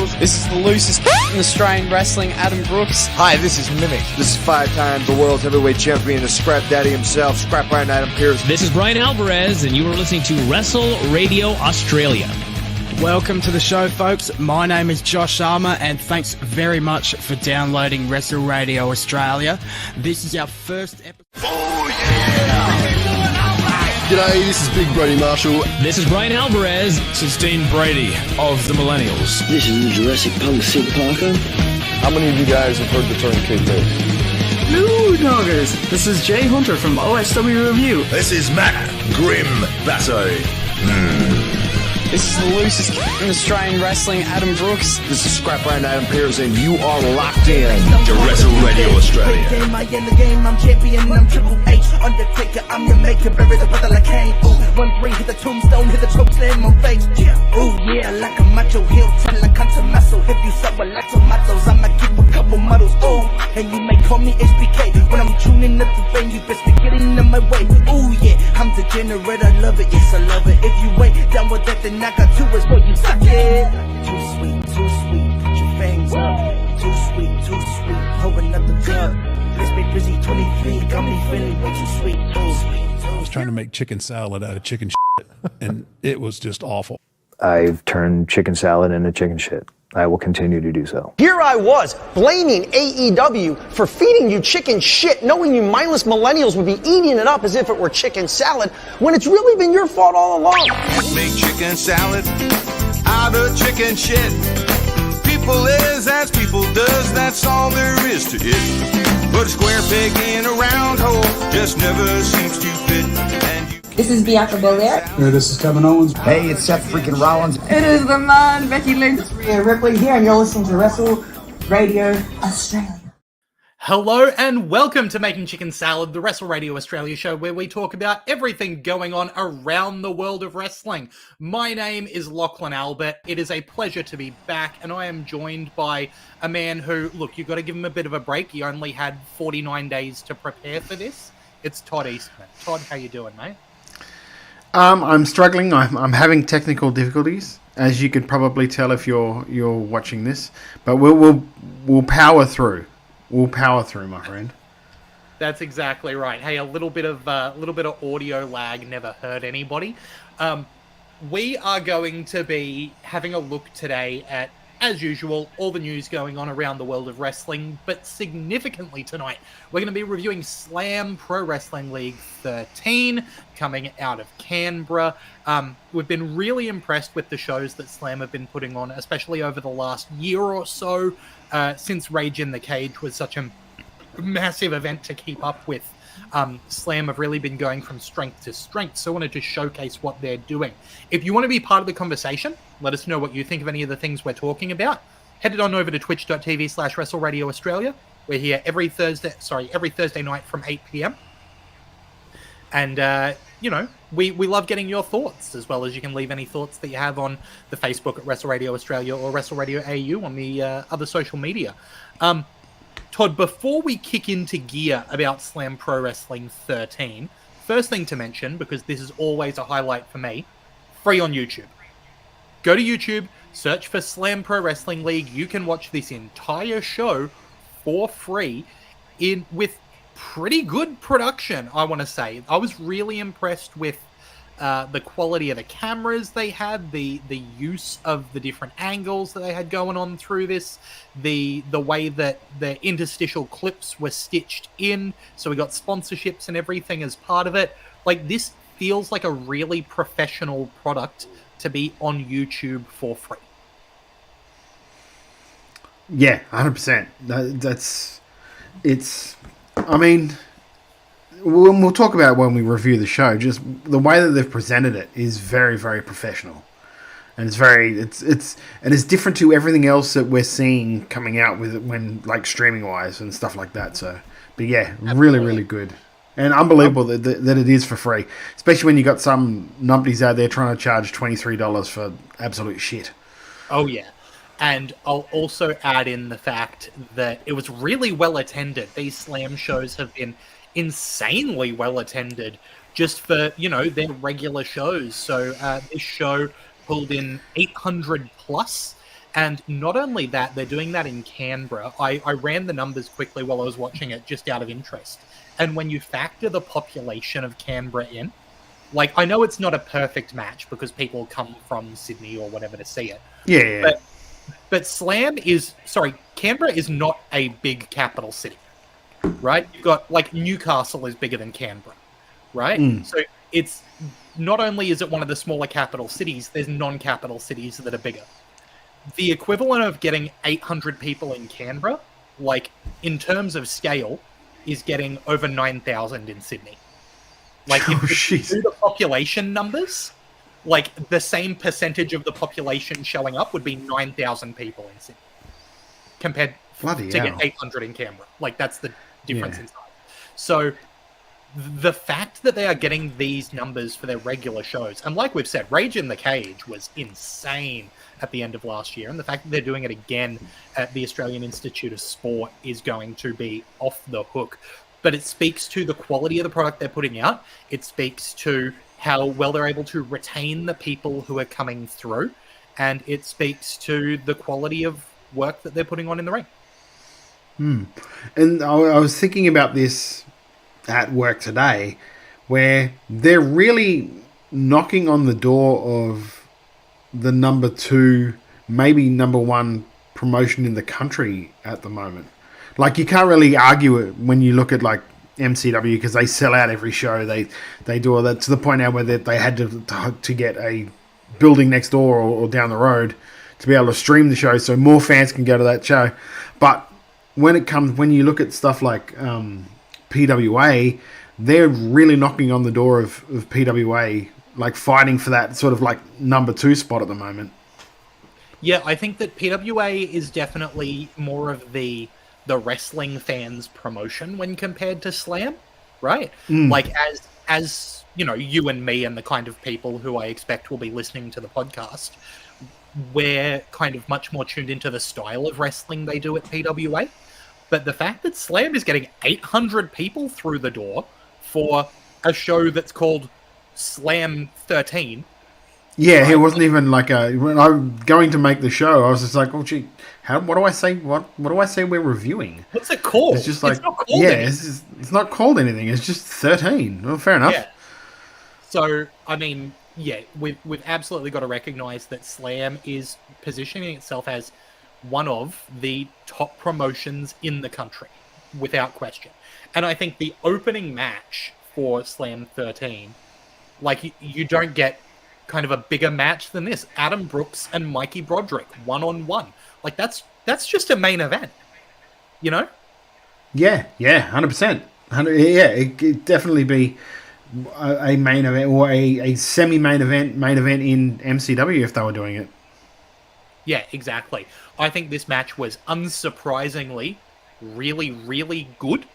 millennials. This is the loosest in Australian wrestling, Adam Brooks. Hi, this is Mimic. This is 5-time the world's heavyweight champion, the Scrap Daddy himself, Scrap Iron Adam Pearce. This is Brian Alvarez, and you are listening to Wrestle Radio Australia. Welcome to the show, folks. My name is Josh Armour, and thanks very much for downloading Wrestle Radio Australia. This is our first episode. Oh, yeah! G'day, this is Big Brody Marshall. This is Brian Alvarez. This is Dean Brady of the Millennials. This is the Jurassic Punk Sid Parker. How many of you guys have heard the term kayfabe? Hello, doggers. This is Jay Hunter from OSW Review. This is Matt Grim Basso. This is the loosest in Australian wrestling, Adam Brooks. This is Scrap Iron Adam Pearce, and you are locked in to Wrestle Radio Australia. I in the game, I'm champion, I'm Triple H, Undertaker, I'm your maker, bury the brother like Kane. Ooh, 1-3, hit the tombstone, hit the choke slam on face. Ooh, yeah, like a macho heel, tell like country muscle. If you suffer like tomatoes, I'ma keep a couple models. Ooh, and you may call me HBK. When I'm tuning up the thing, you best be getting in my way. Ooh, yeah, I'm degenerate, I love it, yes, I love it. If you ain't down with that, then I got two words for you, suck it. Too sweet, put your fangs up. Too sweet, hold another cup. Let's be busy, 23, got me feeling way too sweet. I was trying to make chicken salad out of chicken shit, and it was just awful. I've turned chicken salad into chicken shit. I will continue to do so. Here I was, blaming AEW for feeding you chicken shit, knowing you mindless millennials would be eating it up as if it were chicken salad, when it's really been your fault all along. Make chicken salad out of chicken shit. People is as people does, that's all there is to it. Put a square peg in a round hole, just never seems to fit. And you This is Bianca Belair. Hey, this is Kevin Owens. Hey, it's Seth freaking Rollins. It is the man, Becky Lynch. It's Rhea Ripley here, and you're listening to Wrestle Radio Australia. Hello and welcome to Making Chicken Salad, the Wrestle Radio Australia show where we talk about everything going on around the world of wrestling. My name is Lachlan Albert. It is a pleasure to be back, and I am joined by a man who, look, you've got to give him a bit of a break. He only had 49 days to prepare for this. It's Todd Eastman. Todd, how you doing, mate? I'm struggling. I'm having technical difficulties, as you could probably tell if you're watching this. But we'll power through. We'll power through, my friend. That's exactly right. Hey, a little bit of audio lag never hurt anybody. We are going to be having a look today at, as usual, all the news going on around the world of wrestling, but significantly tonight, we're going to be reviewing Slam Pro Wrestling League 13 coming out of Canberra. We've been really impressed with the shows that Slam have been putting on, especially over the last year or so, since Rage in the Cage was such a massive event to keep up with. Slam have really been going from strength to strength, so I wanted to showcase what they're doing. If you want to be part of the conversation, let us know what you think of any of the things we're talking about. Head it on over to twitch.tv/Wrestle Radio Australia. We're here every Thursday night from 8 p.m. And, we love getting your thoughts, as well as you can leave any thoughts that you have on the Facebook at Wrestle Radio Australia or Wrestle Radio AU on the other social media. Todd, before we kick into gear about Slam Pro Wrestling 13, first thing to mention, because this is always a highlight for me, free on YouTube. Go to YouTube, search for Slam Pro Wrestling League. You can watch this entire show for free with pretty good production, I want to say. I was really impressed with the quality of the cameras they had, the use of the different angles that they had going on through this, the way that the interstitial clips were stitched in, so we got sponsorships and everything as part of it. Like, this feels like a really professional product to be on YouTube for free. Yeah, 100%. I mean, we'll talk about it when we review the show. Just the way that they've presented it is very, very professional, and it's different to everything else that we're seeing coming out with it when, like, streaming wise and stuff like that. So, but yeah, really, really good, and unbelievable that it is for free, especially when you got some numpties out there trying to charge $23 for absolute shit. Oh yeah. And I'll also add in the fact that it was really well attended. These Slam shows have been insanely well attended just for, their regular shows. So this show pulled in 800 plus, And not only that, they're doing that in Canberra. I ran the numbers quickly while I was watching it, just out of interest. And when you factor the population of Canberra in, like, I know it's not a perfect match because people come from Sydney or whatever to see it. Yeah. But Canberra is not a big capital city, right? You've got, like, Newcastle is bigger than Canberra, right? So it's, not only is it one of the smaller capital cities, there's non-capital cities that are bigger. The equivalent of getting 800 people in Canberra, like, in terms of scale, is getting over 9,000 in Sydney. Like, if you do the population numbers, like, the same percentage of the population showing up would be 9,000 people in Sydney, compared to get 800 in Canberra. Like, that's the difference in size. So, the fact that they are getting these numbers for their regular shows, and like we've said, Rage in the Cage was insane at the end of last year, and the fact that they're doing it again at the Australian Institute of Sport is going to be off the hook. But it speaks to the quality of the product they're putting out. It speaks to how well they're able to retain the people who are coming through, and it speaks to the quality of work that they're putting on in the ring. And I was thinking about this at work today, where they're really knocking on the door of the number 2, maybe number 1 promotion in the country at the moment. Like, you can't really argue it when you look at, like, MCW, because they sell out every show. They do all that, to the point now where they had to get a building next door or down the road to be able to stream the show so more fans can go to that show. But when you look at stuff like PWA, they're really knocking on the door of PWA, like, fighting for that sort of, like, number 2 spot at the moment. Yeah, I think that PWA is definitely more of the wrestling fans promotion when compared to Slam, right? Like, as you know, you and me and the kind of people who I expect will be listening to the podcast, we're kind of much more tuned into the style of wrestling they do at PWA. But the fact that Slam is getting 800 people through the door for a show that's called Slam 13. Yeah, right? It wasn't even like when I'm going to make the show, I was just like, oh gee, what do I say? What do I say we're reviewing? What's it called? It's just like, it's not called anything. It's not called anything. It's just 13. Well, fair enough. Yeah. So, I mean, yeah, we've absolutely got to recognize that Slam is positioning itself as one of the top promotions in the country, without question. And I think the opening match for Slam 13, like, you don't get kind of a bigger match than this. Adam Brooks and Mikey Broderick, 1-on-1. Like, that's just a main event, you know? Yeah, 100%. Yeah, it could definitely be a main event, or a semi-main event, in MCW if they were doing it. Yeah, exactly. I think this match was unsurprisingly really, really good,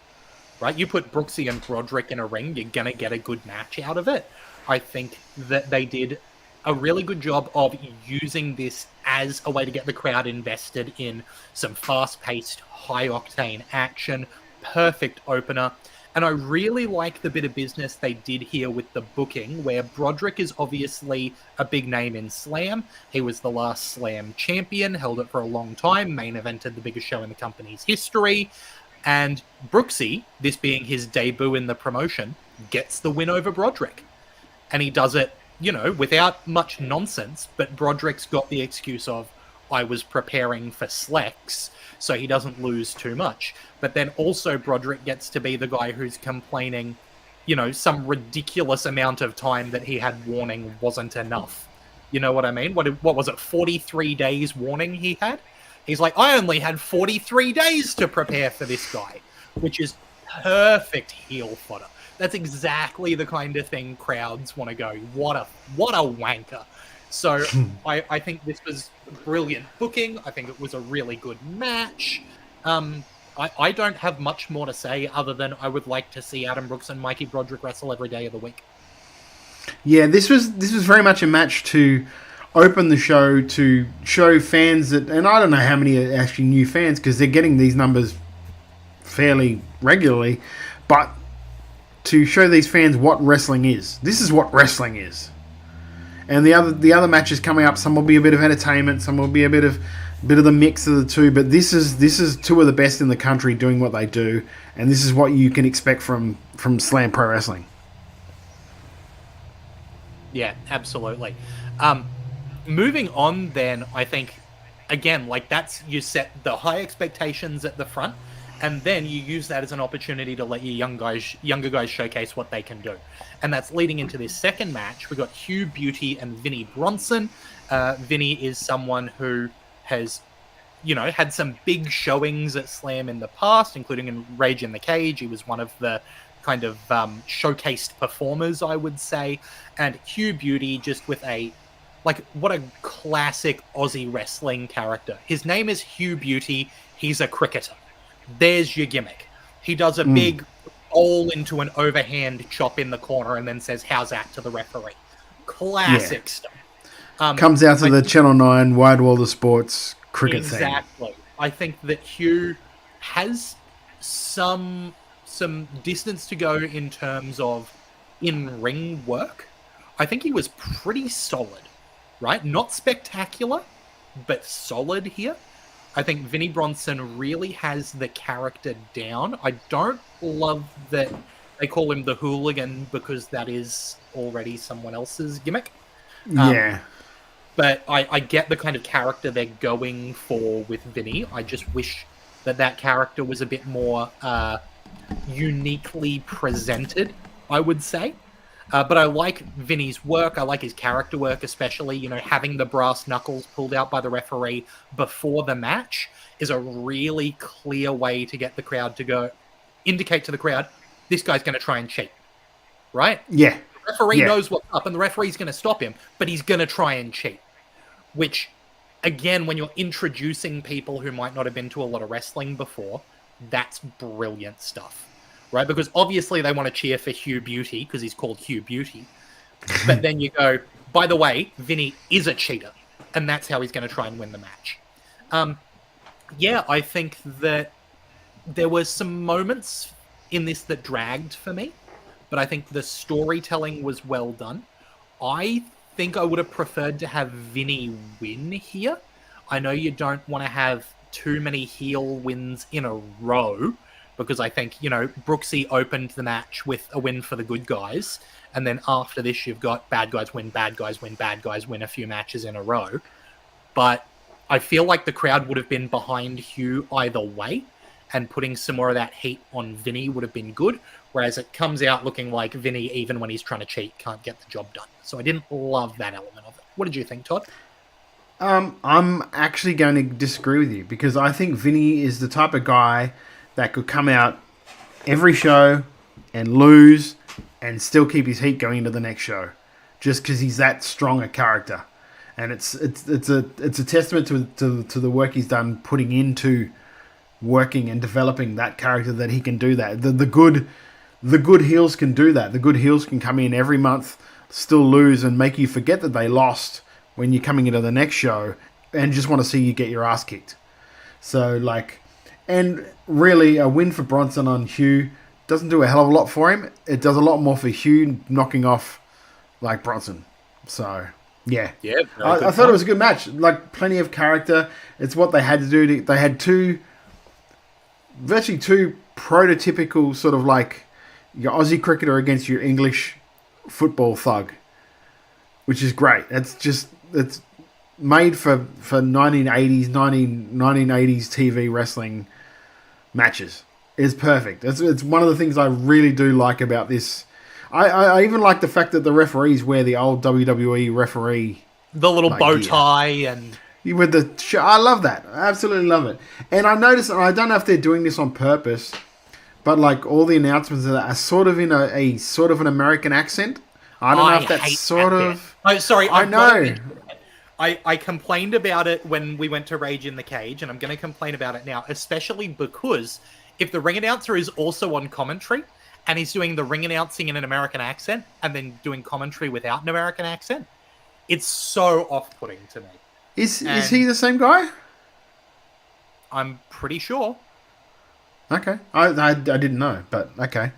right? You put Brooksy and Broderick in a ring, you're going to get a good match out of it. I think that they did a really good job of using this as a way to get the crowd invested in some fast-paced, high-octane action. Perfect opener. And I really like the bit of business they did here with the booking, where Broderick is obviously a big name in Slam. He was the last Slam champion, held it for a long time, main evented the biggest show in the company's history. And Brooksy, this being his debut in the promotion, gets the win over Broderick. And he does it, you know, without much nonsense, but Broderick's got the excuse of, I was preparing for Slex, so he doesn't lose too much. But then also Broderick gets to be the guy who's complaining, you know, some ridiculous amount of time that he had warning wasn't enough. You know what I mean? What was it, 43 days warning he had? He's like, I only had 43 days to prepare for this guy, which is perfect heel fodder. That's exactly the kind of thing crowds want to go, what a wanker. So I think this was brilliant booking. I think it was a really good match. I don't have much more to say other than I would like to see Adam Brooks and Mikey Broderick wrestle every day of the week. Yeah, this was very much a match to open the show, to show fans that, and I don't know how many are actually new fans because they're getting these numbers fairly regularly, but to show these fans what wrestling is. This is what wrestling is. And the other matches coming up, some will be a bit of entertainment, some will be a bit of bit of the mix of the two. But this is two of the best in the country doing what they do, and this is what you can expect from Slam Pro Wrestling. Yeah, absolutely. Moving on, then, I think, again, like that's, you set the high expectations at the front, and then you use that as an opportunity to let your younger guys showcase what they can do. And that's leading into this second match. We've got Hugh Beauty and Vinnie Bronson. Vinnie is someone who has, had some big showings at Slam in the past, including in Rage in the Cage. He was one of the kind of showcased performers, I would say. And Hugh Beauty, just with what a classic Aussie wrestling character. His name is Hugh Beauty. He's a cricketer. There's your gimmick. He does a big roll into an overhand chop in the corner and then says, "How's that?" to the referee. Classic stuff. Comes out to the Channel 9 Wide World of Sports cricket thing. Exactly. I think that Hugh has some distance to go in terms of in-ring work. I think he was pretty solid, right? Not spectacular, but solid here. I think Vinnie Bronson really has the character down. I don't love that they call him the hooligan because that is already someone else's gimmick. Yeah. But I get the kind of character they're going for with Vinnie. I just wish that character was a bit more uniquely presented, I would say. But I like Vinny's work. I like his character work, especially, having the brass knuckles pulled out by the referee before the match is a really clear way to get the crowd to indicate to the crowd, this guy's going to try and cheat, right? Yeah. The referee knows what's up, and the referee's going to stop him, but he's going to try and cheat. Which, again, when you're introducing people who might not have been to a lot of wrestling before, that's brilliant stuff. Right? Because obviously they want to cheer for Hugh Beauty because he's called Hugh Beauty. But then you go, by the way, Vinny is a cheater. And that's how he's going to try and win the match. I think that there were some moments in this that dragged for me. But I think the storytelling was well done. I think I would have preferred to have Vinny win here. I know you don't want to have too many heel wins in a row. Because I think, Brooksy opened the match with a win for the good guys. And then after this, you've got bad guys win, bad guys win, bad guys win a few matches in a row. But I feel like the crowd would have been behind Hugh either way. And putting some more of that heat on Vinny would have been good. Whereas it comes out looking like Vinny, even when he's trying to cheat, can't get the job done. So I didn't love that element of it. What did you think, Todd? I'm actually going to disagree with you. Because I think Vinny is the type of guy that could come out every show and lose and still keep his heat going into the next show, just because he's that strong a character, and it's a testament to the work he's done putting into working and developing that character that he can do that. The good heels can do that. The good heels can come in every month, still lose, and make you forget that they lost when you're coming into the next show, and just want to see you get your ass kicked. So and really, a win for Bronson on Hugh doesn't do a hell of a lot for him. It does a lot more for Hugh knocking off Bronson. So, yeah. I thought it was a good match. Plenty of character. It's what they had to do. They had virtually two prototypical sort of your Aussie cricketer against your English football thug, which is great. It's made for 1980s TV wrestling matches. It's perfect. It's one of the things I really do like about this. I even like the fact that the referees wear the old WWE referee, the little bow tie and with the I love that. I absolutely love it. And I noticed, and I don't know if they're doing this on purpose, but all the announcements are sort of in a sort of an American accent. I don't know if that's sort of. Oh, sorry. I know. I complained about it when we went to Rage in the Cage, and I'm going to complain about it now, especially because if the ring announcer is also on commentary and he's doing the ring announcing in an American accent and then doing commentary without an American accent, it's so off-putting to me. Is he the same guy? I'm pretty sure. Okay. I didn't know, but okay.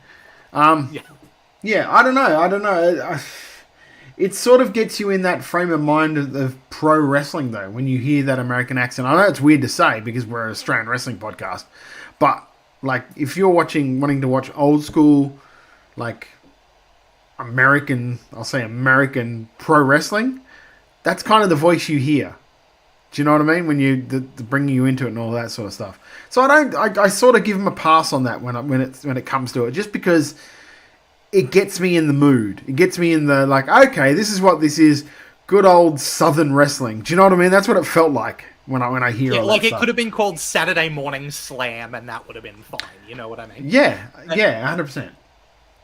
Yeah, I don't know. it sort of gets you in that frame of mind of pro wrestling, though, when you hear that American accent. I know it's weird to say because we're an Australian wrestling podcast, but like if you're wanting to watch old school, like American pro wrestling, that's kind of the voice you hear. Do you know what I mean? When the bringing you into it and all that sort of stuff. So I sort of give him a pass on that when it comes to it, just because it gets me in the mood. It gets me in the like, okay, this is what this is. Good old Southern wrestling. Do you know what I mean? That's what it felt like when I hear all that it stuff. could have been called Saturday Morning Slam, and that would have been fine. You know what I mean? Yeah, 100%.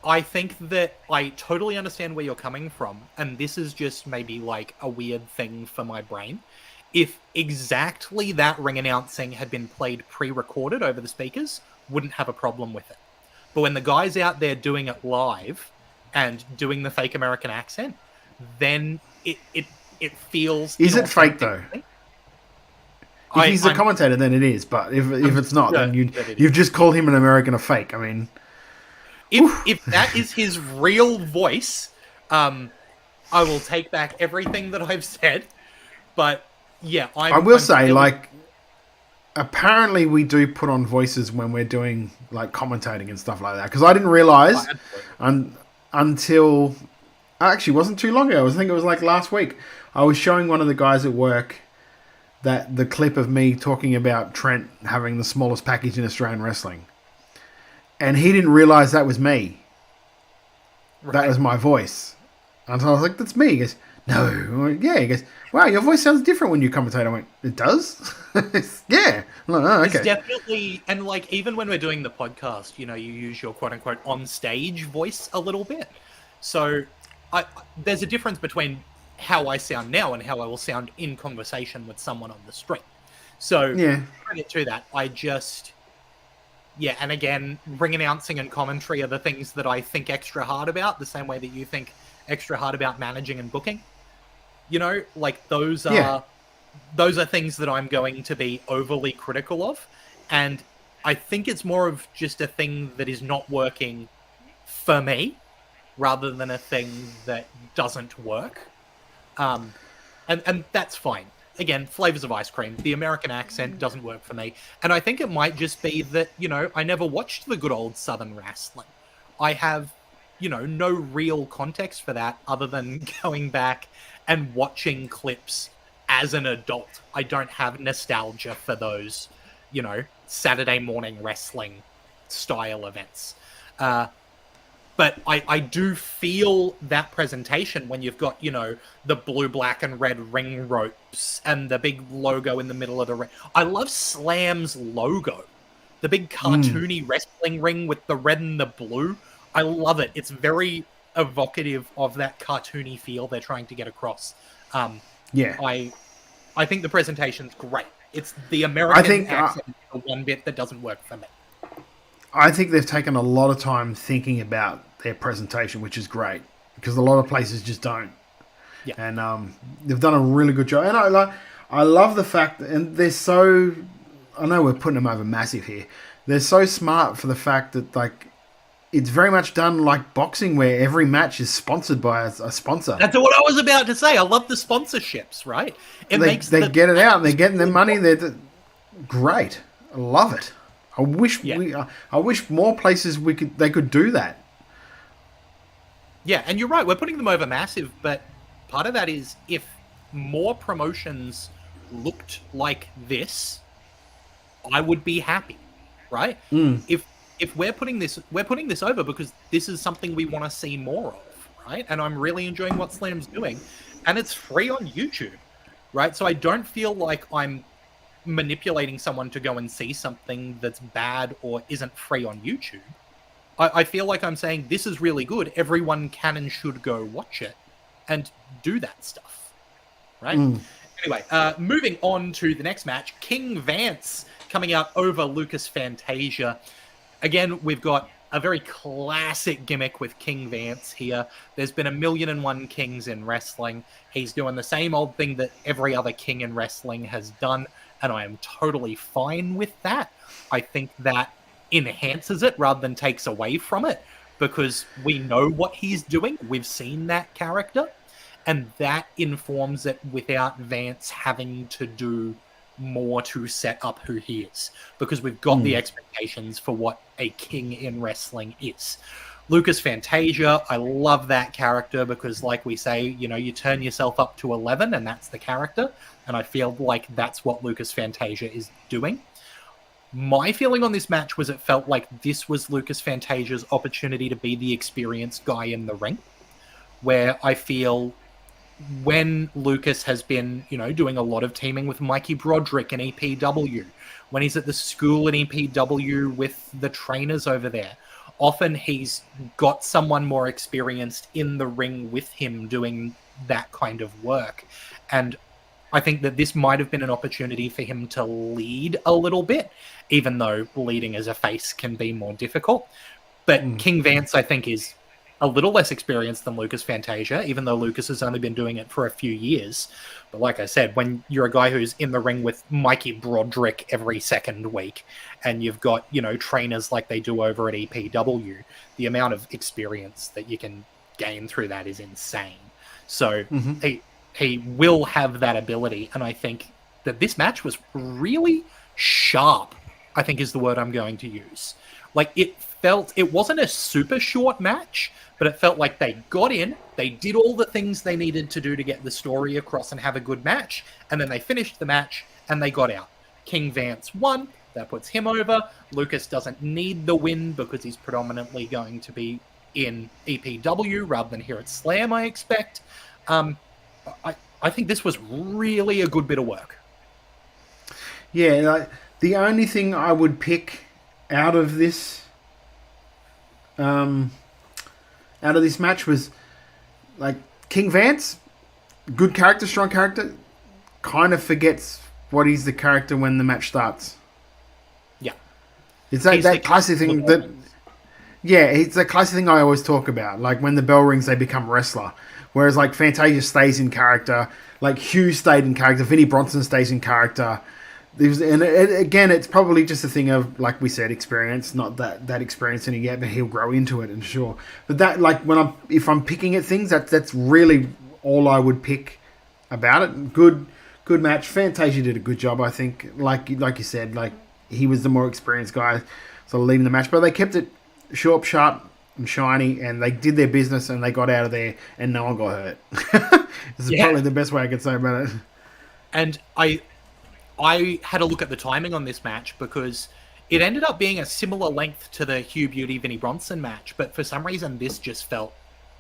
I think that I totally understand where you're coming from, and this is just maybe like a weird thing for my brain. If exactly that ring announcing had been played pre-recorded over the speakers, wouldn't have a problem with it. But when the guy's out there doing it live and doing the fake American accent, then it feels... Is it fake, though? If he's a commentator, then it is. But if it's not, then you've just called him an American a fake. I mean... If that is his real voice, I will take back everything that I've said. But... yeah, I'm say, like, apparently we do put on voices when we're doing, like, commentating and stuff like that. Because I didn't realise until... actually, it wasn't too long ago. I think it was, like, last week. I was showing one of the guys at work the clip of me talking about Trent having the smallest package in Australian wrestling. And he didn't realise that was me. Right. That was my voice. And so I was like, that's me. He goes... no. Yeah, he goes, wow, your voice sounds different when you commentate. I went, it does? Yeah. Like, oh, okay. It's definitely, and like, even when we're doing the podcast, you know, you use your quote-unquote on-stage voice a little bit. So there's a difference between how I sound now and how I will sound in conversation with someone on the street. So, yeah, credit to that. Yeah, and again, ring announcing and commentary are the things that I think extra hard about, the same way that you think extra hard about managing and booking. You know, like those are things that I'm going to be overly critical of, and I think it's more of just a thing that is not working for me, rather than a thing that doesn't work. And that's fine. Again, flavors of ice cream. The American accent doesn't work for me, and I think it might just be that, you know, I never watched the good old Southern wrestling. I have, you know, no real context for that other than going back and watching clips as an adult. I don't have nostalgia for those, you know, Saturday morning wrestling style events. But I do feel that presentation when you've got, you know, the blue, black, and red ring ropes and the big logo in the middle of the ring. I love Slam's logo. The big cartoony wrestling ring with the red and the blue. I love it. It's very evocative of that cartoony feel they're trying to get across. Yeah. I think the presentation's great. It's the American accent, the one bit that doesn't work for me. I think they've taken a lot of time thinking about their presentation, which is great, because a lot of places just don't. Yeah. And they've done a really good job. And I love the fact, and they're so... I know we're putting them over massive here. They're so smart for the fact that, like, it's very much done like boxing, where every match is sponsored by a sponsor. That's what I was about to say. I love the sponsorships, right? They get it out, and they're getting their money. They're great. I love it. I wish more places they could do that. Yeah, and you're right. We're putting them over massive, but part of that is if more promotions looked like this, I would be happy, right? If we're putting this over because this is something we want to see more of, right? And I'm really enjoying what Slam's doing, and it's free on YouTube, right? So I don't feel like I'm manipulating someone to go and see something that's bad or isn't free on YouTube. I feel like I'm saying this is really good. Everyone can and should go watch it and do that stuff, right? Anyway, moving on to the next match, King Vance coming out over Lucas Fantasia. Again, we've got a very classic gimmick with King Vance here. There's been 1,000,001 kings in wrestling. He's doing the same old thing that every other king in wrestling has done, and I am totally fine with that. I think that enhances it rather than takes away from it, because we know what he's doing. We've seen that character. And that informs it without Vance having to do more to set up who he is, because we've got the expectations for what a king in wrestling is. Lucas Fantasia, I love that character because, like we say, you turn yourself up to 11 and that's the character. And I feel like that's what Lucas Fantasia is doing. My feeling on this match was it felt like this was Lucas Fantasia's opportunity to be the experienced guy in the ring, where I feel when Lucas has been, doing a lot of teaming with Mikey Broderick and EPW, when he's at the school in EPW with the trainers over there, often he's got someone more experienced in the ring with him doing that kind of work. And I think that this might have been an opportunity for him to lead a little bit, even though leading as a face can be more difficult. But King Vance, I think, is a little less experienced than Lucas Fantasia, even though Lucas has only been doing it for a few years. But like I said, when you're a guy who's in the ring with Mikey Broderick every second week, and you've got, trainers like they do over at EPW, the amount of experience that you can gain through that is insane. So he will have that ability, and I think that this match was really sharp, I think is the word I'm going to use. Like, it wasn't a super short match, but it felt like they got in, they did all the things they needed to do to get the story across and have a good match, and then they finished the match and they got out. King Vance won, that puts him over. Lucas doesn't need the win because he's predominantly going to be in EPW rather than here at Slam, I expect. I think this was really a good bit of work. Yeah, the only thing I would pick out of this match was, like, King Vance, good character, strong character, kind of forgets what he's the character when the match starts. Yeah. It's that classic thing that... Yeah, it's a classic thing I always talk about. Like, when the bell rings, they become wrestler. Whereas, like, Fantasia stays in character. Like, Hugh stayed in character. Vinnie Bronson stays in character. Again, it's probably just a thing of, like we said, experience. Not that experience in it yet, but he'll grow into it, and sure. But that, like, if I'm picking at things, that's really all I would pick about it. Good match. Fantasia did a good job, I think. Like you said, like, he was the more experienced guy, sort of leading the match. But they kept it short, sharp, and shiny, and they did their business, and they got out of there, and no one got hurt. This is probably the best way I could say about it. And I had a look at the timing on this match because it ended up being a similar length to the Hugh Beauty Vinnie Bronson match, but for some reason this just felt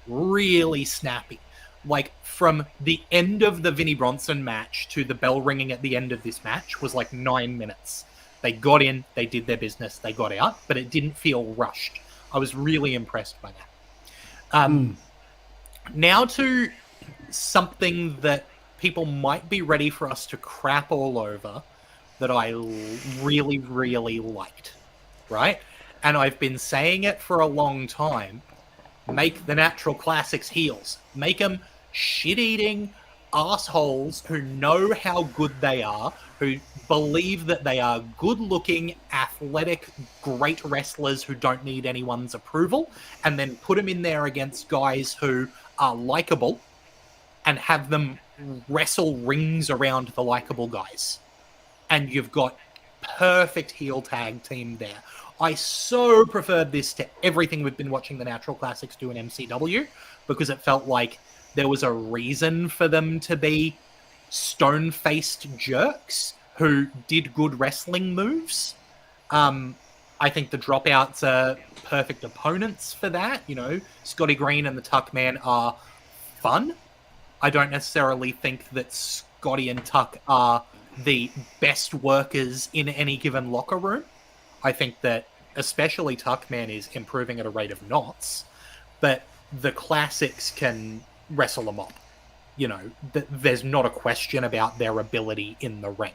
really snappy. Like, from the end of the Vinnie Bronson match to the bell ringing at the end of this match was like 9 minutes. They got in, they did their business, they got out, but it didn't feel rushed. I was really impressed by that. Now to something that people might be ready for us to crap all over that I really, really liked, right? And I've been saying it for a long time. Make the Natural Classics heels. Make them shit-eating assholes who know how good they are, who believe that they are good-looking, athletic, great wrestlers who don't need anyone's approval, and then put them in there against guys who are likable and have them wrestle rings around the likable guys. And you've got perfect heel tag team there. I so preferred this to everything we've been watching the Natural Classics do in MCW, because it felt like there was a reason for them to be stone-faced jerks who did good wrestling moves. I think the Dropouts are perfect opponents for that. Scotty Green and the Tuck Man are fun. I don't necessarily think that Scotty and Tuck are the best workers in any given locker room. I think that especially Tuckman is improving at a rate of knots, but the Classics can wrestle them up. There's not a question about their ability in the ring.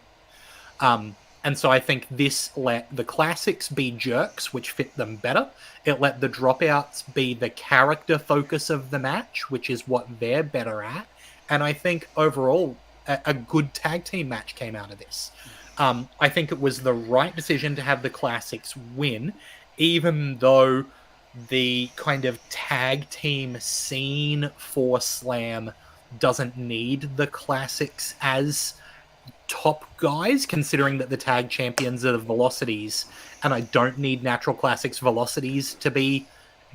And so I think this let the Classics be jerks, which fit them better. It let the Dropouts be the character focus of the match, which is what they're better at. And I think overall, a good tag team match came out of this. I think it was the right decision to have the Classics win, even though the kind of tag team scene for Slam doesn't need the classics as top guys, considering that the tag champions are the Velocities, and I don't need Natural Classics Velocities to be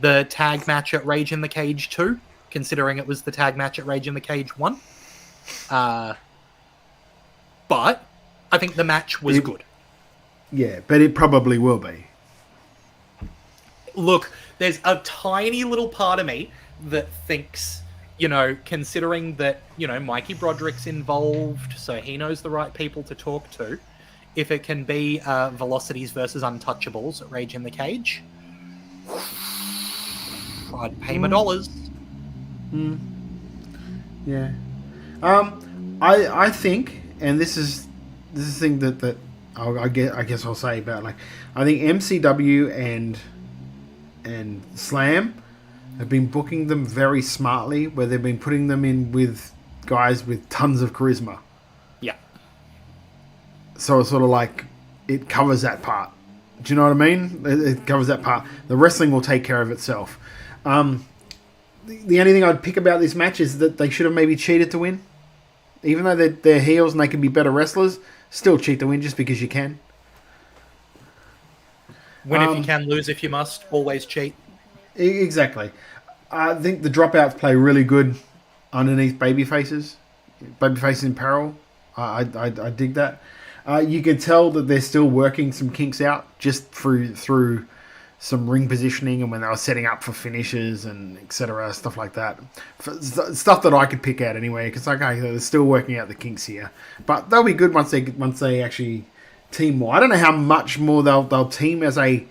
the tag match at Rage in the Cage 2, considering it was the tag match at Rage in the Cage 1. But I think the match was good. Yeah, but it probably will be. Look, there's a tiny little part of me that thinks, considering that, Mikey Broderick's involved, so he knows the right people to talk to, if it can be Velocities versus Untouchables at Rage in the Cage, I'd pay my dollars. Yeah. I think, and this is the thing that I guess I'll say about, like, I think MCW and Slam have been booking them very smartly, where they've been putting them in with guys with tons of charisma. Yeah. So it's sort of like it covers that part. Do you know what I mean? It covers that part. The wrestling will take care of itself. The only thing I'd pick about this match is that they should have maybe cheated to win. Even though they're heels and they can be better wrestlers, still cheat to win just because you can. Win if you can, lose if you must. Always cheat. Exactly. I think the dropouts play really good underneath babyfaces. Babyfaces in peril. I dig that. You can tell that they're still working some kinks out just through some ring positioning and when they were setting up for finishes and etc. Stuff like that. Stuff that I could pick out anyway, because they're still working out the kinks here. But they'll be good once they actually team more. I don't know how much more they'll team as a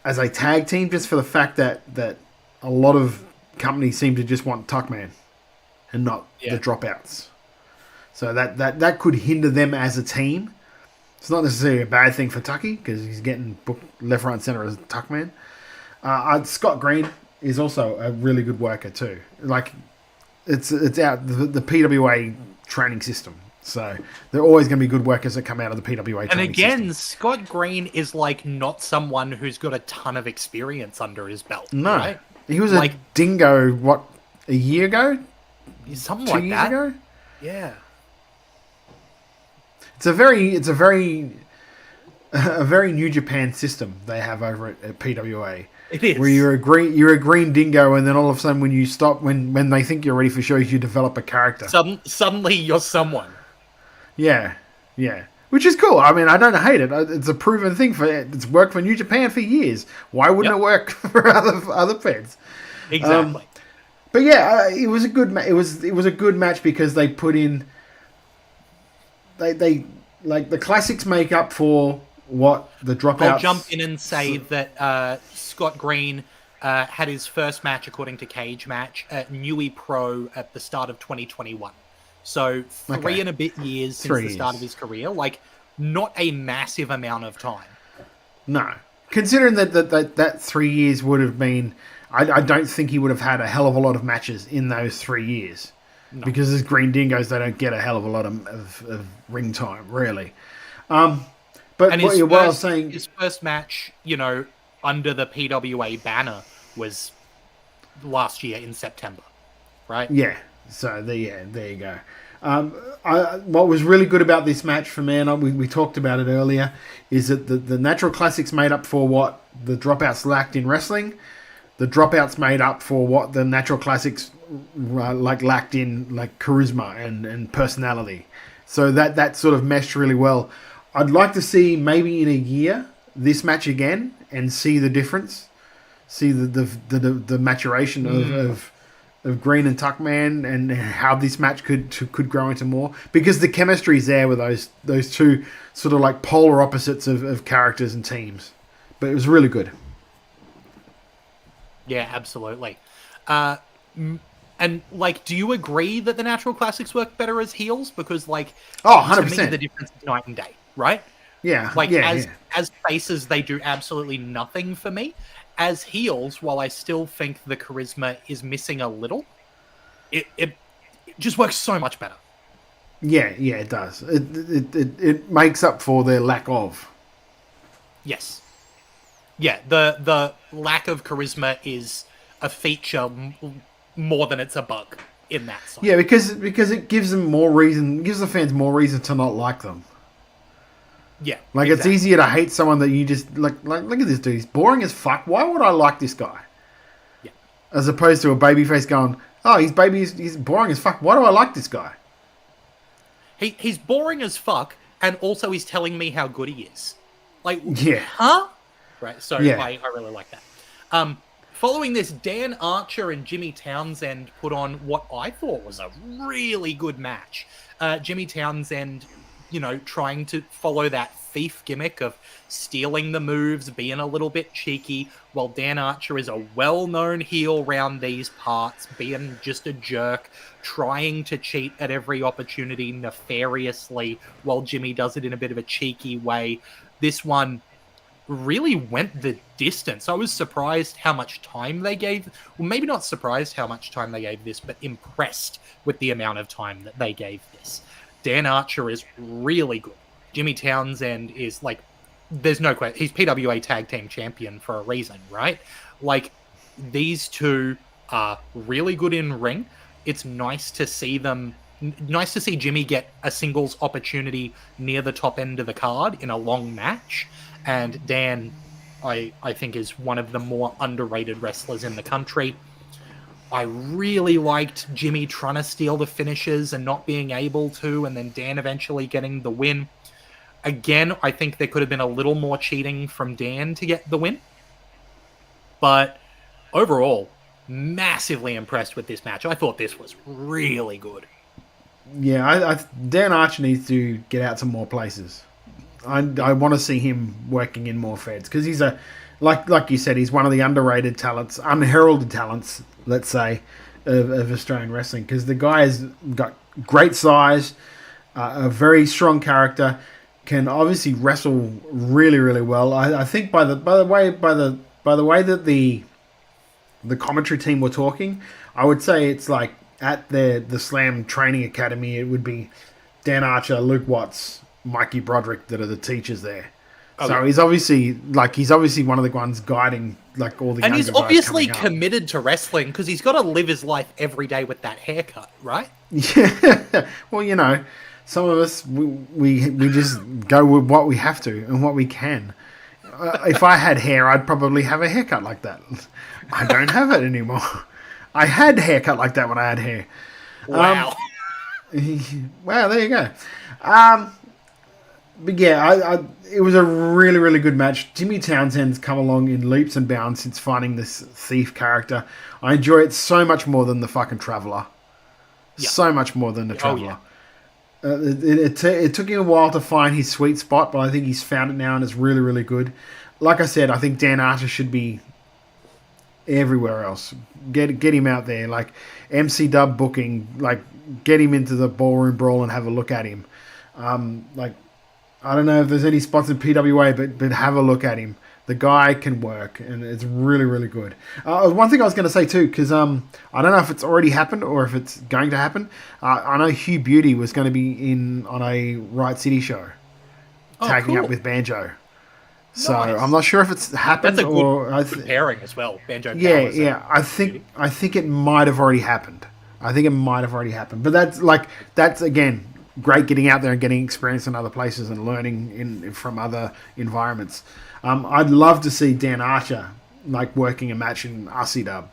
tag team, just for the fact that a lot of companies seem to just want Tuckman and not the dropouts. So that could hinder them as a team. It's not necessarily a bad thing for Tucky, because he's getting booked left, right, and center as Tuckman. Scott Green is also a really good worker too. Like, it's out the PWA training system. So there are always going to be good workers that come out of the PWA training system. And again, Scott Green is like not someone who's got a ton of experience under his belt. No, right? He was a dingo. A year ago? Something 2 like years that. ago? Yeah. It's a very New Japan system they have over at PWA. It is. Where you're a green dingo, and then all of a sudden when you stop, when they think you're ready for shows, you develop a character. Suddenly you're someone. Yeah. Which is cool. I mean, I don't hate it. It's a proven thing it's worked for New Japan for years. Why wouldn't it work for other feds? Exactly. But yeah, it was a good it was a good match because they put in they like the classics make up for what the dropouts. I'll jump in and say that Scott Green had his first match, according to Cage Match, at Newey Pro at the start of 2021. So 3 and a bit years since the start of his career. Like, not a massive amount of time. No. Considering that 3 years would have been... I don't think he would have had a hell of a lot of matches in those 3 years. No. Because as Green Dingoes, they don't get a hell of a lot of ring time, really. But what I was saying... His first match, under the PWA banner was last year in September, right? Yeah. So, there you go. What was really good about this match for me, and we talked about it earlier, is that the Natural Classics made up for what the dropouts lacked in wrestling. The dropouts made up for what the Natural Classics lacked in charisma and personality. So that sort of meshed really well. I'd like to see maybe in a year this match again and see the difference, see the maturation of Green and Tuckman and how this match could grow into more, because the chemistry is there with those two sort of like polar opposites of characters and teams. But it was really good. Yeah, absolutely. And do you agree that the Natural Classics work better as heels? Because 100%. To me, the difference is night and day, right? Yeah. As faces, they do absolutely nothing for me. As heels, while I still think the charisma is missing a little, it just works so much better. Yeah, it does. It makes up for their lack of. Yes. Yeah, the lack of charisma is a feature more than it's a bug. in that side. Yeah, because it gives them more reason, gives the fans more reason to not like them. Yeah, like exactly. It's easier to hate someone that you just like. Look at this dude; he's boring as fuck. Why would I like this guy? Yeah, as opposed to a babyface going, "Oh, he's boring as fuck. Why do I like this guy?" He's boring as fuck, and also he's telling me how good he is. Like, yeah, huh? Right. So yeah. I really like that. Following this, Dan Archer and Jimmy Townsend put on what I thought was a really good match. Jimmy Townsend, trying to follow that thief gimmick of stealing the moves, being a little bit cheeky, while Dan Archer is a well-known heel around these parts, being just a jerk, trying to cheat at every opportunity nefariously, while Jimmy does it in a bit of a cheeky way. This one really went the distance. I was surprised how much time they gave. Well, maybe not surprised how much time they gave this, but impressed with the amount of time that they gave this. Dan Archer is really good. Jimmy Townsend is like, there's no question. He's PWA Tag Team Champion for a reason, right? Like, these two are really good in ring. It's nice to see Jimmy get a singles opportunity near the top end of the card in a long match. And Dan, I think, is one of the more underrated wrestlers in the country. I really liked Jimmy trying to steal the finishes and not being able to, and then Dan eventually getting the win. Again, I think there could have been a little more cheating from Dan to get the win. But overall, massively impressed with this match. I thought this was really good. Yeah, Dan Archer needs to get out to more places. I want to see him working in more feds because he's like you said, he's one of the underrated talents, unheralded talents, let's say, of Australian wrestling. Because the guy has got great size, a very strong character, can obviously wrestle really, really well. I think by the way that the commentary team were talking, I would say it's like at the Slam Training Academy, it would be Dan Archer, Luke Watts, Mikey Broderick that are the teachers there. Okay. So he's obviously one of the ones guiding like all the and he's guys obviously committed to wrestling because he's got to live his life every day with that haircut, right? Yeah. Well, some of us we just go with what we have to and what we can. If I had hair, I'd probably have a haircut like that. I don't have it anymore. I had a haircut like that when I had hair. Wow. Well, there you go. But yeah, it was a really, really good match. Jimmy Townsend's come along in leaps and bounds since finding this thief character. I enjoy it so much more than the fucking Traveller. Yeah. So much more than the Traveller. Oh, yeah. It took him a while to find his sweet spot, but I think he's found it now and it's really, really good. Like I said, I think Dan Archer should be everywhere else. Get him out there. Like MC Dub booking, like get him into the ballroom brawl and have a look at him. I don't know if there's any spots in PWA, but have a look at him. The guy can work, and it's really, really good. One thing I was going to say, too, because I don't know if it's already happened or if it's going to happen. I know Hugh Beauty was going to be on a Riot City show, tagging up with Banjo. So nice. I'm not sure if it's happened. That's a good pairing as well, Banjo. Yeah. I think it might have already happened. But that's again, great getting out there and getting experience in other places and learning from other environments. I'd love to see Dan Archer like working a match in RC Dub.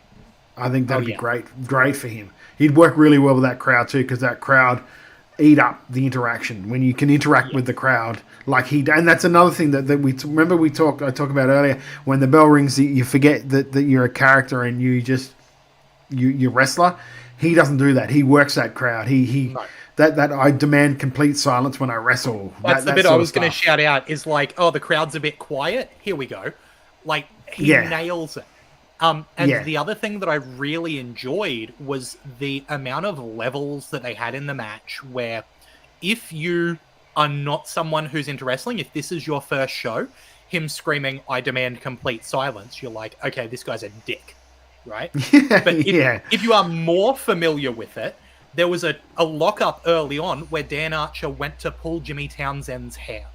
I think that'd be great for him. He'd work really well with that crowd too, because that crowd eat up the interaction when you can interact with the crowd like and that's another thing that we remember I talked about earlier. When the bell rings, you forget that you're a character and you're wrestler. He doesn't do that. He works that crowd. That I demand complete silence when I wrestle. That's the bit I was going to shout out is like, oh, the crowd's a bit quiet. Here we go. Like, he nails it. The other thing that I really enjoyed was the amount of levels that they had in the match where if you are not someone who's into wrestling, if this is your first show, him screaming, I demand complete silence, you're like, okay, this guy's a dick, right? But if you are more familiar with it, there was a lock-up early on where Dan Archer went to pull Jimmy Townsend's hair.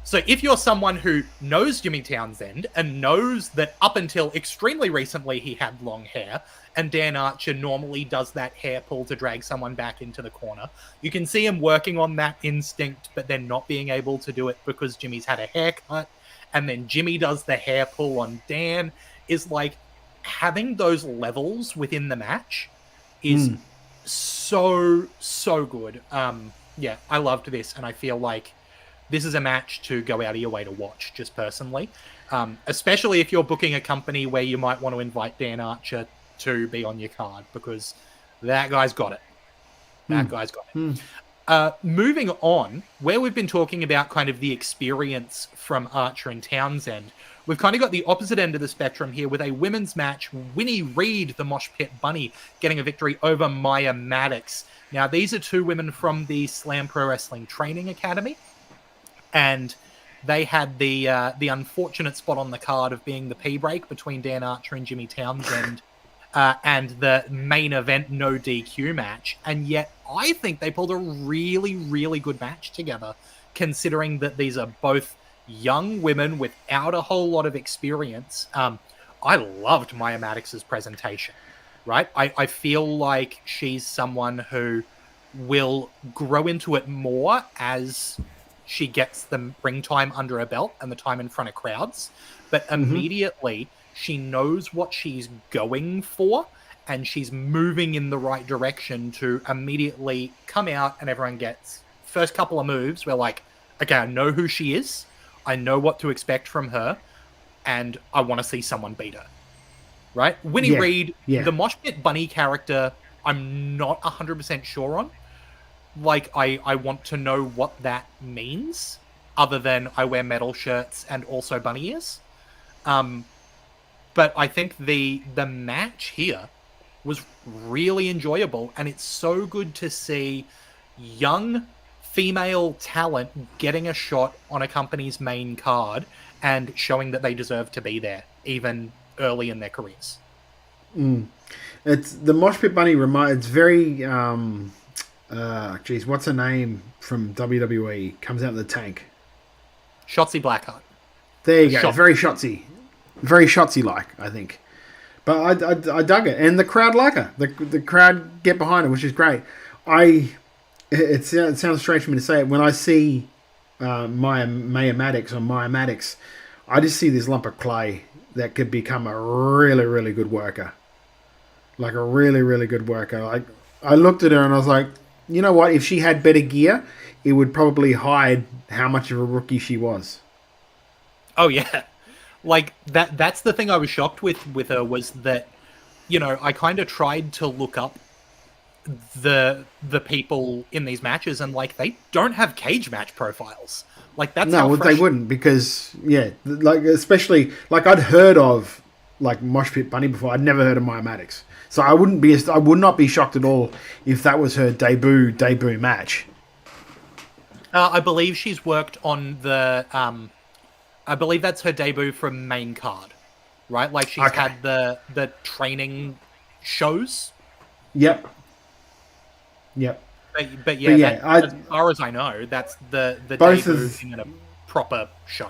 So if you're someone who knows Jimmy Townsend and knows that up until extremely recently he had long hair, and Dan Archer normally does that hair pull to drag someone back into the corner, you can see him working on that instinct, but then not being able to do it because Jimmy's had a haircut, and then Jimmy does the hair pull on Dan, is like having those levels within the match is so good. Yeah, I loved this, and I feel like this is a match to go out of your way to watch, just personally. Especially if you're booking a company where you might want to invite Dan Archer to be on your card, because that guy's got it. That guy's got it. Moving on, where we've been talking about kind of the experience from Archer and Townsend, we've kind of got the opposite end of the spectrum here with a women's match. Winnie Reed, the Mosh Pit Bunny, getting a victory over Maya Maddox. Now, these are two women from the Slam Pro Wrestling Training Academy, and they had the unfortunate spot on the card of being the P-break between Dan Archer and Jimmy Townsend and the main event no DQ match. And yet I think they pulled a really, really good match together, considering that these are both young women without a whole lot of experience. I loved Maya Maddox's presentation, right? I feel like she's someone who will grow into it more as she gets the ring time under her belt and the time in front of crowds. But immediately she knows what she's going for, and she's moving in the right direction to immediately come out, and everyone gets first couple of moves. We're like, okay, I know who she is. I know what to expect from her, and I want to see someone beat her. Right? Winnie Reed, the Mosh Pit Bunny character, I'm not 100% sure on. Like, I want to know what that means, other than I wear metal shirts and also bunny ears. But I think the match here was really enjoyable, and it's so good to see young female talent getting a shot on a company's main card and showing that they deserve to be there, even early in their careers. It's the Mosh Pit Bunny. It's very what's her name from WWE? Comes out of the tank. Shotzi Blackheart. There you go. Very Shotzi like, I think. But I dug it, and the crowd like her. The crowd get behind her, which is great. It sounds strange for me to say it. When I see Maya Maddox, I just see this lump of clay that could become a really, really good worker. Like a really, really good worker. Like, I looked at her and I was like, you know what? If she had better gear, it would probably hide how much of a rookie she was. Oh, yeah. Like, that's the thing I was shocked with her, was that, you know, I kind of tried to look up the people in these matches, and, like, they don't have cage match profiles. Like, that's no, well, they wouldn't, because, like, especially, like, I'd heard of, like, Mosh Pit Bunny before. I'd never heard of Maya Maddox. So I would not be shocked at all if that was her debut match. I believe she's worked on the, I believe that's her debut from main card, right? Like, she's had the training shows. Yep. But as far as I know, that's the debut in a proper show.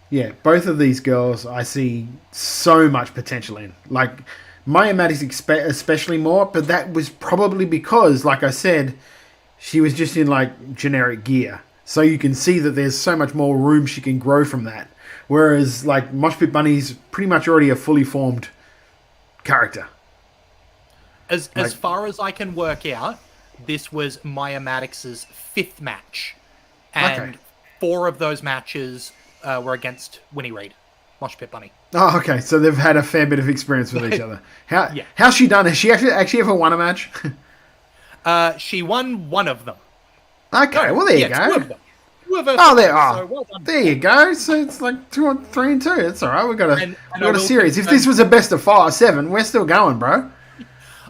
Yeah, both of these girls I see so much potential in. Like, Maya Maddox especially more, but that was probably because, like I said, she was just in, like, generic gear. So you can see that there's so much more room she can grow from that. Whereas, like, Mosh Pit Bunny's pretty much already a fully formed character. As far as I can work out, this was Maya Maddox's 5th match. And 4 of those matches were against Winnie Reed, Mosh Pit Bunny. Oh, okay. So they've had a fair bit of experience with each other. How's she done? Has she actually ever won a match? She won one of them. Okay, well, there you go. 2 of them. There you go. So it's like 3 and 2. That's all right. We've got a series. If this was a best of 7, we're still going, bro.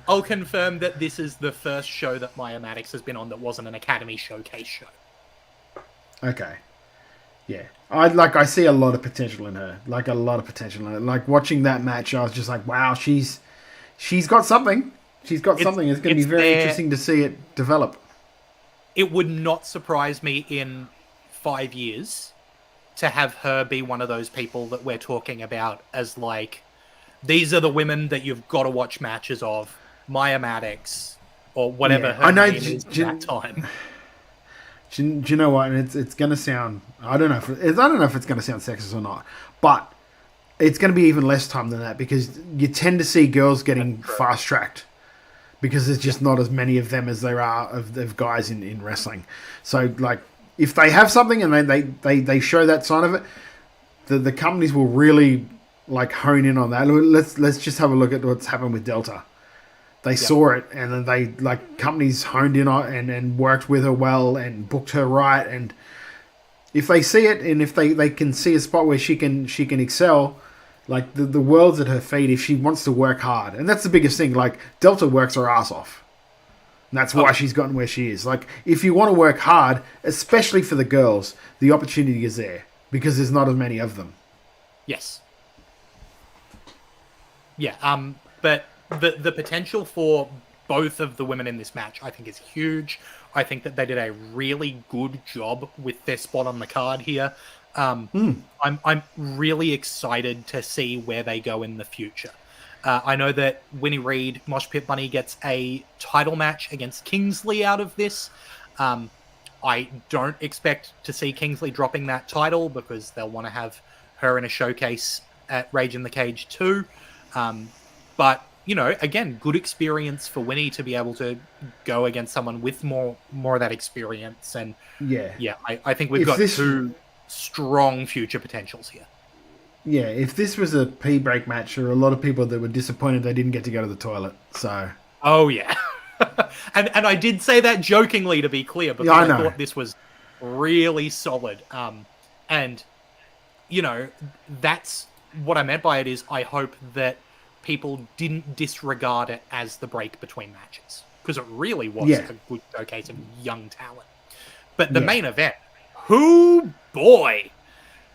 I'll confirm that this is the first show that Maya Maddox has been on that wasn't an Academy Showcase show. Okay. Yeah. I see a lot of potential in her. Like, a lot of potential in her. Like, watching that match, I was just like, wow, she's got something. She's got something. It's going to be very interesting to see it develop. It would not surprise me in 5 years to have her be one of those people that we're talking about as like, these are the women that you've got to watch matches of, Maya Maddox, or whatever her name is at that time. Do you know what? And it's going to sound, I don't know if it's going to sound sexist or not, but it's going to be even less time than that, because you tend to see girls getting fast tracked because there's just not as many of them as there are of guys in wrestling. So like, if they have something and they show that sign of it, the companies will really like hone in on that. Let's just have a look at what's happened with Delta. They saw it, and then they like companies honed in on and worked with her well and booked her right. And if they see it, and if they can see a spot where she can excel, like the world's at her feet if she wants to work hard. And that's the biggest thing. Like Delta works her ass off. And that's why she's gotten where she is. Like, if you want to work hard, especially for the girls, the opportunity is there because there's not as many of them. Yes. Yeah. But the potential for both of the women in this match, I think, is huge. I think that they did a really good job with their spot on the card here. I'm really excited to see where they go in the future. I know that Winnie Reed, Mosh Pit Bunny, gets a title match against Kingsley out of this. I don't expect to see Kingsley dropping that title because they'll want to have her in a showcase at Rage in the Cage too. But, you know, again, good experience for Winnie to be able to go against someone with more of that experience. And I think we've got two strong future potentials here. Yeah, if this was a P-break match, there were a lot of people that were disappointed they didn't get to go to the toilet. So, oh yeah, and I did say that jokingly, to be clear, because I thought this was really solid. And you know, that's what I meant by it is I hope that people didn't disregard it as the break between matches, because it really was a good showcase of young talent. But the main event, boy.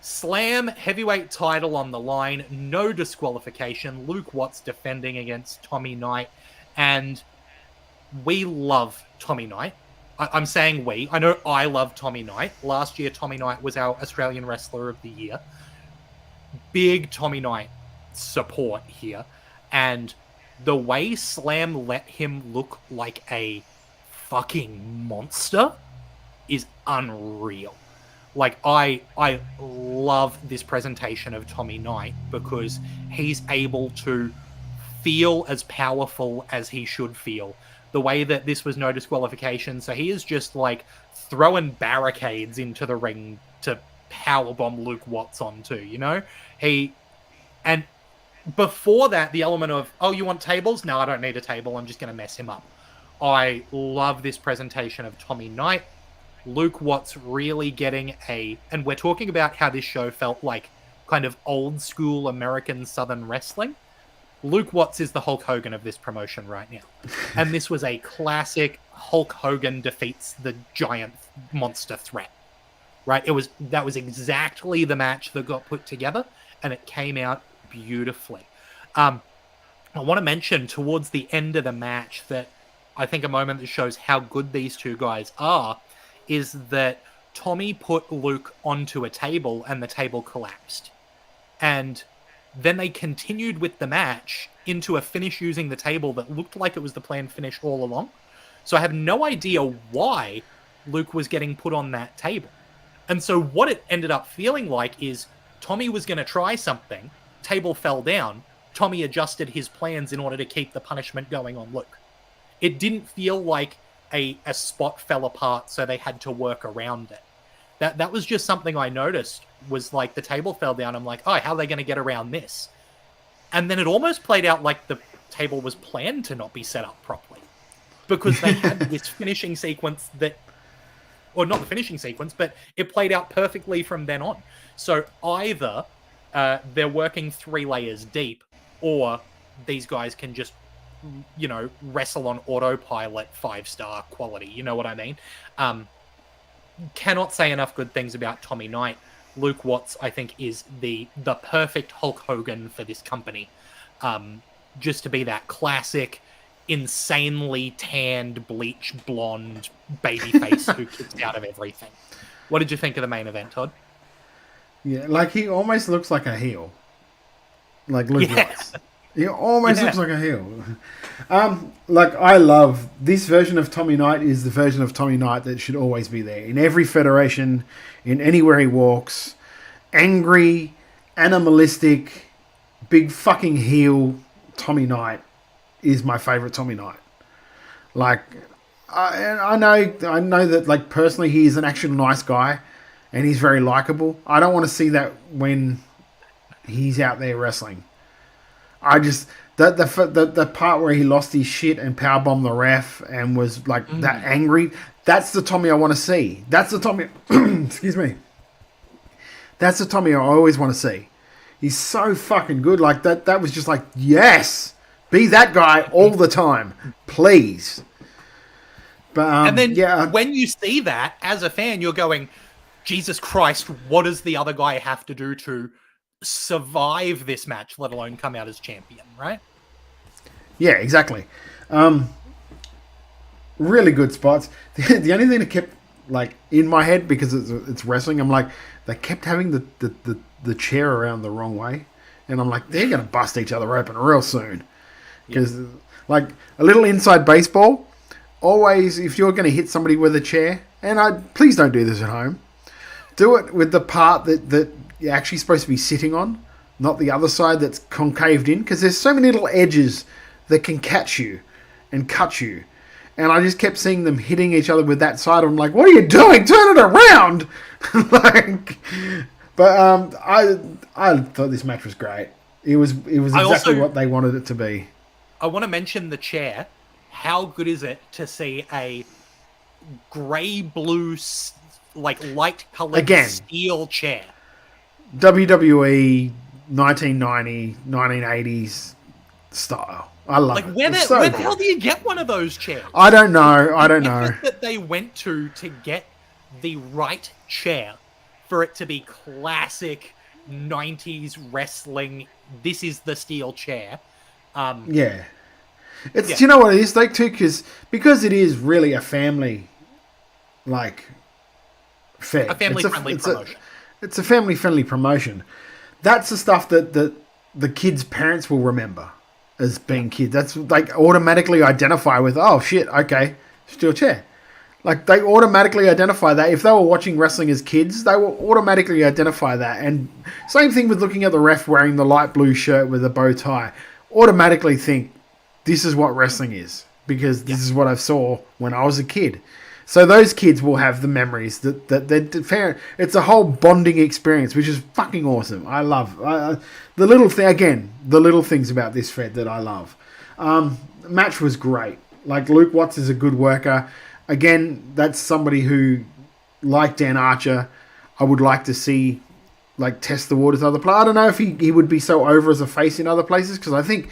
Slam heavyweight title on the line, no disqualification. Luke Watts defending against Tommy Knight, and we love Tommy Knight. I'm saying we. I know I love Tommy Knight. Last year, Tommy Knight was our Australian Wrestler of the Year. Big Tommy Knight support here, and the way Slam let him look like a fucking monster is unreal. Like, I love this presentation of Tommy Knight because he's able to feel as powerful as he should feel. The way that this was no disqualification, so he is just, like, throwing barricades into the ring to powerbomb Luke Watts onto, you know? And before that, the element of, oh, you want tables? No, I don't need a table. I'm just going to mess him up. I love this presentation of Tommy Knight. Luke Watts really getting and we're talking about how this show felt like kind of old school American Southern wrestling. Luke Watts is the Hulk Hogan of this promotion right now. And this was a classic Hulk Hogan defeats the giant monster threat, right? That was exactly the match that got put together, and it came out beautifully. I want to mention towards the end of the match that I think a moment that shows how good these two guys are is that Tommy put Luke onto a table and the table collapsed. And then they continued with the match into a finish using the table that looked like it was the planned finish all along. So I have no idea why Luke was getting put on that table. And so what it ended up feeling like is Tommy was going to try something, table fell down, Tommy adjusted his plans in order to keep the punishment going on Luke. It didn't feel like a spot fell apart, so they had to work around it. That was just something I noticed, was like the table fell down. I'm like, oh, how are they going to get around this? And then it almost played out like the table was planned to not be set up properly, because they had this finishing sequence or not the finishing sequence, but it played out perfectly from then on. So either they're working 3 layers deep, or these guys can just, you know, wrestle on autopilot 5-star quality. You know what I mean? Cannot say enough good things about Tommy Knight. Luke Watts, I think, is the perfect Hulk Hogan for this company. Just to be that classic, insanely tanned, bleach blonde babyface who kicks out of everything. What did you think of the main event, Todd? Yeah, like he almost looks like a heel. Like Luke Watts. He almost looks like a heel. Like I love this version of Tommy Knight is the version of Tommy Knight that should always be there in every federation, in anywhere he walks. Angry, animalistic, big fucking heel Tommy Knight is my favorite Tommy Knight. Like I know that like personally he's an actual nice guy and he's very likable. I don't want to see that when he's out there wrestling. I just the part where he lost his shit and powerbombed the ref and was like that angry. That's the Tommy I want to see. That's the Tommy. Excuse me. That's the Tommy I always want to see. He's so fucking good. Like that. That was just like yes, be that guy all the time, please. But and then when you see that as a fan, you're going, Jesus Christ, what does the other guy have to do to survive this match, let alone come out as champion, right? Yeah, exactly. Really good spots. The only thing that kept like in my head because it's wrestling, I'm like they kept having the chair around the wrong way, and I'm like they're gonna bust each other open real soon because like a little inside baseball. Always, if you're going to hit somebody with a chair, and please don't do this at home. Do it with the part that you're actually supposed to be sitting on, not the other side that's concaved in, because there's so many little edges that can catch you and cut you. And I just kept seeing them hitting each other with that side. I'm like, what are you doing? Turn it around! I thought this match was great. It was exactly what they wanted it to be. I want to mention the chair. How good is it to see a grey-blue, like light-coloured steel chair? WWE 1990, 1980s style. I love it. Where the hell do you get one of those chairs? I don't know. The effort that they went to get the right chair for it to be classic 90s wrestling. This is the steel chair. Yeah. Do you know what it is like too? Because it is really a family, like, fed. A family-friendly promotion. It's a family-friendly promotion. That's the stuff that the kids' parents will remember as being kids. That's like automatically identify with. Oh shit! Okay, steel chair. Like they automatically identify that. If they were watching wrestling as kids, they will automatically identify that. And same thing with looking at the ref wearing the light blue shirt with a bow tie. Automatically think. This is what wrestling is because this is what I saw when I was a kid. So those kids will have the memories that fair. It's a whole bonding experience, which is fucking awesome. I love the little thing again. The little things about this Fed that I love. The match was great. Like Luke Watts is a good worker. Again, that's somebody who, like Dan Archer, I would like to see like test the waters other places. I don't know if he would be so over as a face in other places because I think.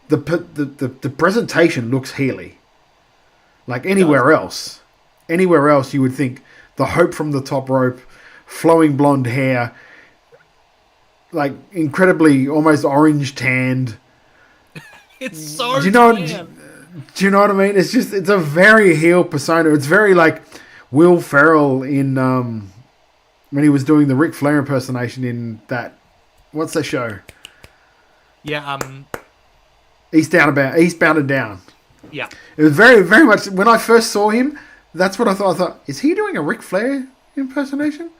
The presentation looks heely. Like anywhere else you would think the Hope from the top rope, flowing blonde hair, like incredibly almost orange tanned. It's so. Do you know what I mean? It's a very heel persona. It's very like Will Ferrell in when he was doing the Ric Flair impersonation in that. What's that show? Yeah. Eastbound and Down. Yeah. It was very, very much... When I first saw him, that's what I thought. I thought, is he doing a Ric Flair impersonation?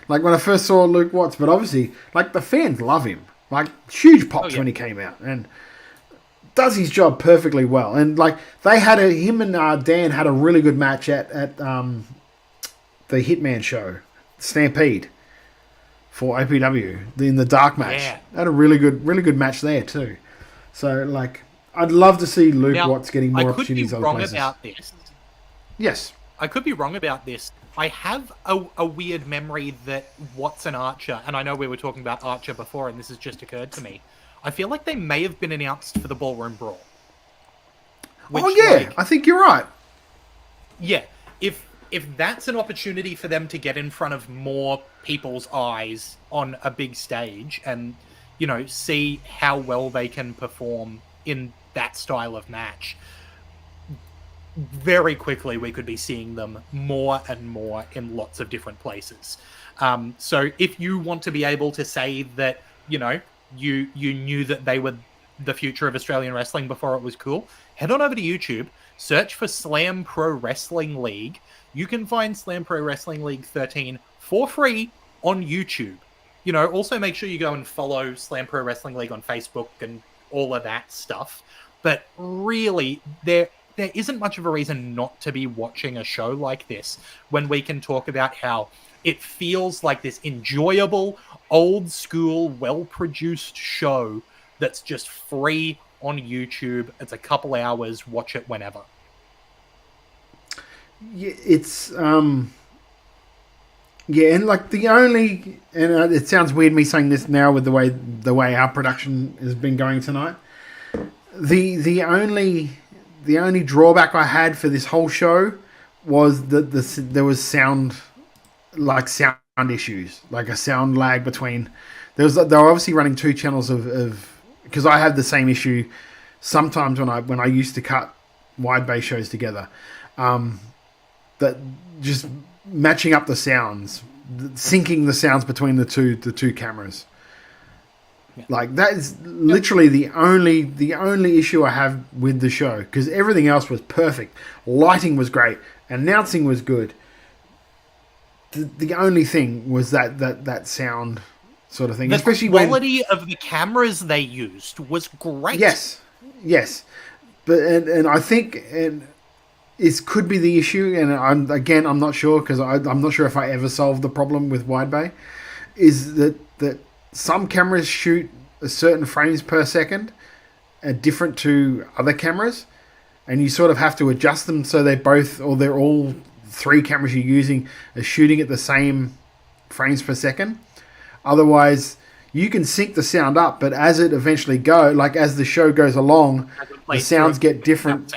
Like, when I first saw Luke Watts. But obviously, like, the fans love him. Like, huge pops when he came out. And does his job perfectly well. And, like, they had him and Dan had a really good match at the Hitman show. Stampede. For APW. In the dark match. Yeah. Had a really good match there, too. So, like... I'd love to see Luke Watts getting more opportunities other places. I could be wrong about this. Yes. I could be wrong about this. I have a weird memory that Watts and Archer, and I know we were talking about Archer before, and this has just occurred to me. I feel like they may have been announced for the Ballroom Brawl. Which, I think you're right. Yeah. If that's an opportunity for them to get in front of more people's eyes on a big stage and, you know, see how well they can perform in that style of match, very quickly we could be seeing them more and more in lots of different places. So if you want to be able to say that, you knew that they were the future of Australian wrestling before it was cool, head on over to YouTube, search for Slam Pro Wrestling League. You can find Slam Pro Wrestling League 13 for free on YouTube. Also make sure you go and follow Slam Pro Wrestling League on Facebook and all of that stuff. But really, there isn't much of a reason not to be watching a show like this when we can talk about how it feels like this enjoyable, old school, well-produced show that's just free on YouTube. It's a couple hours. Watch it whenever. Yeah, it's and like it sounds weird me saying this now with the way our production has been going tonight. The only drawback I had for this whole show was that there was sound issues, like a sound lag between. They were obviously running two channels of because I had the same issue sometimes when I used to cut wide bay shows together. That just matching up the sounds, syncing the sounds between the two cameras. Yeah. Like that is literally the only issue I have with the show, because everything else was perfect. Lighting was great, announcing was good. The only thing was that sound sort of thing. The especially quality of the cameras they used was great. Yes, but and I think it could be the issue, and I'm not sure, because I'm not sure if I ever solved the problem with wide bay, is that some cameras shoot a certain frames per second, different to other cameras, and you sort of have to adjust them so they're all three cameras you're using are shooting at the same frames per second. Otherwise, you can sync the sound up, but as it eventually as the show goes along, the sounds get different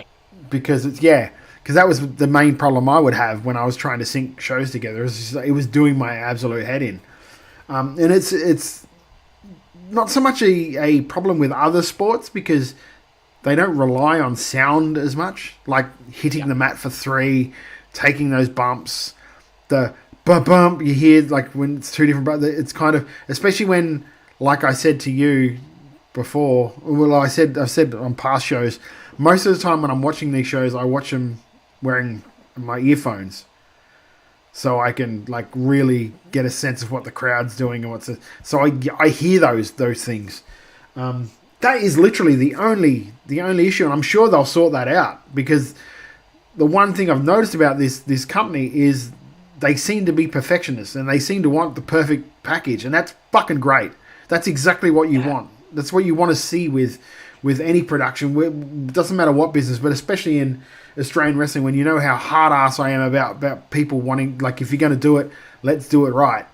because because that was the main problem I would have when I was trying to sync shows together. It was doing my absolute head in. And it's not so much a problem with other sports, because they don't rely on sound as much, like hitting the mat for three, taking those bumps, the bump you hear, like when it's two different, it's kind of, especially when, like I said to you before, I've said on past shows, most of the time when I'm watching these shows, I watch them wearing my earphones, so I can really get a sense of what the crowd's doing and so I hear those things. That is literally the only issue, and I'm sure they'll sort that out, because the one thing I've noticed about this company is they seem to be perfectionists, and they seem to want the perfect package, and that's fucking great. That's exactly what you want. That's what you want to see with any production. It doesn't matter what business, but especially in Australian wrestling, when you know how hard ass I am about people wanting, if you're going to do it, let's do it right.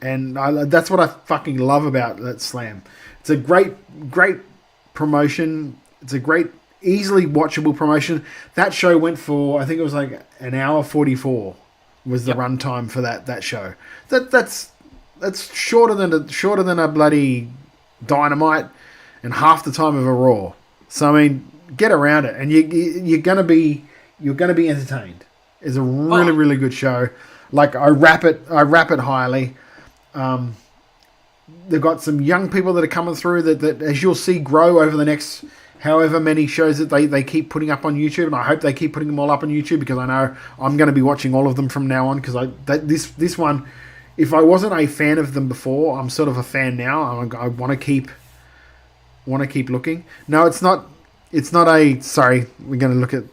And that's what I fucking love about that Slam. It's a great promotion. It's a great, easily watchable promotion. That show went for, I think it was an hour 44 was the runtime for that show. That's shorter than a bloody Dynamite and half the time of a Raw. So I mean, get around it, and you're gonna be entertained. It's a really good show. I rap it highly. They've got some young people that are coming through that as you'll see grow over the next however many shows that they keep putting up on YouTube, and I hope they keep putting them all up on YouTube, because I know I'm going to be watching all of them from now on, because this one, if I wasn't a fan of them before, I'm sort of a fan now. I want to keep looking. No, it's not a, sorry, we're going to look at,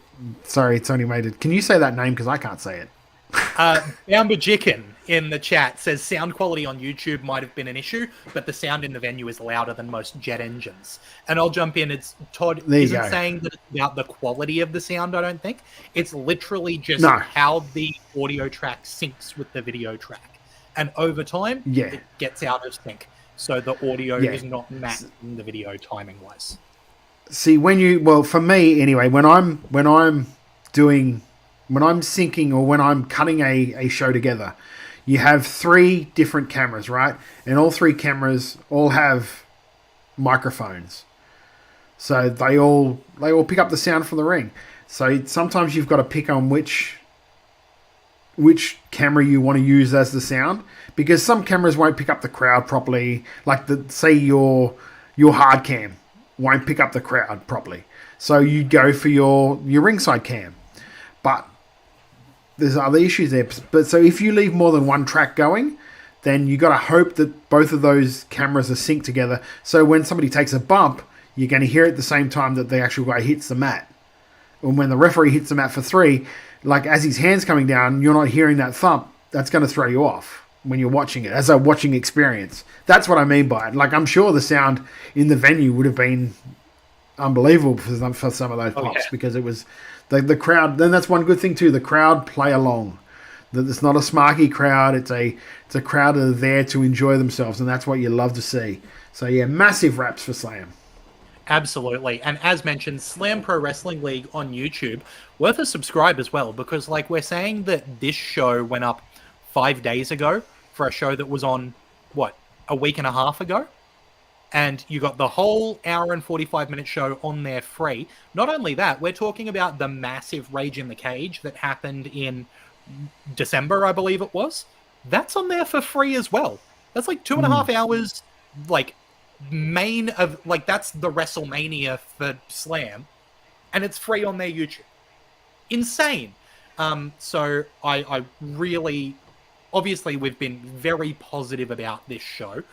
sorry, it's only made it. Can you say that name, because I can't say it? Bambajikin in the chat says sound quality on YouTube might have been an issue, but the sound in the venue is louder than most jet engines. And I'll jump in. It's Todd isn't saying that it's about the quality of the sound, I don't think. It's literally just how the audio track syncs with the video track. And over time, it gets out of sync. So the audio is not matching the video timing wise. See, for me anyway, when I'm syncing or when I'm cutting a show together, you have three different cameras, right? And all three cameras all have microphones. So they all pick up the sound from the ring. So sometimes you've got to pick on which camera you want to use as the sound, because some cameras won't pick up the crowd properly. Like say your hard cam won't pick up the crowd properly, so you go for your ringside cam. But there's other issues there. But so if you leave more than one track going, then you got to hope that both of those cameras are synced together. So when somebody takes a bump, you're going to hear it at the same time that the actual guy hits the mat. And when the referee hits the mat for 3, like as his hand's coming down, you're not hearing that thump. That's going to throw you off when you're watching it, as a watching experience. That's what I mean by it. Like, I'm sure the sound in the venue would have been unbelievable for some of those pops, because it was the crowd. Then that's one good thing too. The crowd play along. That it's not a smarky crowd. It's a crowd that are there to enjoy themselves, and that's what you love to see. So yeah, massive raps for Slam. Absolutely. And as mentioned, Slam Pro Wrestling League on YouTube, worth a subscribe as well, because like we're saying that this show went up 5 days ago for a show that was on, a week and a half ago? And you got the whole hour and 45-minute show on there free. Not only that, we're talking about the massive Rage in the Cage that happened in December, I believe it was. That's on there for free as well. That's like 2.5 hours, like, that's the WrestleMania for Slam, and it's free on their YouTube. Insane. So I really, obviously we've been very positive about this show,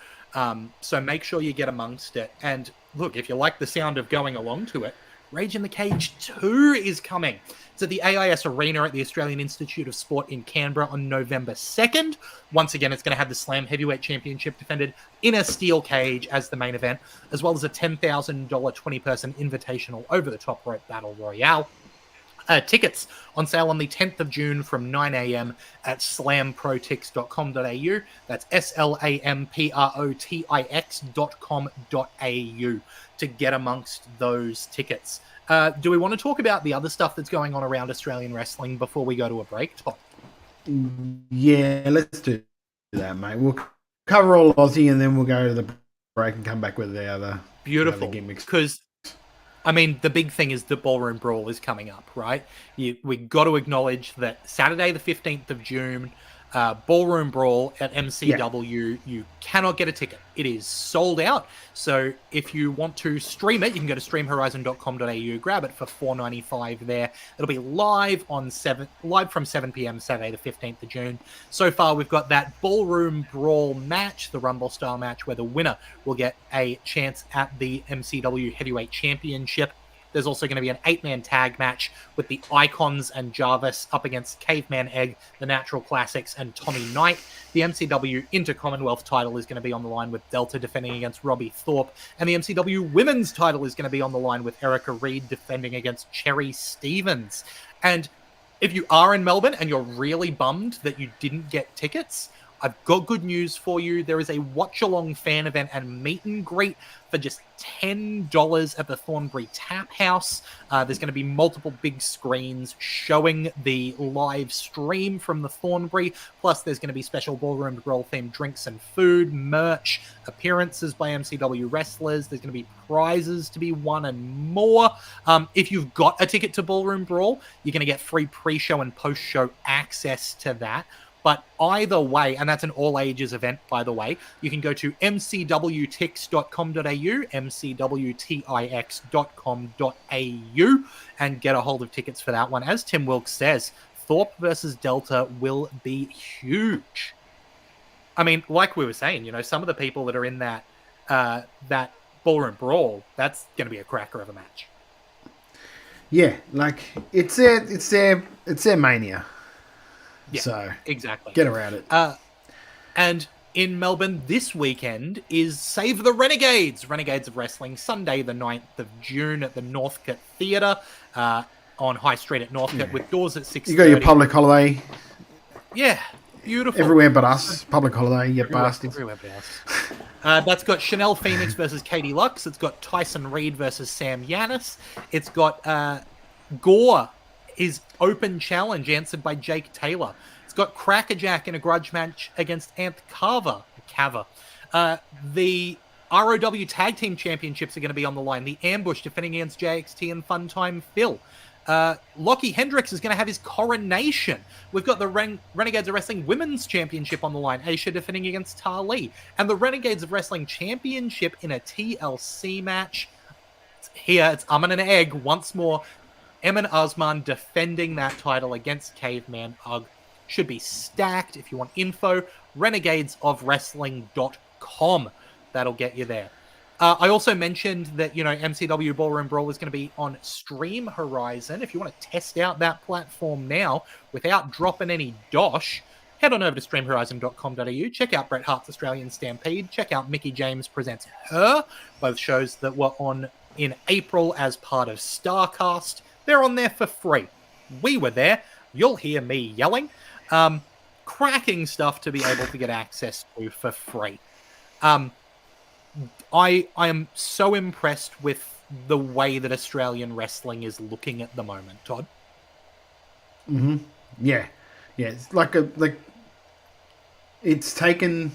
so make sure you get amongst it. And look, if you like the sound of going along to it, Rage in the Cage 2 is coming. It's at the AIS Arena at the Australian Institute of Sport in Canberra on November 2nd. Once again, it's going to have the Slam Heavyweight Championship defended in a steel cage as the main event, as well as a $10,000 20-person invitational over-the-top rope battle royale. Tickets on sale on the 10th of June from 9 a.m. at slamprotix.com.au. That's slamprotix.com.au to get amongst those tickets. Do we want to talk about the other stuff that's going on around Australian wrestling before we go to a break, Todd? Yeah, let's do that, mate. We'll cover all Aussie and then we'll go to the break and come back with the other beautiful gimmicks. Because I mean, the big thing is the Ballroom Brawl is coming up, right? We got to acknowledge that Saturday the 15th of June, Ballroom Brawl at MCW, you cannot get a ticket. It is sold out. So if you want to stream it, you can go to streamhorizon.com.au, grab it for $4.95 there. It'll be live from 7 p.m. Saturday the 15th of June. So far, we've got that Ballroom Brawl match, the Rumble style match, where the winner will get a chance at the MCW Heavyweight Championship. There's also going to be an 8-man tag match with the Icons and Jarvis up against Caveman Egg, the Natural Classics, and Tommy Knight. The MCW Inter-Commonwealth title is going to be on the line with Delta defending against Robbie Thorpe. And the MCW Women's title is going to be on the line with Erica Reed defending against Cherry Stevens. And if you are in Melbourne and you're really bummed that you didn't get tickets, I've got good news for you. There is a watch-along fan event and meet and greet for just $10 at the Thornbury Tap House. There's going to be multiple big screens showing the live stream from the Thornbury. Plus, there's going to be special Ballroom Brawl-themed drinks and food, merch, appearances by MCW wrestlers. There's going to be prizes to be won and more. If you've got a ticket to Ballroom Brawl, you're going to get free pre-show and post-show access to that. But either way, and that's an all-ages event, by the way, you can go to mcwtix.com.au, mcwtix.com.au, and get a hold of tickets for that one. As Tim Wilkes says, Thorpe versus Delta will be huge. I mean, like we were saying, some of the people that are in that Ballroom Brawl, that's going to be a cracker of a match. Yeah, like it's their mania. Yeah, so exactly. Get around it. And in Melbourne this weekend is Save the Renegades of Wrestling, Sunday the 9th of June at the Northcote Theatre on High Street at Northcote with doors at 6:30. You got your public holiday. Yeah, beautiful. Everywhere but us. Public holiday, you bastards. Everywhere but us. That's got Chanel Phoenix versus Katie Lux. It's got Tyson Reed versus Sam Yanis. It's got Gore, his open challenge answered by Jake Taylor. It's got Crackerjack in a grudge match against Anth Carver. The ROW Tag Team Championships are going to be on the line. The Ambush defending against JXT and Funtime Phil. Lockie Hendricks is going to have his coronation. We've got the Renegades of Wrestling Women's Championship on the line. Aisha defending against Tali. And the Renegades of Wrestling Championship in a TLC match. Here, it's and an Egg once more. Emin Osman defending that title against Caveman Ugg. Should be stacked. If you want info, renegadesofwrestling.com. That'll get you there. I also mentioned that, MCW Ballroom Brawl is going to be on Stream Horizon. If you want to test out that platform now without dropping any dosh, head on over to streamhorizon.com.au. Check out Bret Hart's Australian Stampede. Check out Mickey James Presents Her, both shows that were on in April as part of StarCast. They're on there for free. We were there. You'll hear me yelling. Cracking stuff to be able to get access to for free. I am so impressed with the way that Australian wrestling is looking at the moment, Todd. Mm-hmm. Yeah. It's it's taken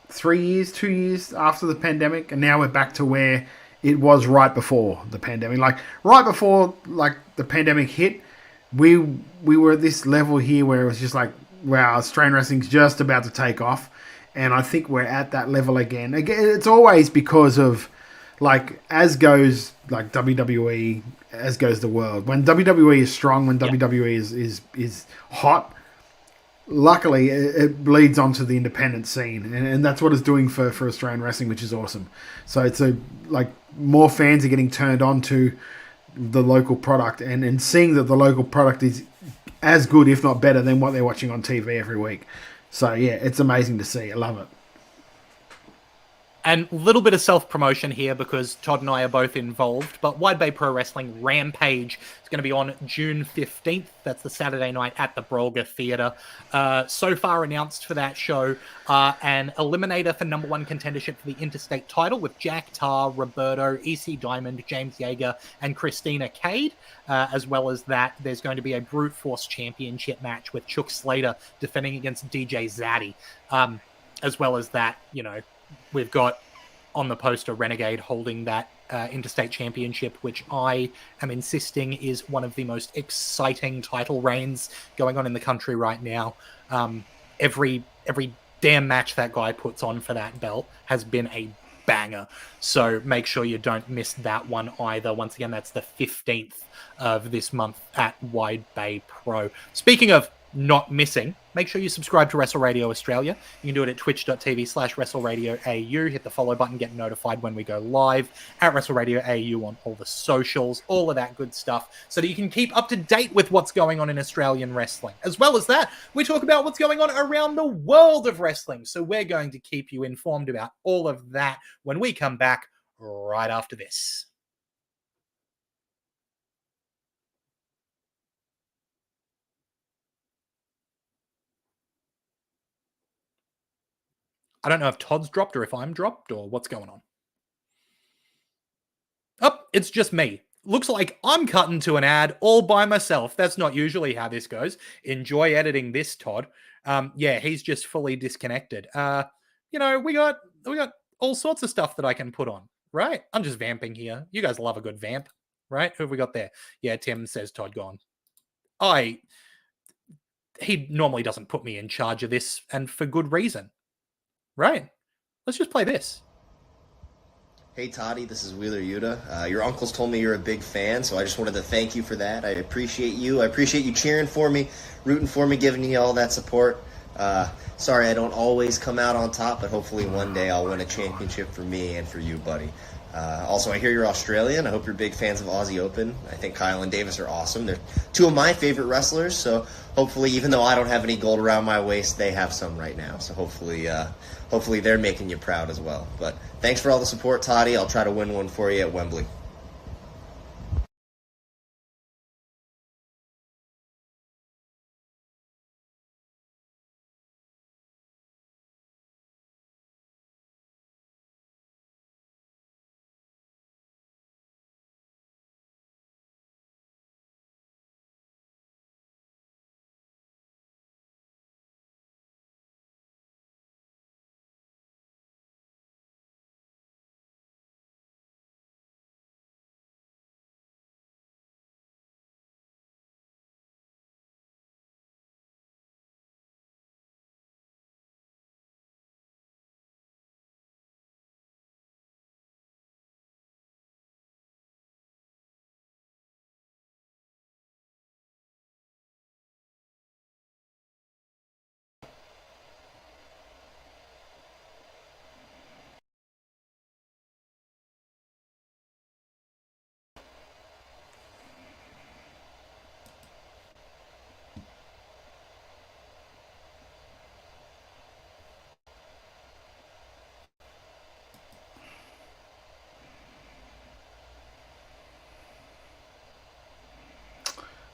3 years, 2 years after the pandemic, and now we're back to where it was right before the pandemic. Right before the pandemic hit, we were at this level here where it was just like, wow, Australian wrestling's just about to take off. And I think we're at that level again. Again, it's always because of, as goes WWE, as goes the world. When WWE is strong, when WWE is hot, luckily it bleeds onto the independent scene, and that's what it's doing for Australian wrestling, which is awesome. So it's more fans are getting turned on to the local product, and seeing that the local product is as good, if not better, than what they're watching on TV every week. So, yeah, it's amazing to see. I love it. And a little bit of self-promotion here because Todd and I are both involved, but Wide Bay Pro Wrestling Rampage is going to be on June 15th. That's the Saturday night at the Brolga Theatre. So far announced for that show, an eliminator for number one contendership for the interstate title with Jack Tarr, Roberto, EC Diamond, James Yeager, and Christina Cade. As well as that, there's going to be a Brute Force Championship match with Chuck Slater defending against DJ Zaddy. As well as that, we've got on the poster Renegade holding that interstate championship, which I am insisting is one of the most exciting title reigns going on in the country right now. Every damn match that guy puts on for that belt has been a banger. So make sure you don't miss that one either. Once again, that's the 15th of this month at Wide Bay Pro. Speaking of not missing, make sure you subscribe to Wrestle Radio Australia. You can do it at twitch.tv/WrestleRadioAU. Hit the follow button, get notified when we go live at Wrestle Radio AU on all the socials, all of that good stuff, so that you can keep up to date with what's going on in Australian wrestling. As well as that, we talk about what's going on around the world of wrestling. So we're going to keep you informed about all of that when we come back right after this. I don't know if Todd's dropped or if I'm dropped or what's going on. Oh, it's just me. Looks like I'm cutting to an ad all by myself. That's not usually how this goes. Enjoy editing this, Todd. Yeah, he's just fully disconnected. We got all sorts of stuff that I can put on, right? I'm just vamping here. You guys love a good vamp, right? Who have we got there? Yeah, Tim says Todd gone. He normally doesn't put me in charge of this, and for good reason. Right. Let's just play this. Hey, Toddy, this is Wheeler Yuta. Your uncles told me you're a big fan, so I just wanted to thank you for that. I appreciate you. I appreciate you cheering for me, rooting for me, giving me all that support. Sorry I don't always come out on top, but hopefully one day I'll win a championship for me and for you, buddy. Also, I hear you're Australian. I hope you're big fans of Aussie Open. I think Kyle and Davis are awesome. They're two of my favorite wrestlers, so hopefully, even though I don't have any gold around my waist, they have some right now. So hopefully they're making you proud as well. But thanks for all the support, Toddy. I'll try to win one for you at Wembley.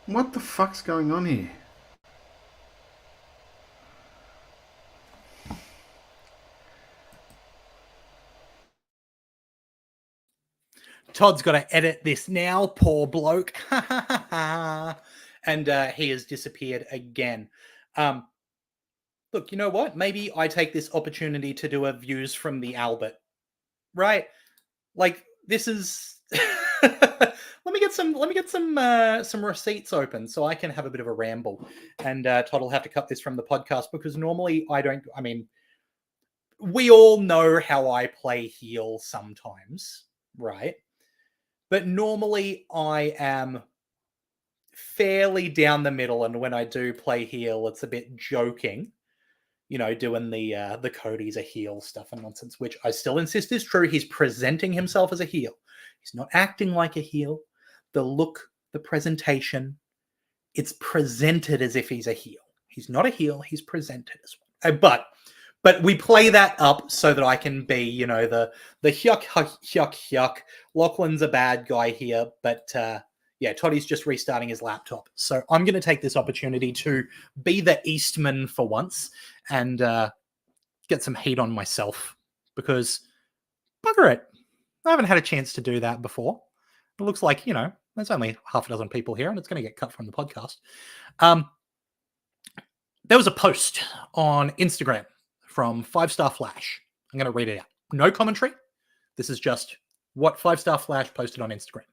What the fuck's going on here? Todd's got to edit this now, poor bloke. And he has disappeared again. Look, you know what? Maybe I take this opportunity to do a views from the Albert. Right? Like, this is... let me get some receipts open so I can have a bit of a ramble. And Todd will have to cut this from the podcast because normally I don't... I mean, we all know how I play heel sometimes, right? But normally I am fairly down the middle, and when I do play heel, it's a bit joking, you know, doing the Cody's a heel stuff and nonsense, which I still insist is true. He's presenting himself as a heel. He's not acting like a heel. The look, the presentation, it's presented as if he's a heel. He's not a heel. He's presented as one. But we play that up so that I can be, you know, the yuck. Lachlan's a bad guy here, but yeah, Toddy's just restarting his laptop. So I'm going to take this opportunity to be the Eastman for once and get some heat on myself because, bugger it, I haven't had a chance to do that before. It looks like, you know, there's only half a dozen people here and it's going to get cut from the podcast. There was a post on Instagram from 5-Star Flash. I'm going to read it out. No commentary. This is just what 5-Star Flash posted on Instagram.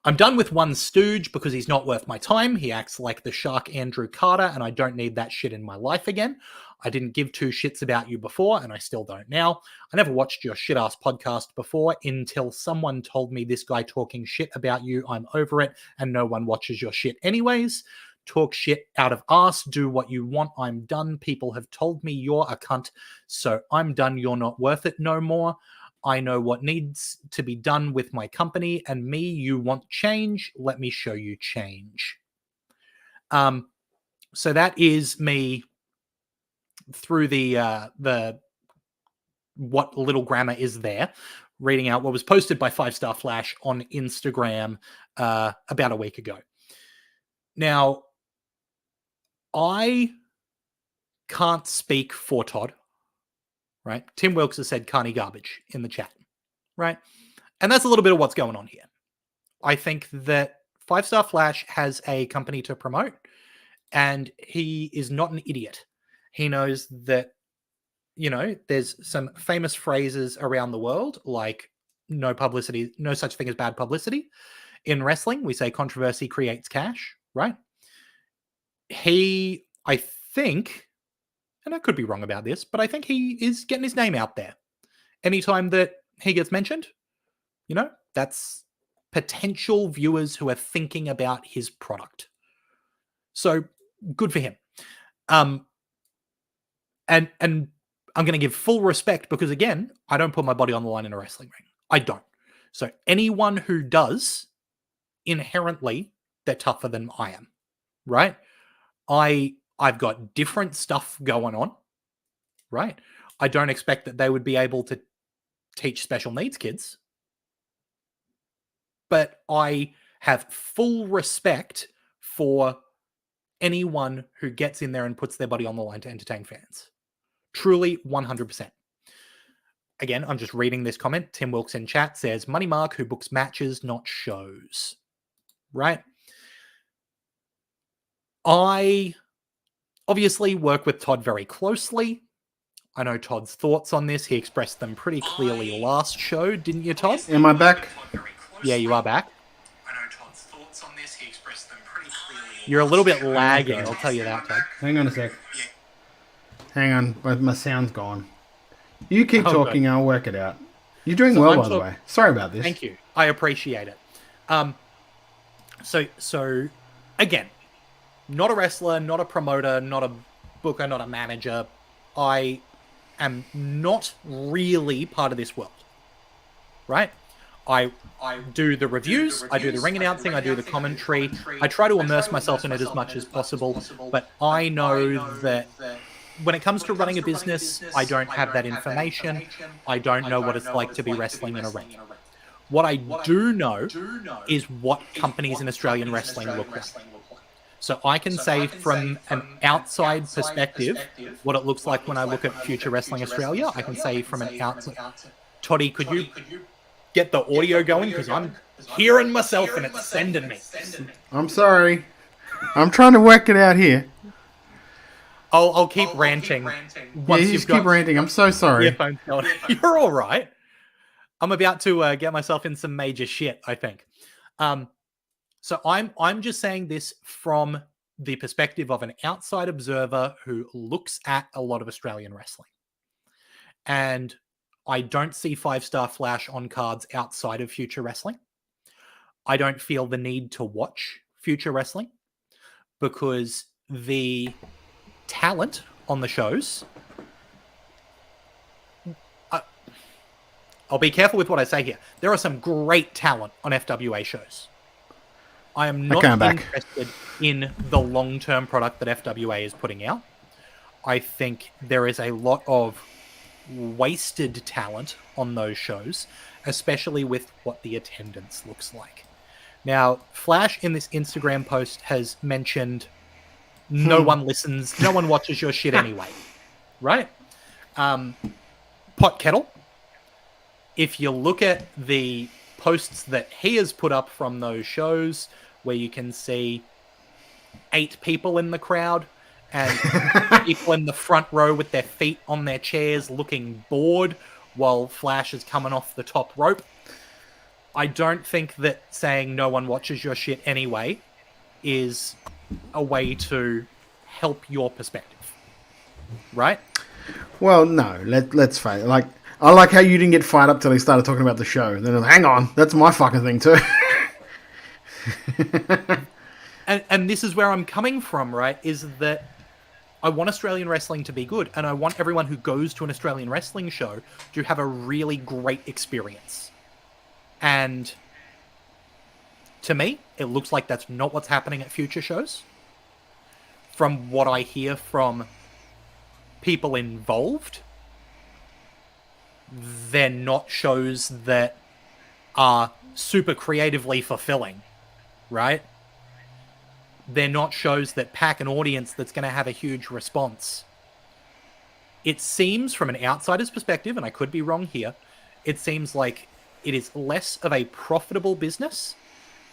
I'm done with one stooge because he's not worth my time. He acts like the shark Andrew Carter, and I don't need that shit in my life again. I didn't give two shits about you before, and I still don't now. I never watched your shit-ass podcast before until someone told me this guy talking shit about you. I'm over it, and no one watches your shit anyways. Talk shit out of ass, do what you want, I'm done. People have told me you're a cunt, so I'm done. You're not worth it no more. I know what needs to be done with my company and me. You want change? Let me show you change. So that is me through the what little grammar is there, reading out what was posted by 5-Star Flash on Instagram about a week ago. Now, I can't speak for Todd, right? Tim Wilkes has said carny garbage in the chat, right? And that's a little bit of what's going on here. I think that 5-Star Flash has a company to promote, and he is not an idiot. He knows that, you know, there's some famous phrases around the world, like no publicity, no such thing as bad publicity. In wrestling, we say controversy creates cash, right? I think, and I could be wrong about this, but I think he is getting his name out there. Anytime that he gets mentioned, you know, that's potential viewers who are thinking about his product. So good for him. And I'm going to give full respect because, again, I don't put my body on the line in a wrestling ring. I don't. So anyone who does, inherently, they're tougher than I am, right? I've got different stuff going on, right? I don't expect that they would be able to teach special needs kids, but I have full respect for anyone who gets in there and puts their body on the line to entertain fans. Truly, 100%. Again, I'm just reading this comment. Tim Wilkes in chat says, Money Mark who books matches, not shows. Right? I obviously work with Todd very closely. I know Todd's thoughts on this. He expressed them pretty clearly last show, didn't you, Todd? Am I back? Yeah, you are back. I know Todd's thoughts on this. He expressed them pretty clearly. You're a little bit lagging, I'll tell you that, Todd. Hang on a sec. Hang on, my sound's gone. You keep talking, I'll work it out. You're doing well, by the way. Sorry about this. Thank you. I appreciate it. So again, not a wrestler, not a promoter, not a booker, not a manager. I am not really part of this world, right? I do the reviews, I do the ring announcing, I do the commentary. I try to immerse myself in it as much as possible, but I know that when it comes to running a business, I don't have that information. I don't know what it's like to be wrestling in a ring. What I do know is what companies in Australian wrestling look like. So I can say from an outside perspective what it looks like when I look at Future Wrestling Australia. I can say from an outside... Toddy, could you get the audio going? Because I'm hearing myself and it's sending me. I'm sorry. I'm trying to work it out here. I'll keep ranting. Once you keep ranting. I'm so sorry. Earphones going. You're all right. I'm about to get myself in some major shit, I think. So I'm just saying this from the perspective of an outside observer who looks at a lot of Australian wrestling. And I don't see 5-Star Flash on cards outside of Future Wrestling. I don't feel the need to watch Future Wrestling because the talent on the shows... I'll be careful with what I say here. There are some great talent on FWA shows. I am not interested in the long-term product that FWA is putting out. I think there is a lot of wasted talent on those shows, especially with what the attendance looks like. Now, Flash in this Instagram post has mentioned no one listens, no one watches your shit anyway, right? Pot Kettle, if you look at the posts that he has put up from those shows, where you can see 8 people in the crowd and people in the front row with their feet on their chairs looking bored while Flash is coming off the top rope. I don't think that saying no one watches your shit anyway is a way to help your perspective. Right? Well, no. Let's face it. Like, I like how you didn't get fired up till he started talking about the show. Then, hang on, that's my fucking thing too. and this is where I'm coming from, right? Is that I want Australian wrestling to be good, and I want everyone who goes to an Australian wrestling show to have a really great experience. And to me, it looks like that's not what's happening at future shows. From what I hear from people involved, they're not shows that are super creatively fulfilling, right? They're not shows that pack an audience that's going to have a huge response. It seems, from an outsider's perspective, and I could be wrong here, it seems like it is less of a profitable business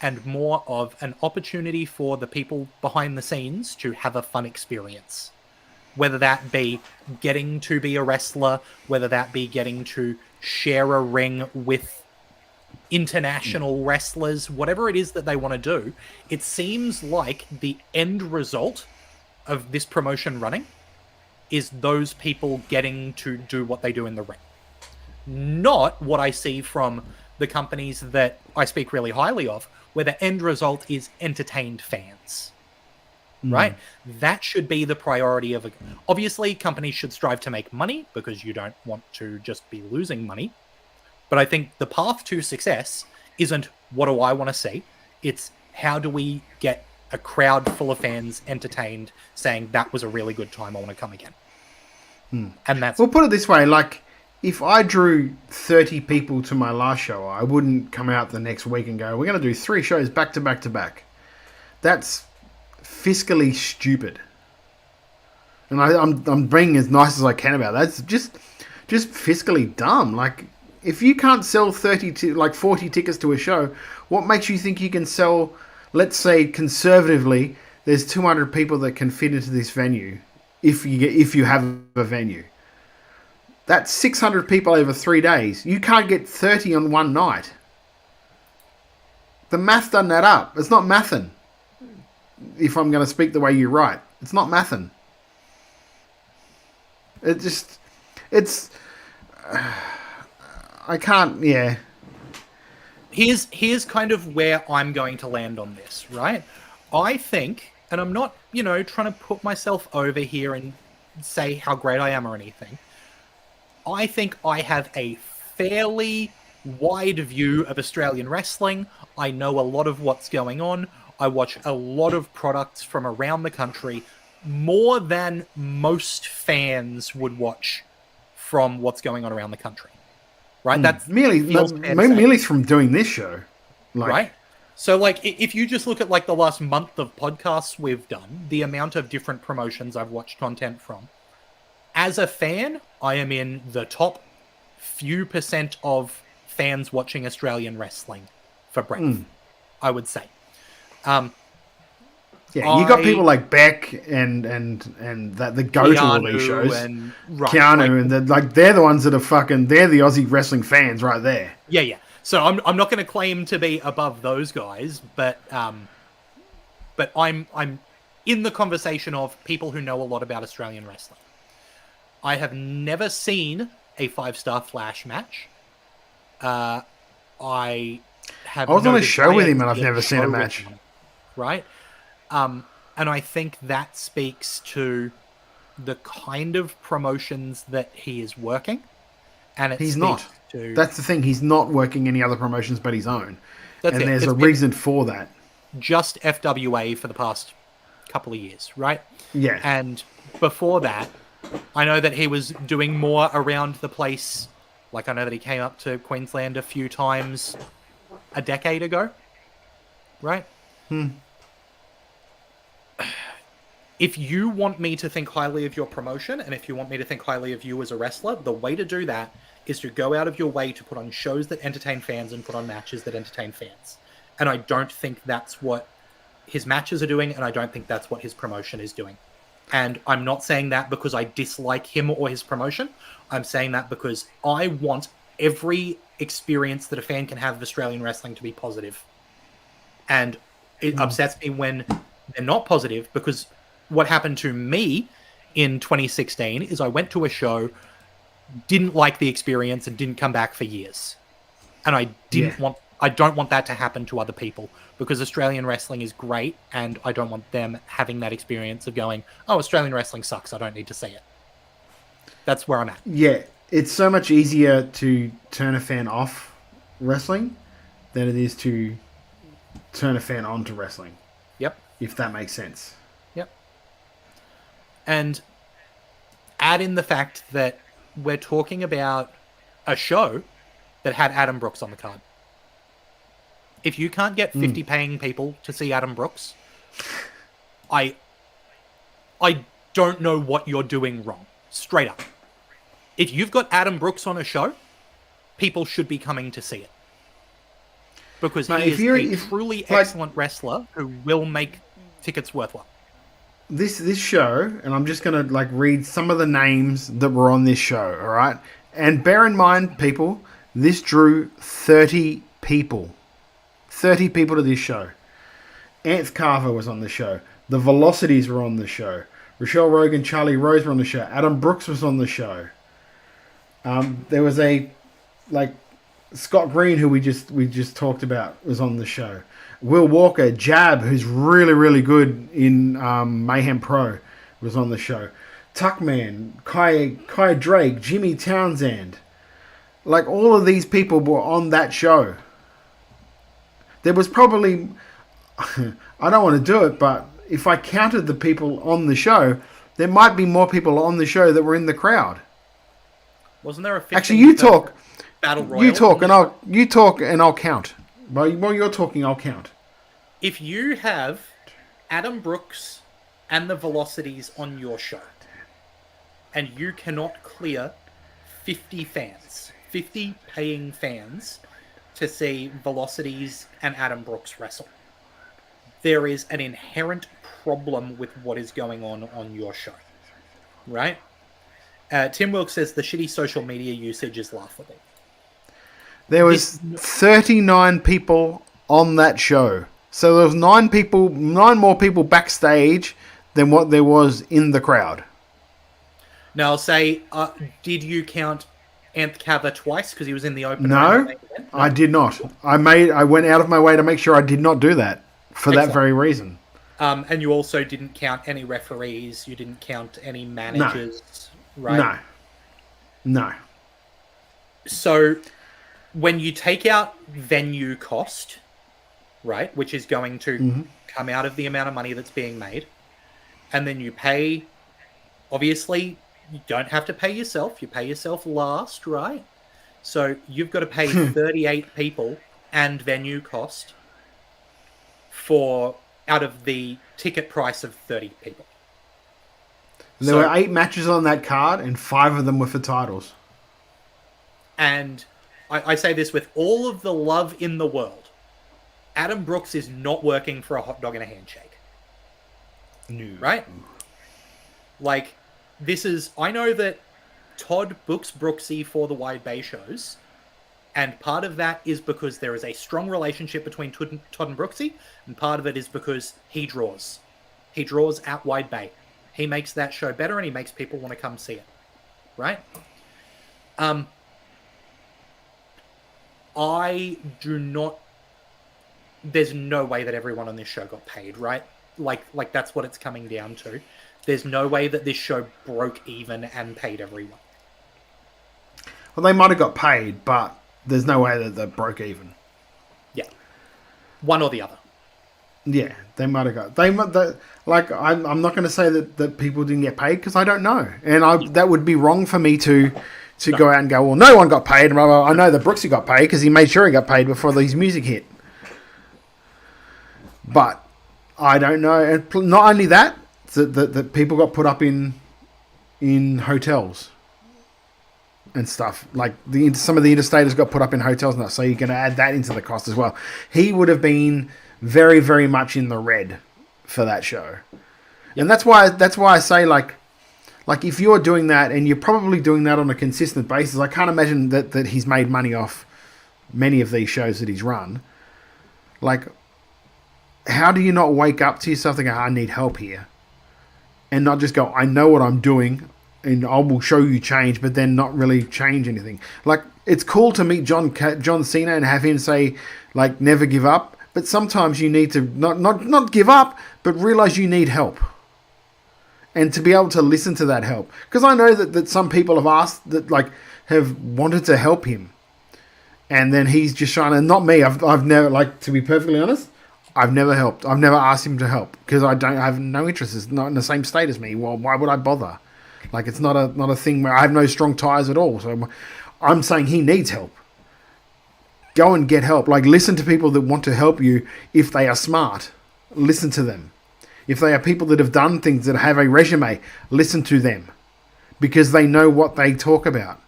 and more of an opportunity for the people behind the scenes to have a fun experience. Whether that be getting to be a wrestler, whether that be getting to share a ring with international wrestlers, whatever it is that they want to do, it seems like the end result of this promotion running is those people getting to do what they do in the ring. Not what I see from the companies that I speak really highly of, where the end result is entertained fans. Right? That should be the priority of obviously, companies should strive to make money because you don't want to just be losing money. But I think the path to success isn't what do I want to see. It's how do we get a crowd full of fans entertained saying that was a really good time, I want to come again. And that's... Well, put it this way, like, if I drew 30 people to my last show, I wouldn't come out the next week and go, we're going to do 3 shows back to back to back. That's fiscally stupid. And I'm being as nice as I can about that. It's just fiscally dumb. Like, if you can't sell 40 tickets to a show, what makes you think you can sell, let's say conservatively, there's 200 people that can fit into this venue if you have a venue. That's 600 people over 3 days. You can't get 30 on one night. The math doesn't add up. It's not mathin'. If I'm going to speak the way you write, it's not mathin'. I can't, yeah. Here's kind of where I'm going to land on this, right? I think, and I'm not, trying to put myself over here and say how great I am or anything. I think I have a fairly wide view of Australian wrestling. I know a lot of what's going on. I watch a lot of products from around the country, more than most fans would watch from what's going on around the country. Right? That's merely from doing this show. Right? So, like, if you just look at, like, the last month of podcasts we've done, the amount of different promotions I've watched content from, as a fan, I am in the top few percent of fans watching Australian wrestling for breadth, I would say. Yeah, you got people like Beck and that the go to all these shows, and Keanu, and they're the ones that are they're the Aussie wrestling fans right there. Yeah. So I'm not going to claim to be above those guys, but I'm in the conversation of people who know a lot about Australian wrestling. I have never seen a 5-star Flash match. I was on a show with him and I've never seen a match. Right? And I think that speaks to the kind of promotions that he is working. And he's not. That's the thing. He's not working any other promotions but his own. And there's a reason for that. Just FWA for the past couple of years, right? Yeah. And before that, I know that he was doing more around the place. Like, I know that he came up to Queensland a few times a decade ago, right? If you want me to think highly of your promotion, and if you want me to think highly of you as a wrestler, the way to do that is to go out of your way to put on shows that entertain fans and put on matches that entertain fans. And I don't think that's what his matches are doing, and I don't think that's what his promotion is doing. And I'm not saying that because I dislike him or his promotion. I'm saying that because I want every experience that a fan can have of Australian wrestling to be positive. And it upsets me when they're not positive, because what happened to me in 2016 is I went to a show, didn't like the experience, and didn't come back for years. And I don't want that to happen to other people, because Australian wrestling is great, and I don't want them having that experience of going, oh, Australian wrestling sucks, I don't need to see it. That's where I'm at. Yeah, it's so much easier to turn a fan off wrestling than it is to turn a fan on to wrestling. Yep. If that makes sense. Yep. And add in the fact that we're talking about a show that had Adam Brooks on the card. If you can't get 50 paying people to see Adam Brooks, I don't know what you're doing wrong. Straight up. If you've got Adam Brooks on a show, people should be coming to see it. Because he is a truly excellent wrestler who will make tickets worthwhile. This show, and I'm just going to read some of the names that were on this show, all right? And bear in mind, people, this drew 30 people. 30 people to this show. Ants Carver was on the show. The Velocities were on the show. Rochelle Rogan, Charlie Rose were on the show. Adam Brooks was on the show. There was Scott Green, who we just talked about, was on the show. Will Walker, Jab, who's really, really good in Mayhem Pro, was on the show. Tuckman, Kai Drake, Jimmy Townsend. All of these people were on that show. There was probably, I don't want to do it, but if I counted the people on the show, there might be more people on the show that were in the crowd. Wasn't there a 15 Actually, you talk. Battle Royal? You talk and I'll count. While you're talking, I'll count. If you have Adam Brooks and the Velocities on your show, and you cannot clear 50 fans, 50 paying fans, to see Velocities and Adam Brooks wrestle, there is an inherent problem with what is going on your show, right? Tim Wilkes says the shitty social media usage is laughable. There was 39 people on that show. So there was 9 more people backstage than what there was in the crowd. Now, I'll say, did you count Anth Kava twice because he was in the open? No, I did not. I went out of my way to make sure I did not do that for that very reason. And you also didn't count any referees. You didn't count any managers, right? No. So when you take out venue cost, right, which is going to come out of the amount of money that's being made, and then you pay, obviously, you don't have to pay yourself. You pay yourself last, right? So you've got to pay 38 people and venue cost. out of the ticket price of 30 people. There were 8 matches on that card, and 5 of them were for titles. And I say this with all of the love in the world. Adam Brooks is not working for a hot dog and a handshake. No. Right? Like, this is... I know that Todd books Brooksy for the Wide Bay shows, and part of that is because there is a strong relationship between Todd and Brooksy, and part of it is because he draws. He draws out Wide Bay. He makes that show better, and he makes people want to come see it. Right? I do not... There's no way that everyone on this show got paid, right? Like that's what it's coming down to. There's no way that this show broke even and paid everyone. Well, they might have got paid, but there's no way that they broke even. Yeah. One or the other. Yeah, they might have got... I'm not going to say that people didn't get paid, because I don't know. And that would be wrong for me to go out and go, well, no one got paid. And blah, blah, blah. I know that Brooksy got paid because he made sure he got paid before his music hit. But I don't know. And not only that, that people got put up in hotels and stuff. Like some of the interstaters got put up in hotels and that. So you're going to add that into the cost as well. He would have been very, very much in the red for that show. And that's why I say, like if you're doing that, and you're probably doing that on a consistent basis, I can't imagine that he's made money off many of these shows that he's run. Like, how do you not wake up to yourself thinking, I need help here? And not just go, I know what I'm doing, and I will show you change, but then not really change anything. Like, it's cool to meet John Cena and have him say, like, never give up. But sometimes you need to not give up, but realize you need help. And to be able to listen to that help. Because I know that some people have asked, that like have wanted to help him. And then he's just trying to... Not me. I've never... Like, to be perfectly honest, I've never helped. I've never asked him to help. Because I have no interest. It's not in the same state as me. Well, why would I bother? Like, it's not a thing where I have no strong ties at all. So I'm saying he needs help. Go and get help. Like, listen to people that want to help you if they are smart. Listen to them. If they are people that have done things, that have a resume, listen to them. Because they know what they talk about.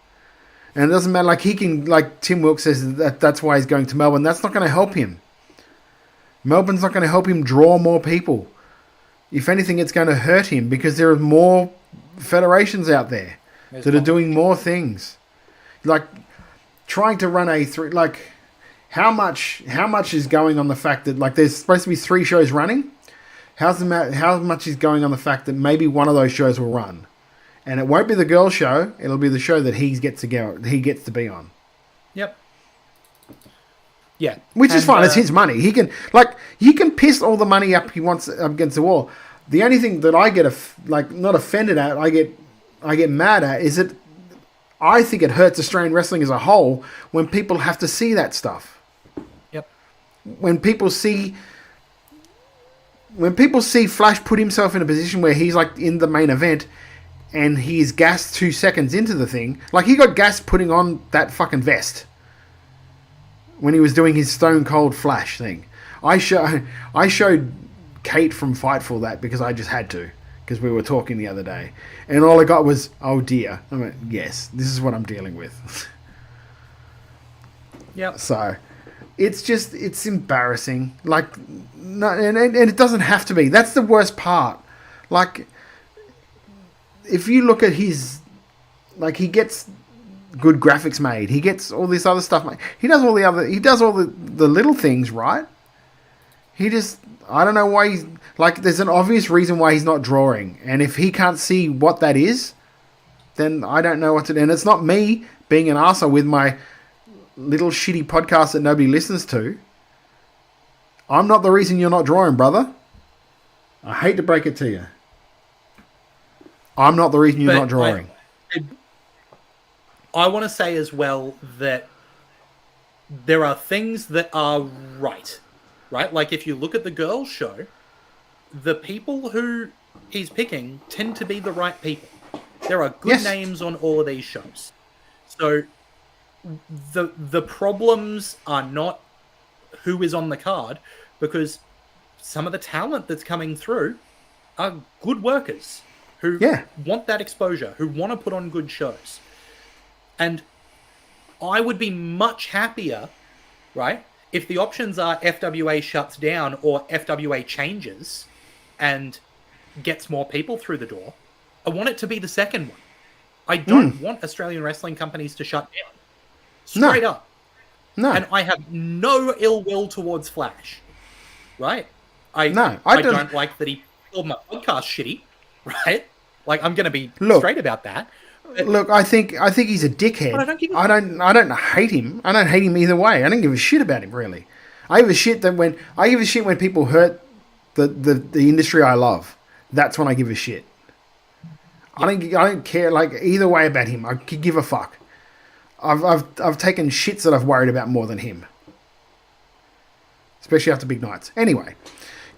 And it doesn't matter, like he can, like Tim Wilkes says, that's why he's going to Melbourne. That's not going to help him. Melbourne's not going to help him draw more people. If anything, it's going to hurt him because there are more federations out there that are doing more things. Like, trying to run how much is going on the fact that, like, there's supposed to be 3 shows running? How much is going on the fact that maybe one of those shows will run? And it won't be the girls' show. It'll be the show that he gets to be on. Yep. Yeah. Which is fine. It's his money. He can piss all the money up he wants up against the wall. The only thing that I get not offended at, I get mad at, is that I think it hurts Australian wrestling as a whole when people have to see that stuff. Yep. When people see Flash put himself in a position where he's like in the main event and he's gassed 2 seconds into the thing. Like, he got gassed putting on that fucking vest when he was doing his Stone Cold Flash thing. I showed Kate from Fightful that because I just had to, because we were talking the other day. And all I got was, oh dear. I went, yes, this is what I'm dealing with. Yep. So, it's embarrassing. Like, no, and it doesn't have to be. That's the worst part. Like, if you look at his, like, he gets good graphics made. He gets all this other stuff made. He does all the little things, right? He just, I don't know why he's, like, there's an obvious reason why he's not drawing. And if he can't see what that is, then I don't know what to do. And it's not me being an arsehole with my little shitty podcast that nobody listens to. I'm not the reason you're not drawing, brother. I hate to break it to you. I'm not the reason you're not drawing. I want to say as well that there are things that are right? Like, if you look at the girls' show, the people who he's picking tend to be the right people. There are good names on all of these shows. So the problems are not who is on the card, because some of the talent that's coming through are good workers who want that exposure, who want to put on good shows. And I would be much happier, right, if the options are FWA shuts down or FWA changes and gets more people through the door. I want it to be the second one. I don't want Australian wrestling companies to shut down. Straight up. No. And I have no ill will towards Flash. Right? I don't like that he called my podcast shitty. Right? Like, I'm going to be straight about that. Look, I think he's a dickhead. I don't hate him. I don't hate him either way. I don't give a shit about him, really. I give a shit when people hurt the industry I love. That's when I give a shit. I don't care like either way about him. I could give a fuck. I've taken shits that I've worried about more than him, especially after big nights. Anyway,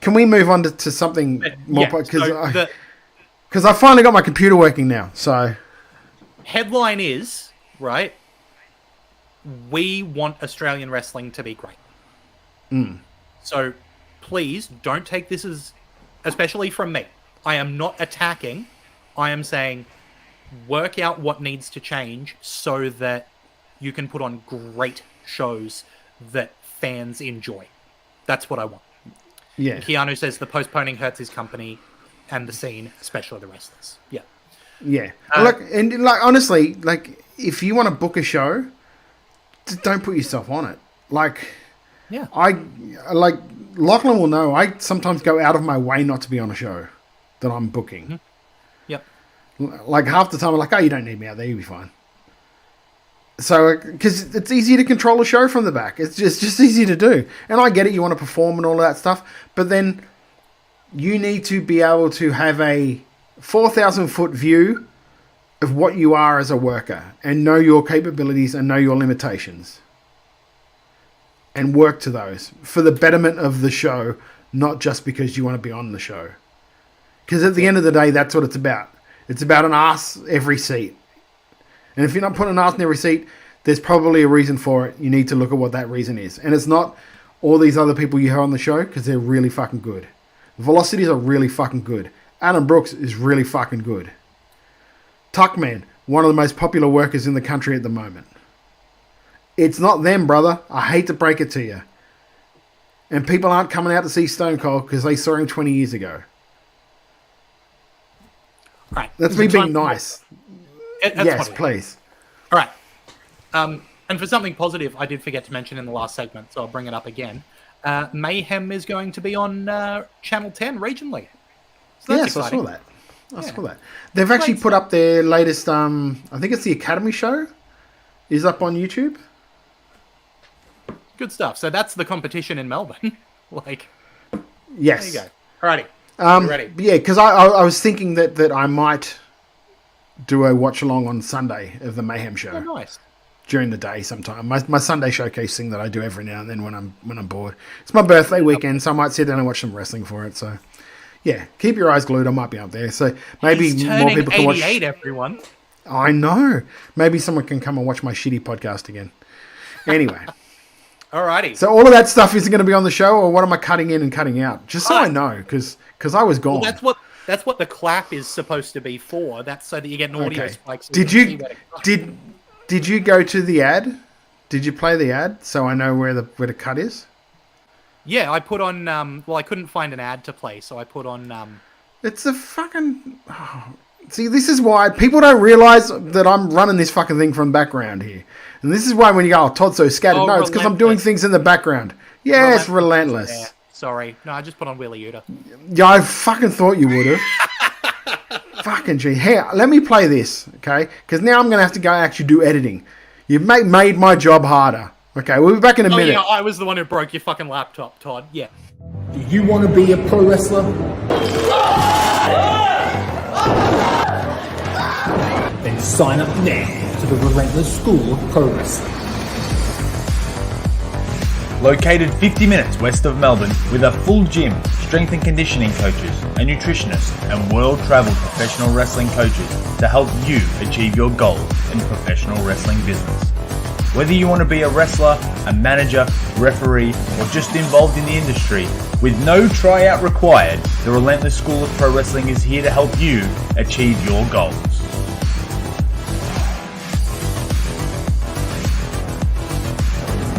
can we move on to something more? Because I finally got my computer working now. So headline is right. We want Australian wrestling to be great. So please don't take this as, especially from me. I am not attacking. I am saying work out what needs to change so that you can put on great shows that fans enjoy. That's what I want. Yeah. Keanu says the postponing hurts his company and the scene, especially the wrestlers. Yeah. Yeah. Honestly, like, if you want to book a show, just don't put yourself on it. Like, yeah. Lachlan will know, I sometimes go out of my way not to be on a show that I'm booking. Mm-hmm. Yep. Like, half the time I'm like, oh, you don't need me out there, you'll be fine. So, because it's easy to control a show from the back. It's just easy to do. And I get it, you want to perform and all of that stuff, but then you need to be able to have a 4,000-foot view of what you are as a worker and know your capabilities and know your limitations. And work to those for the betterment of the show, not just because you want to be on the show. Because at the end of the day, that's what it's about. It's about an ass every seat. And if you're not putting an ass in every seat, there's probably a reason for it. You need to look at what that reason is. And it's not all these other people you have on the show, because they're really fucking good. Velocities are really fucking good. Adam Brooks is really fucking good. Tuckman, one of the most popular workers in the country at the moment. It's not them, brother. I hate to break it to you. And people aren't coming out to see Stone Cold because they saw him 20 years ago. Right. That's me being nice. Yes, please. All right. And for something positive, I did forget to mention in the last segment, so I'll bring it up again. Mayhem is going to be on Channel 10 regionally. So that's exciting. I saw that. I saw that. They've actually put up their latest, I think it's the Academy show, is up on YouTube. Good stuff. So that's the competition in Melbourne. Yes. There you go. Alrighty. Ready? Yeah, because I was thinking that I might do a watch along on Sunday of the Mayhem show. Oh, nice. During the day sometime. My Sunday showcase thing that I do every now and then when I'm bored. It's my birthday weekend, so I might sit down and watch some wrestling for it. So yeah, keep your eyes glued. I might be up there. So maybe more people can watch. 88, everyone. I know. Maybe someone can come and watch my shitty podcast again. Anyway. Alrighty. So all of that stuff isn't going to be on the show, or what am I cutting in and cutting out? Just so I know, because I was gone. Well, that's what the clap is supposed to be for. That's so that you get an audio spike. So did you go to the ad? Did you play the ad so I know where the cut is? Yeah, I put on. I couldn't find an ad to play, so I put on. It's a fucking. Oh. See, this is why people don't realize that I'm running this fucking thing from the background here. And this is why when you go, oh, Todd's so scattered. No, it's because I'm doing things in the background. Yeah, it's relentless. Yeah. Sorry. No, I just put on Wheeler Yuta. Yeah, I fucking thought you would have. Fucking gee. Hey, let me play this, okay? Because now I'm going to have to go actually do editing. You've made my job harder. Okay, we'll be back in a minute. Yeah, I was the one who broke your fucking laptop, Todd. Yeah. Do you want to be a pro wrestler? Then sign up now to the Relentless School of Pro Wrestling. Located 50 minutes west of Melbourne with a full gym, strength and conditioning coaches, a nutritionist, and world-traveled professional wrestling coaches to help you achieve your goals in professional wrestling business. Whether you want to be a wrestler, a manager, referee, or just involved in the industry, with no tryout required, the Relentless School of Pro Wrestling is here to help you achieve your goals.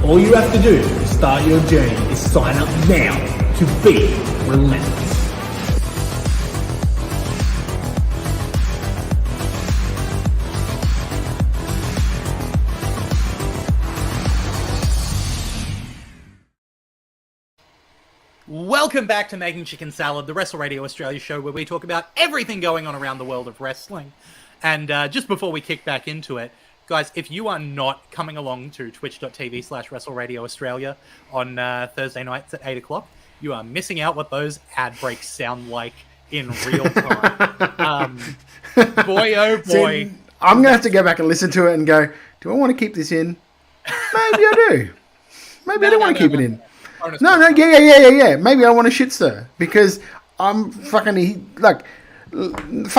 All you have to do to start your journey is sign up now to be relentless. Welcome back to Making Chicken Salad, the Wrestle Radio Australia show where we talk about everything going on around the world of wrestling. And just before we kick back into it, guys, if you are not coming along to twitch.tv/Wrestle Radio Australia on Thursday nights at 8 o'clock, you are missing out what those ad breaks sound like in real time. Boy, oh boy. See, I'm going to have to go back and listen to it and go, do I want to keep this in? Maybe I do. Maybe I don't want to keep it in. Yeah. Maybe I want to shit stir because I'm fucking fuck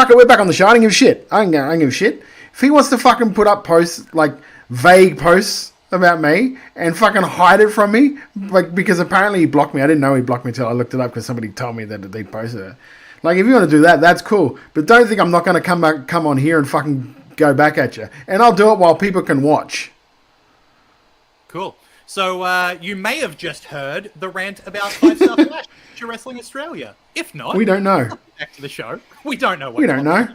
it. We're back on the show. I don't give a shit. I don't give a shit. If he wants to fucking put up posts like vague posts about me and fucking hide it from me, like because apparently he blocked me. I didn't know he blocked me until I looked it up because somebody told me that they posted it. Like if you want to do that, that's cool. But don't think I'm not going to come on here and fucking go back at you. And I'll do it while people can watch. Cool. So you may have just heard the rant about 5-Star Flash to Wrestling Australia. If not, we don't know. Back to the show. We don't know. We don't know.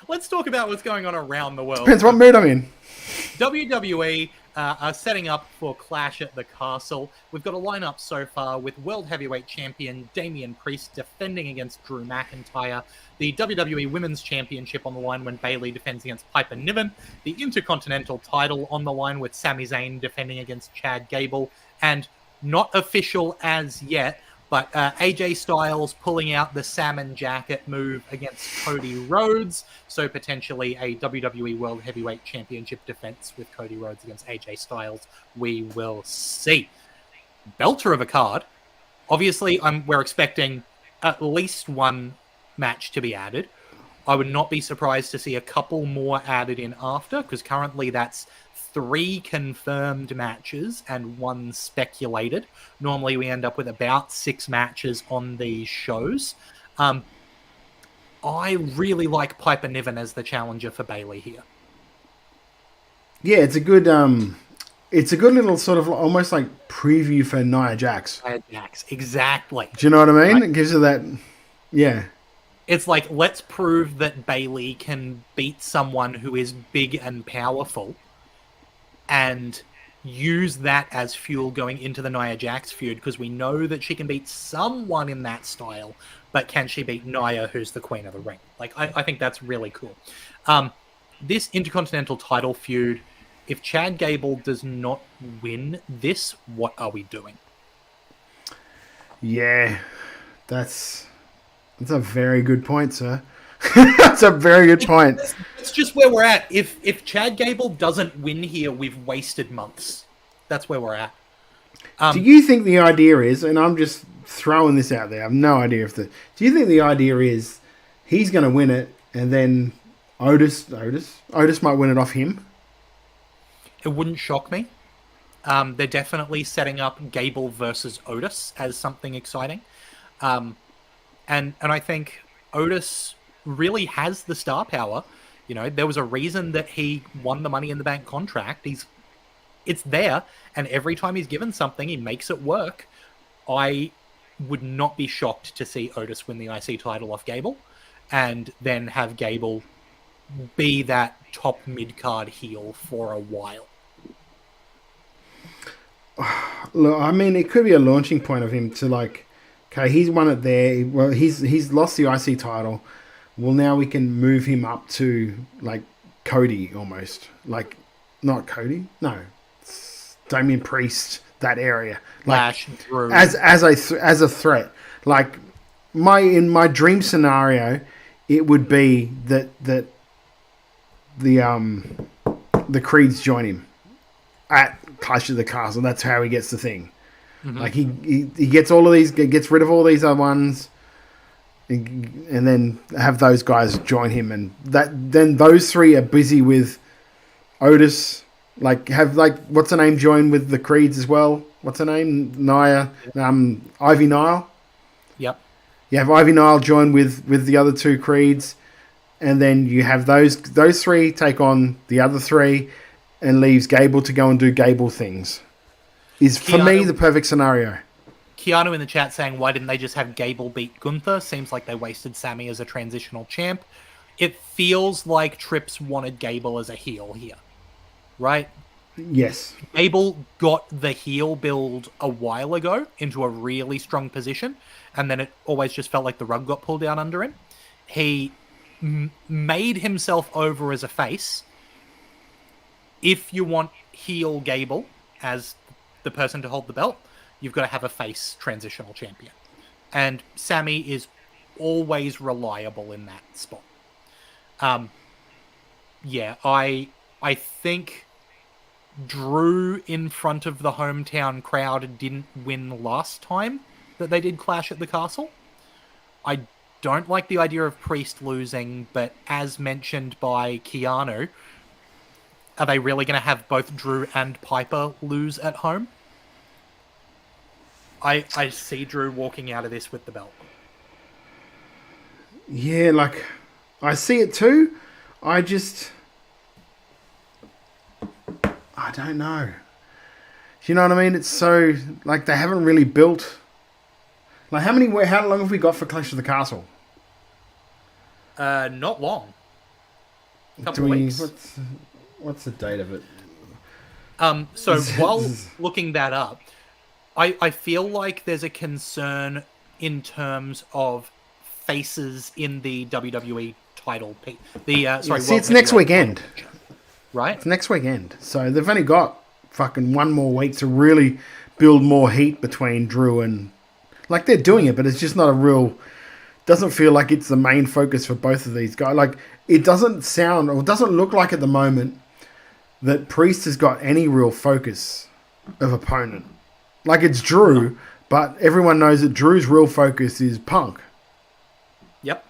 Let's talk about what's going on around the world. Depends what mood I'm in. WWE are setting up for Clash at the Castle. We've got a lineup so far with World Heavyweight Champion Damian Priest defending against Drew McIntyre, the WWE Women's Championship on the line when Bayley defends against Piper Niven, the Intercontinental title on the line with Sami Zayn defending against Chad Gable, and not official as yet, but AJ Styles pulling out the salmon jacket move against Cody Rhodes, so potentially a WWE World Heavyweight Championship defense with Cody Rhodes against AJ Styles. We will see. Belter of a card. Obviously, we're expecting at least one match to be added. I would not be surprised to see a couple more added in after, because currently that's 3 confirmed matches and 1 speculated. Normally we end up with about 6 matches on these shows. I really like Piper Niven as the challenger for Bayley here. Yeah, it's a good little sort of almost like preview for Nia Jax. Nia Jax, exactly. Do you know what I mean? Right. It gives you that, yeah. It's like, let's prove that Bayley can beat someone who is big and powerful and use that as fuel going into the Nia Jax feud, because we know that she can beat someone in that style, but can she beat Nia, who's the queen of the ring? Like, I think that's really cool. This Intercontinental title feud, if Chad Gable does not win this, what are we doing? Yeah, that's a very good point, sir. That's a very good point. It's just where we're at. If Chad Gable doesn't win here, we've wasted months. That's where we're at. Do you think the idea is, and I'm just throwing this out there, I have no idea do you think the idea is he's going to win it and then Otis might win it off him? It wouldn't shock me. They're definitely setting up Gable versus Otis as something exciting. And I think Otis really has the star power. You know, there was a reason that he won the Money in the Bank contract. It's there, and every time he's given something, he makes it work. I would not be shocked to see Otis win the IC title off Gable, and then have Gable be that top mid-card heel for a while. Look, I mean, it could be a launching point of him to like, okay, he's won it there. Well, he's lost the IC title. Well, now we can move him up to like Cody almost. Like, not Cody, no, Damian Priest, that area. Like, Flash, Drew. as a threat. Like in my dream scenario, it would be that the Creeds join him at Clash of the Castle. That's how he gets the thing. Mm-hmm. Like he gets all of these, gets rid of all these other ones, and then have those guys join him, and then those 3 are busy with Otis Like have what's her name join with the Creeds as well? What's her name? Ivy Nile. Yep. You have Ivy Nile join with the other two Creeds, and then you have those three take on the other three, and leaves Gable to go and do Gable things. Is for me the perfect scenario. Keanu in the chat saying, why didn't they just have Gable beat Gunther? Seems like they wasted Sammy as a transitional champ. It feels like Trips wanted Gable as a heel here. Right? Yes. Gable got the heel build a while ago into a really strong position, and then it always just felt like the rug got pulled out under him. He made himself over as a face. If you want heel Gable as the person to hold the belt, you've got to have a face transitional champion. And Sammy is always reliable in that spot. I think Drew in front of the hometown crowd didn't win last time that they did Clash at the Castle. I don't like the idea of Priest losing, but as mentioned by Keanu, are they really going to have both Drew and Piper lose at home? I see Drew walking out of this with the belt. Yeah, I see it too. I don't know. Do you know what I mean? It's so they haven't really built. How long have we got for Clash of the Castle? Not long. A couple of weeks. What's the date of it? So while looking that up, I feel like there's a concern in terms of faces in the WWE title. It's next weekend. Right? It's next weekend. So they've only got fucking one more week to really build more heat between Drew and... they're doing it, but it's just not a real... Doesn't feel like it's the main focus for both of these guys. It doesn't sound... or doesn't look like at the moment that Priest has got any real focus of opponent. It's Drew, but everyone knows that Drew's real focus is Punk. Yep.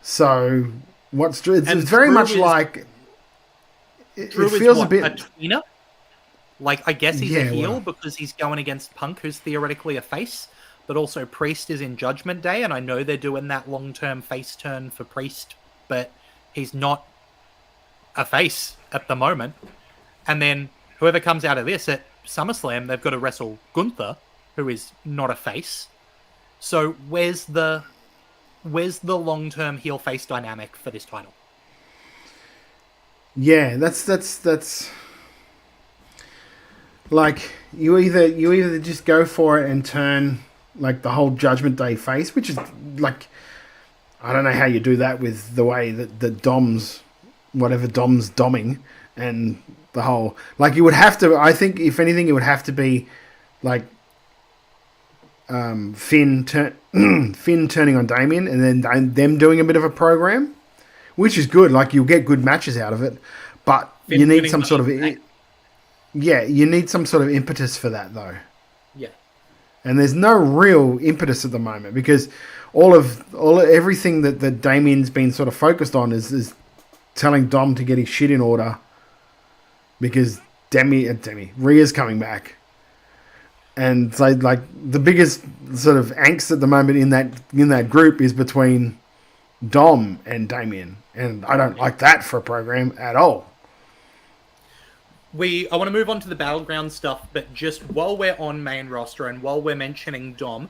So, it's very much like... Drew it feels is a bit... a tweener? I guess he's a heel because he's going against Punk, who's theoretically a face, but also Priest is in Judgment Day, and I know they're doing that long-term face turn for Priest, but he's not a face at the moment. And then whoever comes out of this at SummerSlam, they've got to wrestle Gunther, who is not a face. So where's the long-term heel-face dynamic for this title? Yeah, that's you either just go for it and turn the whole Judgment Day face, which is I don't know how you do that with the way that Dom's doming and the whole you would have to. I think if anything, it would have to be Finn turning on Damien and then them doing a bit of a program, which is good. You'll get good matches out of it, but Finn you need some sort of you need some sort of impetus for that though. Yeah, and there's no real impetus at the moment because everything that Damien's been sort of focused on is telling Dom to get his shit in order because Rhea's coming back. And so, the biggest sort of angst at the moment in that group is between Dom and Damien, and I don't like that for a program at all. I want to move on to the Battleground stuff, but just while we're on main roster and while we're mentioning Dom,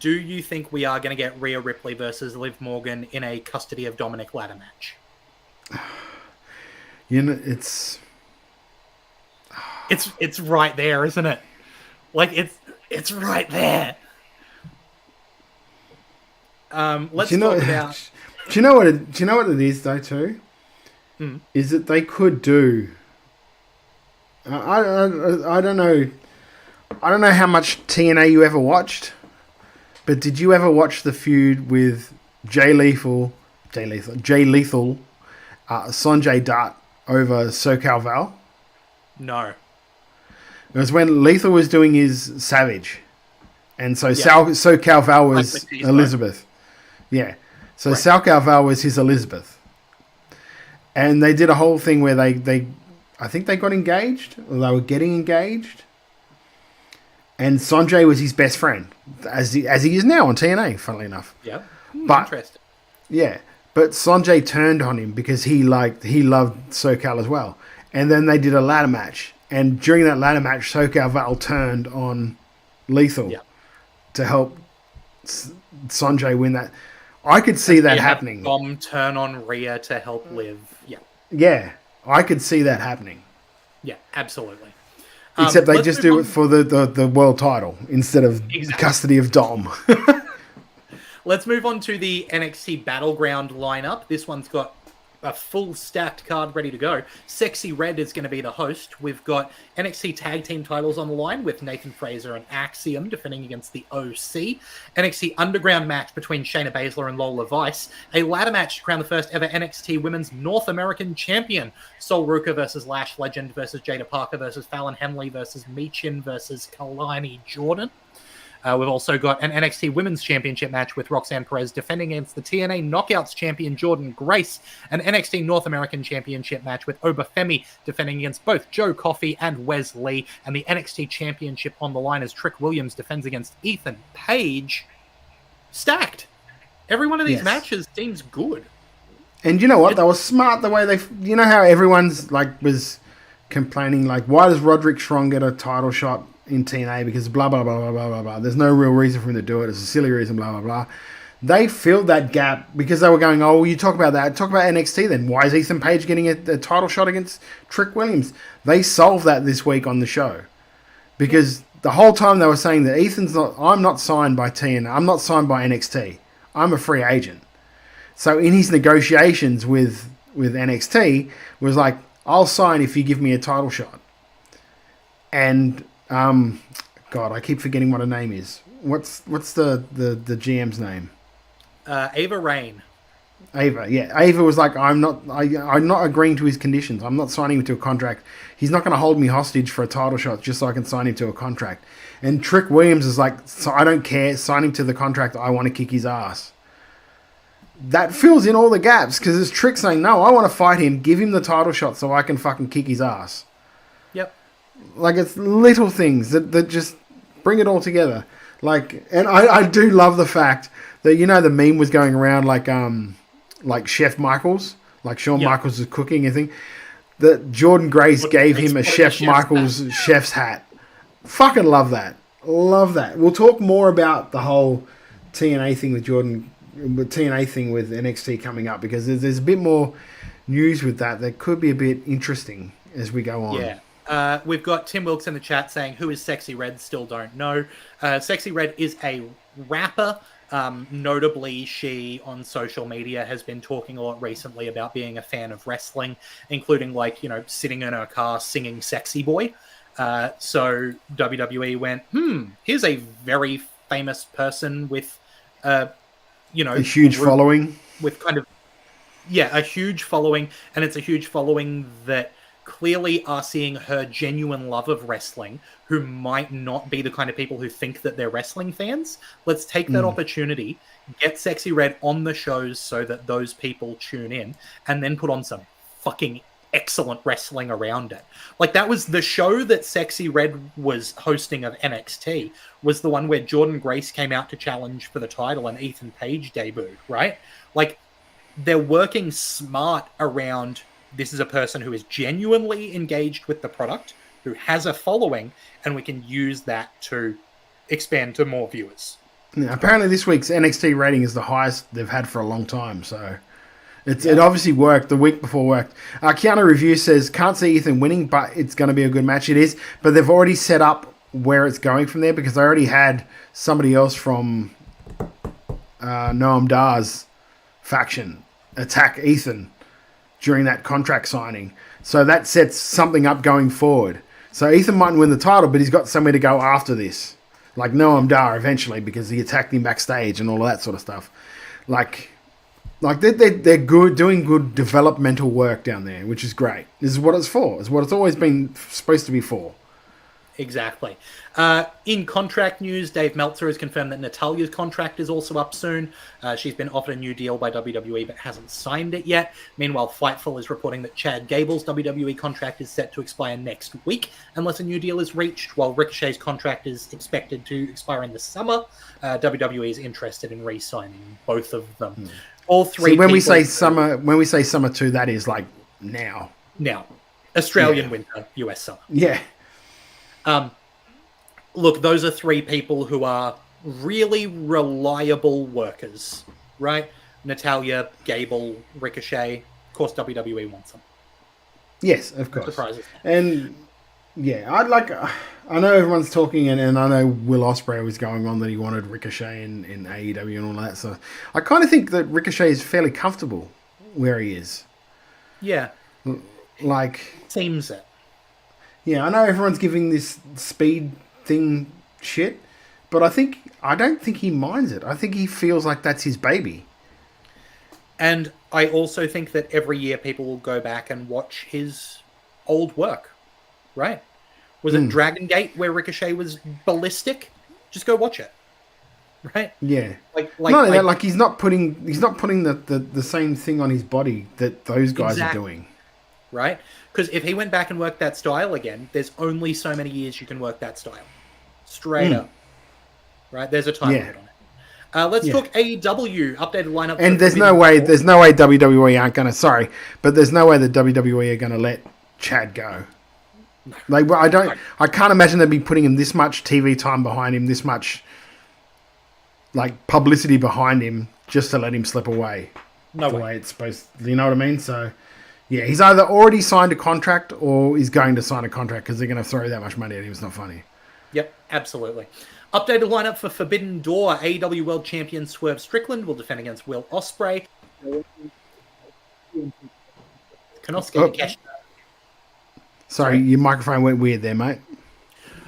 do you think we are going to get Rhea Ripley versus Liv Morgan in a custody of Dominic ladder match? It's right there, isn't it? It's right there. Let's talk about. Do you know what it is though too? Is that they could do. I don't know. I don't know how much TNA you ever watched, but did you ever watch the feud with Jay Lethal, Sanjay Dutt over SoCal Val? No. It was when Lethal was doing his Savage, and so SoCal Val was Elizabeth. Yeah, so SoCal Val was his Elizabeth, and they did a whole thing where they I think they got engaged, or they were getting engaged. And Sanjay was his best friend, as he is now on TNA, funnily enough. Yeah. But Interesting. yeah, but Sanjay turned on him because he loved SoCal as well. And then they did a ladder match, and during that ladder match, SoCal Val turned on Lethal to help Sanjay win that. I could see that happening. Dom turn on Rhea to help Liv. Yeah. Yeah, I could see that happening. Yeah, absolutely. Except they just do it for the world title instead of custody of Dom. Let's move on to the NXT Battleground lineup. This one's got a full stacked card ready to go. Sexy Red is going to be the host. We've got NXT Tag Team titles on the line with Nathan Fraser and Axiom defending against the OC. NXT Underground match between Shayna Baszler and Lola Vice. A ladder match to crown the first ever NXT Women's North American Champion. Sol Ruka versus Lash Legend versus Jada Parker versus Fallon Henley versus Michin versus Kalani Jordan. We've also got an NXT Women's Championship match with Roxanne Perez defending against the TNA Knockouts champion Jordan Grace. An NXT North American Championship match with Obafemi defending against both Joe Coffey and Wes Lee. And the NXT Championship on the line as Trick Williams defends against Ethan Page. Stacked. Every one of these matches seems good. And you know what? They were smart the way they... You know how everyone's was complaining, why does Roderick Strong get a title shot in TNA, because blah, blah, blah, blah, blah, blah, blah. There's no real reason for him to do it. It's a silly reason, blah, blah, blah. They filled that gap because they were going, oh, well, you talk about that. Talk about NXT then. Why is Ethan Page getting a title shot against Trick Williams? They solved that this week on the show. Because the whole time they were saying that I'm not signed by TNA. I'm not signed by NXT. I'm a free agent. So in his negotiations with NXT, was like, I'll sign if you give me a title shot. And... God, I keep forgetting what her name is. What's the GM's name? Ava Rain. Ava, yeah. Ava was like, I'm not agreeing to his conditions. I'm not signing him to a contract. He's not going to hold me hostage for a title shot just so I can sign him to a contract. And Trick Williams is like, so I don't care. Sign him to the contract. I want to kick his ass. That fills in all the gaps because it's Trick saying, no, I want to fight him. Give him the title shot so I can fucking kick his ass. Yep. It's little things that just bring it all together. And I do love the fact that, the meme was going around like Chef Michaels, like Shawn Michaels is cooking and thing, that Jordan Grace gave him a Chef Michaels chef's hat. Fucking love that. Love that. We'll talk more about the whole TNA thing with NXT coming up because there's a bit more news with that could be a bit interesting as we go on. Yeah. We've got Tim Wilkes in the chat saying, who is Sexy Red? Still don't know. Sexy Red is a rapper. Notably, she on social media has been talking a lot recently about being a fan of wrestling, including sitting in her car singing Sexy Boy. So WWE went, here's a very famous person with, a huge following. With a huge following. And it's a huge following that clearly are seeing her genuine love of wrestling, who might not be the kind of people who think that they're wrestling fans. Let's take that opportunity, get Sexy Red on the shows so that those people tune in, and then put on some fucking excellent wrestling around it. That was the show that Sexy Red was hosting of NXT, was the one where Jordan Grace came out to challenge for the title and Ethan Page debuted, right? They're working smart around... This is a person who is genuinely engaged with the product, who has a following, and we can use that to expand to more viewers. Yeah, apparently this week's NXT rating is the highest they've had for a long time, so it obviously worked. The week before worked. Keanu Review says, can't see Ethan winning, but it's going to be a good match. It is, but they've already set up where it's going from there because they already had somebody else from Noam Dar's faction attack Ethan during that contract signing. So that sets something up going forward. So Ethan mightn't win the title, but he's got somewhere to go after this. Like Noam Dar eventually, because he attacked him backstage and all of that sort of stuff. They're good, doing good developmental work down there, which is great. This is what it's for. It's what it's always been supposed to be for. exactly. In contract news, Dave Meltzer has confirmed that Natalya's contract is also up soon. She's been offered a new deal by WWE but hasn't signed it yet. Meanwhile, Fightful is reporting that Chad Gable's WWE contract is set to expire next week unless a new deal is reached, while Ricochet's contract is expected to expire in the summer. WWE is interested in re-signing both of them. All three. See, when we say summer too, that is like now. Australian winter, US summer. Yeah. Look, those are three people who are really reliable workers, right? Natalya, Gable, Ricochet. Of course, WWE wants them. Yes, of course. Surprises. And yeah, I know everyone's talking, and I know Will Ospreay was going on that he wanted Ricochet in AEW and all that. So I kind of think that Ricochet is fairly comfortable where he is. Yeah. Seems it. Yeah, I know everyone's giving this speed thing shit, but I don't think he minds it. I think he feels like that's his baby. And I also think that every year people will go back and watch his old work, right? Was it Dragon Gate where Ricochet was ballistic? Just go watch it, right? Yeah. He's not putting the same thing on his body that those guys are doing. Right? Because if he went back and worked that style again, there's only so many years you can work that style. Straight up. Right? There's a time limit on it. Let's talk AEW updated lineup. And there's no way WWE aren't gonna. Sorry, but there's no way that WWE are gonna let Chad go. I can't imagine they'd be putting him this much TV time behind him, this much publicity behind him, just to let him slip away. No way it's supposed. You know what I mean? So. Yeah, he's either already signed a contract or he's going to sign a contract because they're going to throw that much money at him. It's not funny. Yep, absolutely. Updated lineup for Forbidden Door. AEW World Champion Swerve Strickland will defend against Will Ospreay. Sorry, your microphone went weird there, mate.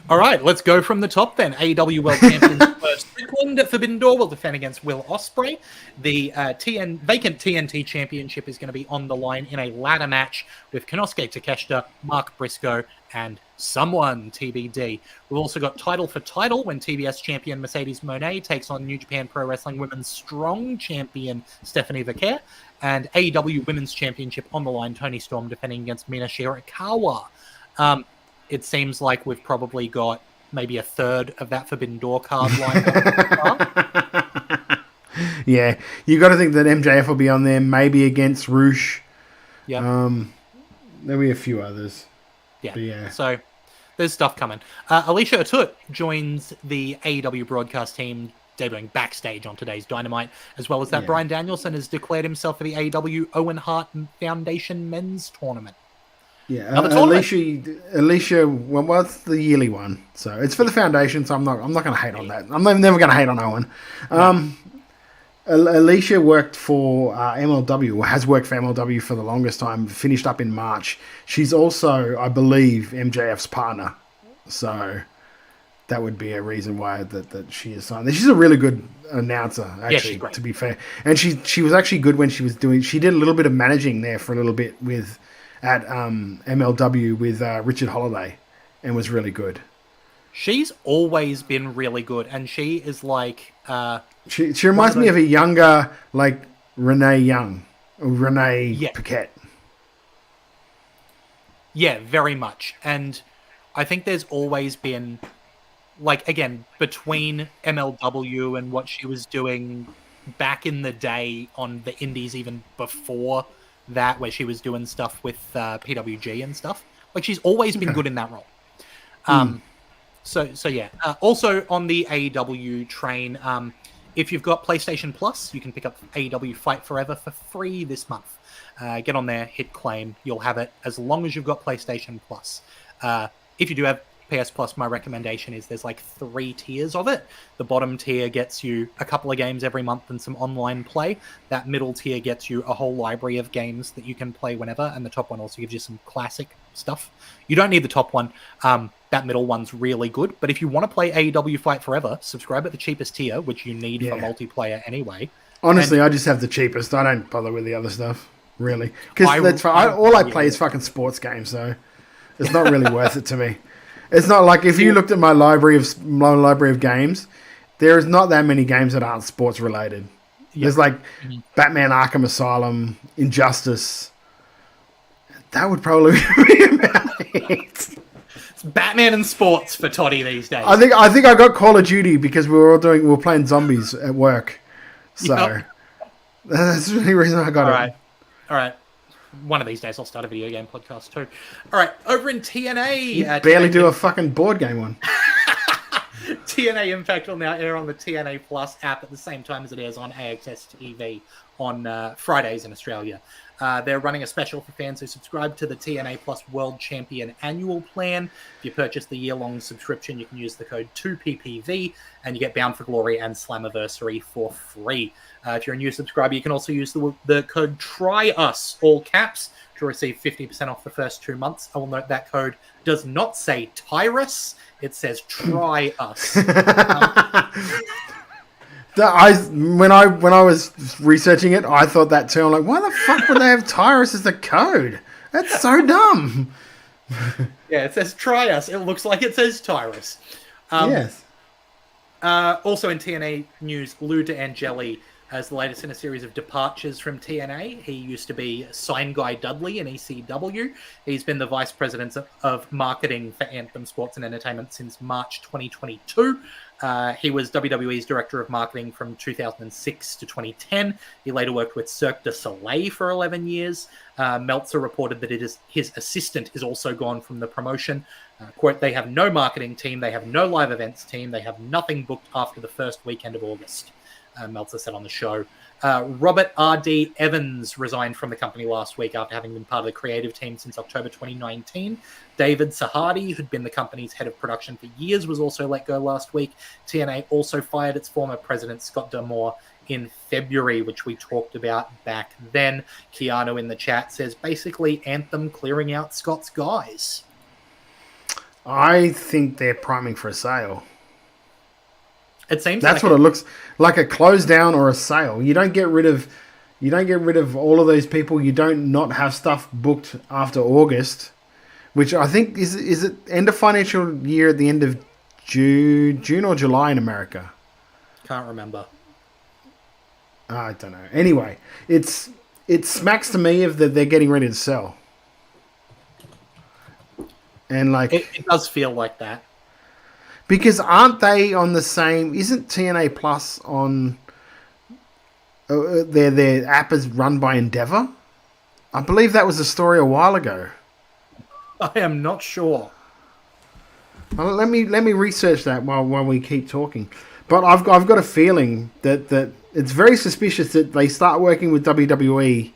All right, let's go from the top then. AEW World Champion Swerve Strickland at Forbidden Door will defend against Will Ospreay. The vacant TNT Championship is going to be on the line in a ladder match with Konosuke Takeshita, Mark Briscoe, and someone TBD. We've also got title for title when TBS champion Mercedes Moné takes on New Japan Pro Wrestling Women's Strong champion Stephanie Vaquer, and AEW Women's Championship on the line, Toni Storm defending against Mina Shirakawa. It seems like we've probably got maybe a third of that Forbidden Door card lined up. Yeah, you got to think that MJF will be on there, maybe against Roosh. Yeah. There'll be a few others. Yeah. So there's stuff coming. Alicia Atut joins the AEW broadcast team, debuting backstage on today's Dynamite, as well as that Bryan Danielson has declared himself for the AEW Owen Hart Foundation Men's Tournament. Yeah, Alicia. Well, what's the yearly one? So it's for the foundation. So I'm not going to hate on that. I'm never going to hate on Owen. No. Alicia worked for MLW, or has worked for MLW for the longest time. Finished up in March. She's also, I believe, MJF's partner. So that would be a reason why that she is signed. She's a really good announcer, actually. Yeah, to be fair, and she was actually good when she was doing. She did a little bit of managing there for a little bit at MLW with Richard Holiday, and was really good. She's always been really good, and she is like... she reminds me of a younger, Renee Young, or Renee Paquette. Yeah, very much. And I think there's always been, again, between MLW and what she was doing back in the day on the indies, even before that, where she was doing stuff with PWG and stuff. She's always been good in that role. So yeah. Also on the AEW train, if you've got PlayStation Plus, you can pick up AEW Fight Forever for free this month. Get on there, hit claim. You'll have it as long as you've got PlayStation Plus. If you do have PS Plus, my recommendation is there's 3 tiers of it. The bottom tier gets you a couple of games every month and some online play. That middle tier gets you a whole library of games that you can play whenever, and the top one also gives you some classic stuff. You don't need the top one. That middle one's really good, but if you want to play AEW Fight Forever, subscribe at the cheapest tier, which you need for multiplayer anyway. Honestly, I just have the cheapest. I don't bother with the other stuff, really. Because all I play is fucking sports games, so it's not really worth it to me. It's not like if you looked at my library of games, there is not that many games that aren't sports related. There's like Batman Arkham Asylum, Injustice. That would probably be about it. It's Batman and sports for Toddy these days. I think I got Call of Duty because we were playing zombies at work. So that's the only reason I got it. All right. One of these days I'll start a video game podcast too. All right, over in TNA... You barely do a fucking board game one. TNA Impact will now air on the TNA Plus app at the same time as it airs on AXS TV on Fridays in Australia. They're running a special for fans who subscribe to the TNA Plus World Champion annual plan. If you purchase the year-long subscription, you can use the code 2PPV, and you get Bound for Glory and Slammiversary for free. If you're a new subscriber, you can also use the code TRYUS, all caps, to receive 50% off the first 2 months. I will note that code does not say Tyrus, it says Try Us. When I was researching it, I thought that too. I'm like, why the fuck would they have Tyrus as the code? That's so dumb. Yeah, it says Try Us. It looks like it says Tyrus. Yes. Also in TNA news, Lou D'Angeli as the latest in a series of departures from TNA. He used to be Sign Guy Dudley in ECW. He's been the vice president of marketing for Anthem Sports and Entertainment since March 2022. He was WWE's director of marketing from 2006 to 2010. He later worked with Cirque du Soleil for 11 years. Meltzer reported that his assistant is also gone from the promotion. Quote, they have no marketing team, they have no live events team, they have nothing booked after the first weekend of August. Meltzer said on the show. Robert R.D. Evans resigned from the company last week after having been part of the creative team since October 2019. David Sahadi, who'd been the company's head of production for years, was also let go last week. TNA also fired its former president, Scott D'Amore, in February, which we talked about back then. Keanu in the chat says, basically, Anthem clearing out Scott's guys. I think they're priming for a sale. It seems that's what it looks like, a close down or a sale. You don't get rid of all of those people. You don't not have stuff booked after August, which I think is it end of financial year at the end of June or July in America. Can't remember. I don't know. Anyway, it smacks to me of that they're getting ready to sell, and like it does feel like that. Because aren't they on the same... Isn't TNA Plus on... Their app is run by Endeavor? I believe that was a story a while ago. I am not sure. Well, let me research that while we keep talking. But I've got a feeling that it's very suspicious that they start working with WWE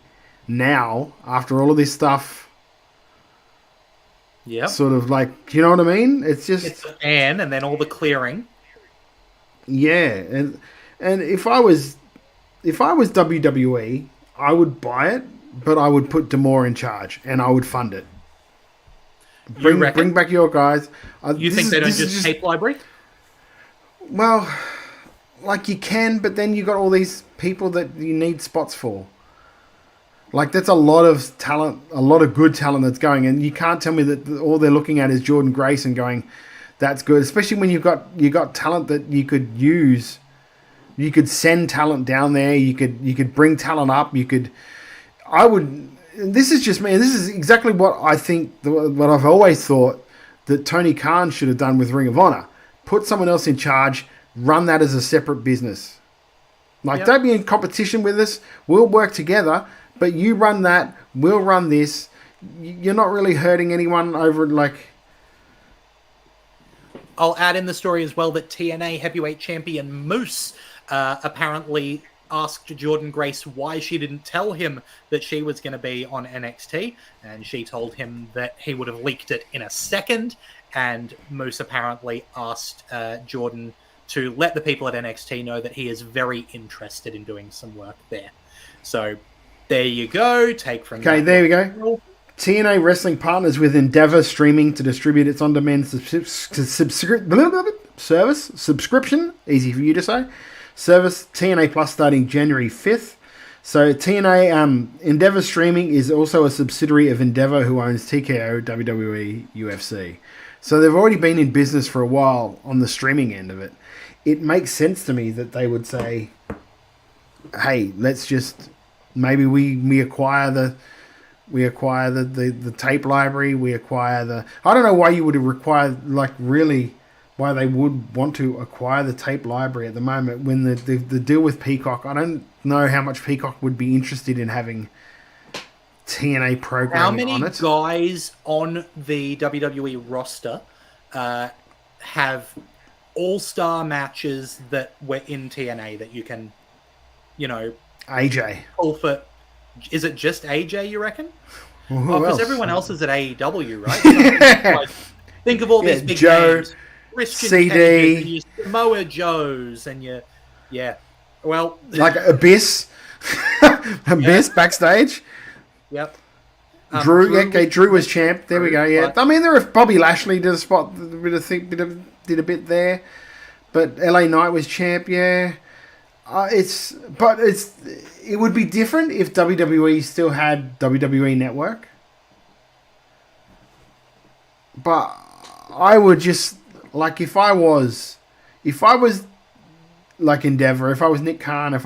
now, after all of this stuff... Yeah, sort of like, you know what I mean? It's just and then all the clearing. Yeah, and if I was WWE, I would buy it, but I would put D'Amore in charge and I would fund it. Bring back your guys. You think they don't just tape library? Well, like you can, but then you got all these people that you need spots for. Like, that's a lot of talent, a lot of good talent that's going, and you can't tell me that all they're looking at is Jordan Grace and going, that's good. Especially when you got talent that you could use. You could send talent down there. You could bring talent up. This is just me. And this is exactly what I think. What I've always thought that Tony Khan should have done with Ring of Honor. Put someone else in charge. Run that as a separate business. Don't be in competition with us. We'll work together. But you run that, we'll run this. You're not really hurting anyone over, like... I'll add in the story as well that TNA heavyweight champion Moose apparently asked Jordan Grace why she didn't tell him that she was going to be on NXT. And she told him that he would have leaked it in a second. And Moose apparently asked Jordan to let the people at NXT know that he is very interested in doing some work there. So... there you go. Take from okay, there we go. TNA Wrestling partners with Endeavor Streaming to distribute its on-demand subscription, easy for you to say, service TNA Plus starting January 5th. So TNA Endeavor Streaming is also a subsidiary of Endeavor, who owns TKO, WWE, UFC. So they've already been in business for a while on the streaming end of it. It makes sense to me that they would say, hey, let's just, maybe we acquire the tape library, we acquire the, I don't know why you would require, like, really, why they would want to acquire the tape library at the moment when the deal with Peacock, I don't know how much Peacock would be interested in having TNA programming on it. How many guys on the WWE roster have all-star matches that were in TNA that you can, AJ. Call for? Is it just AJ, you reckon? Well, because everyone else is at AEW, right? Like, think of all these big names. Christian CD. And your Samoa Joes and your... Yeah. Well... Like Abyss. Abyss backstage. Yep. Drew was champ. There we go. Yeah, I mean, there Bobby Lashley did a spot, did a bit there, but LA Knight was champ. Yeah, it would be different if WWE still had WWE Network, but I would just like if I was like Endeavor, if I was Nick Khan,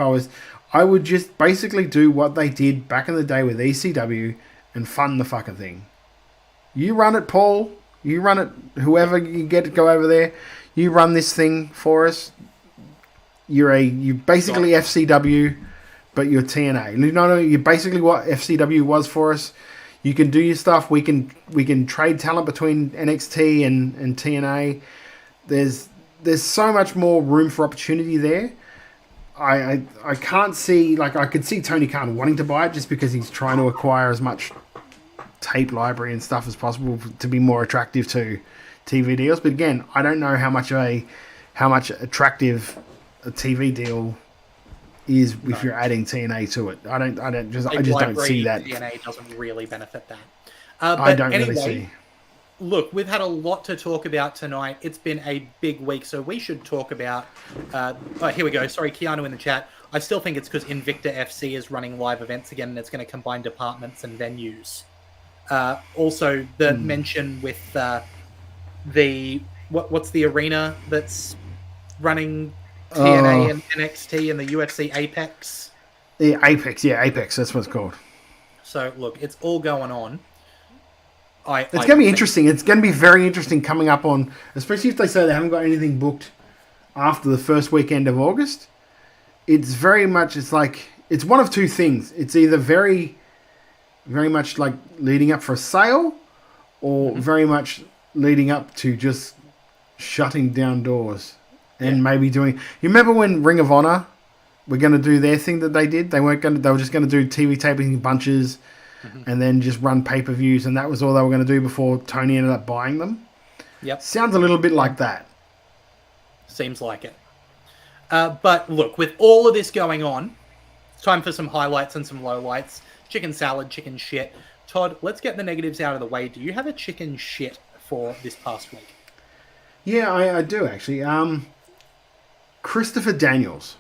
I would just basically do what they did back in the day with ECW and fund the fucking thing. You run it, Paul. You run it, whoever you get to go over there. You run this thing for us. You're basically FCW, but you're TNA. No, you're basically what FCW was for us. You can do your stuff. We can trade talent between NXT and TNA. There's so much more room for opportunity there. I can't see, like, I could see Tony Khan wanting to buy it just because he's trying to acquire as much tape library and stuff as possible to be more attractive to TV deals. But again, I don't know how much attractive a TV deal is if you're adding TNA to it. I just don't see that. TNA doesn't really benefit that. I don't really see. Look, we've had a lot to talk about tonight. It's been a big week, so we should talk about... here we go. Sorry, Keanu in the chat. I still think it's because Invicta FC is running live events again, and it's going to combine departments and venues. Also, the mention with what's the arena that's running TNA and NXT and the UFC Apex? Yeah, Apex. That's what it's called. So, look, it's all going on. It's going to be interesting. It's going to be very interesting coming up on, especially if they say they haven't got anything booked after the first weekend of August. It's very much, it's one of two things. It's either very, very much like leading up for a sale or very much leading up to just shutting down doors and maybe doing... You remember when Ring of Honor were going to do their thing that they did? They were just going to do TV taping in bunches and then just run pay-per-views, and that was all they were going to do before Tony ended up buying them. Yep. Sounds a little bit like that. Seems like it. But look, with all of this going on, it's time for some highlights and some lowlights. Chicken salad, chicken shit. Todd, let's get the negatives out of the way. Do you have a chicken shit for this past week? Yeah, I do actually. Christopher Daniels.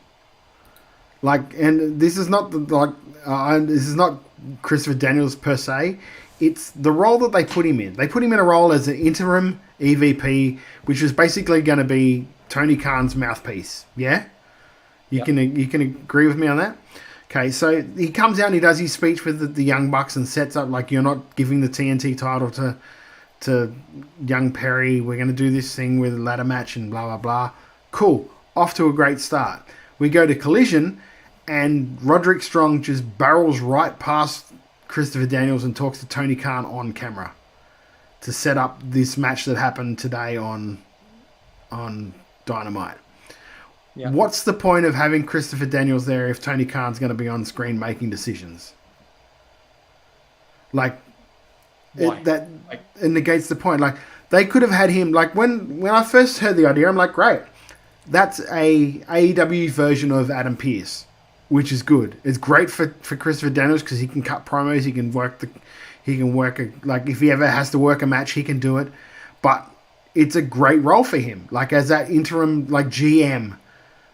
And this is not this is not Christopher Daniels per se. It's the role that they put him in. They put him in a role as an interim EVP, which is basically going to be Tony Khan's mouthpiece. Yeah, you can agree with me on that. Okay, so he comes out and he does his speech with the Young Bucks and sets up like, you're not giving the TNT title to young Perry. We're going to do this thing with a ladder match and blah, blah, blah. Cool. Off to a great start. We go to Collision and Roderick Strong just barrels right past Christopher Daniels and talks to Tony Khan on camera to set up this match that happened today on Dynamite. Yeah. What's the point of having Christopher Daniels there if Tony Khan's going to be on screen making decisions? It negates the point. Like, they could have had him, like, when I first heard the idea, I'm like, great. That's a AEW version of Adam Pearce, which is good. It's great for Christopher Daniels because he can cut promos, he can work if he ever has to work a match, he can do it. But it's a great role for him. Like, as that interim, GM,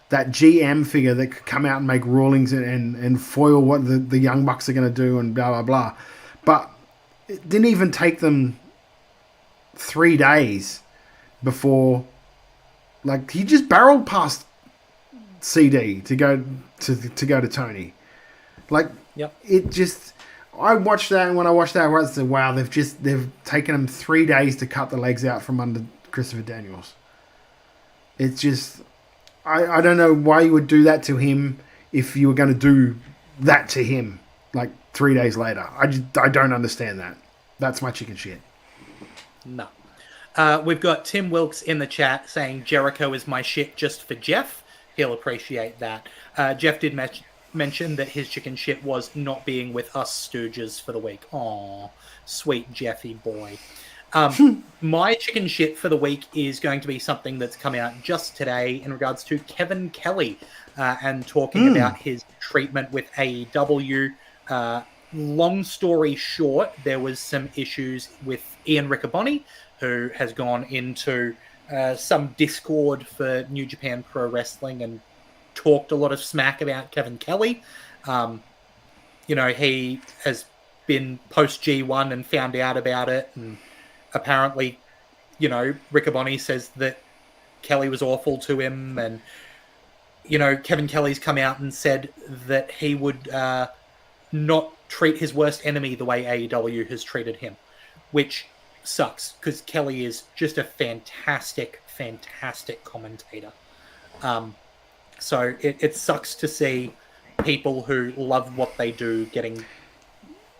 that GM figure that could come out and make rulings and foil what the Young Bucks are going to do and blah, blah, blah. But it didn't even take them 3 days before, like, he just barreled past CD to go to Tony. Like, it just, I watched that, and when I watched that, I said, wow, they've taken him 3 days to cut the legs out from under Christopher Daniels. It's just, I don't know why you would do that to him if you were going to do that to him, like, 3 days later. I don't understand that. That's my chicken shit. No. We've got Tim Wilkes in the chat saying Jericho is my shit just for Jeff. He'll appreciate that. Jeff did mention that his chicken shit was not being with us Stooges for the week. Aw, sweet Jeffy boy. My chicken shit for the week is going to be something that's come out just today in regards to Kevin Kelly and talking about his treatment with AEW. Long story short, there was some issues with Ian Riccaboni, who has gone into some Discord for New Japan Pro Wrestling and talked a lot of smack about Kevin Kelly. He has been post G1 and found out about it, and apparently, Riccaboni says that Kelly was awful to him, and Kevin Kelly's come out and said that he would not treat his worst enemy the way AEW has treated him, which sucks because Kelly is just a fantastic commentator. So it sucks to see people who love what they do getting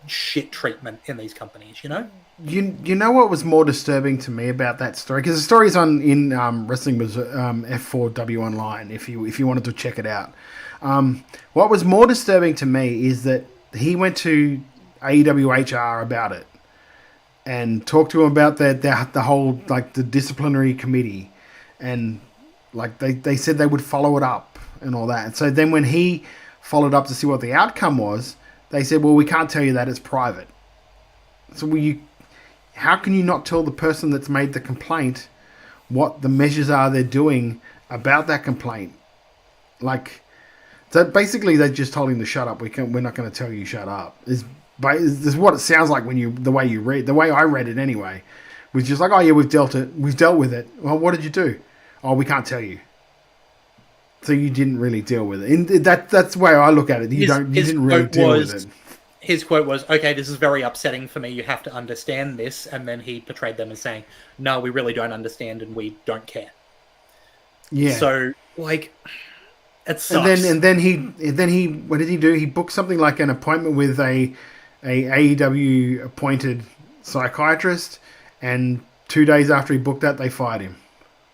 shit treatment in these companies, You know what was more disturbing to me about that story? Because the story is in Wrestling was F4W Online. If you wanted to check it out, what was more disturbing to me is that he went to AEW HR about it and talked to him about the whole, like, the disciplinary committee, and like they said they would follow it up and all that. And so then when he followed up to see what the outcome was, they said, well, we can't tell you that, it's private. So how can you not tell the person that's made the complaint what the measures are they're doing about that complaint? Like, so basically they just told him to shut up. We're not going to tell you shut up. Is what it sounds like the way I read it anyway, was just like, oh yeah, we've dealt with it. Well, what did you do? Oh, we can't tell you. So you didn't really deal with it. And that's the way I look at it. You didn't really deal with it. His quote was, okay, this is very upsetting for me. You have to understand this. And then he portrayed them as saying, no, we really don't understand and we don't care. Yeah. So, like, it sucks. And then he what did he do? He booked something like an appointment with a AEW appointed psychiatrist, and 2 days after he booked that, they fired him.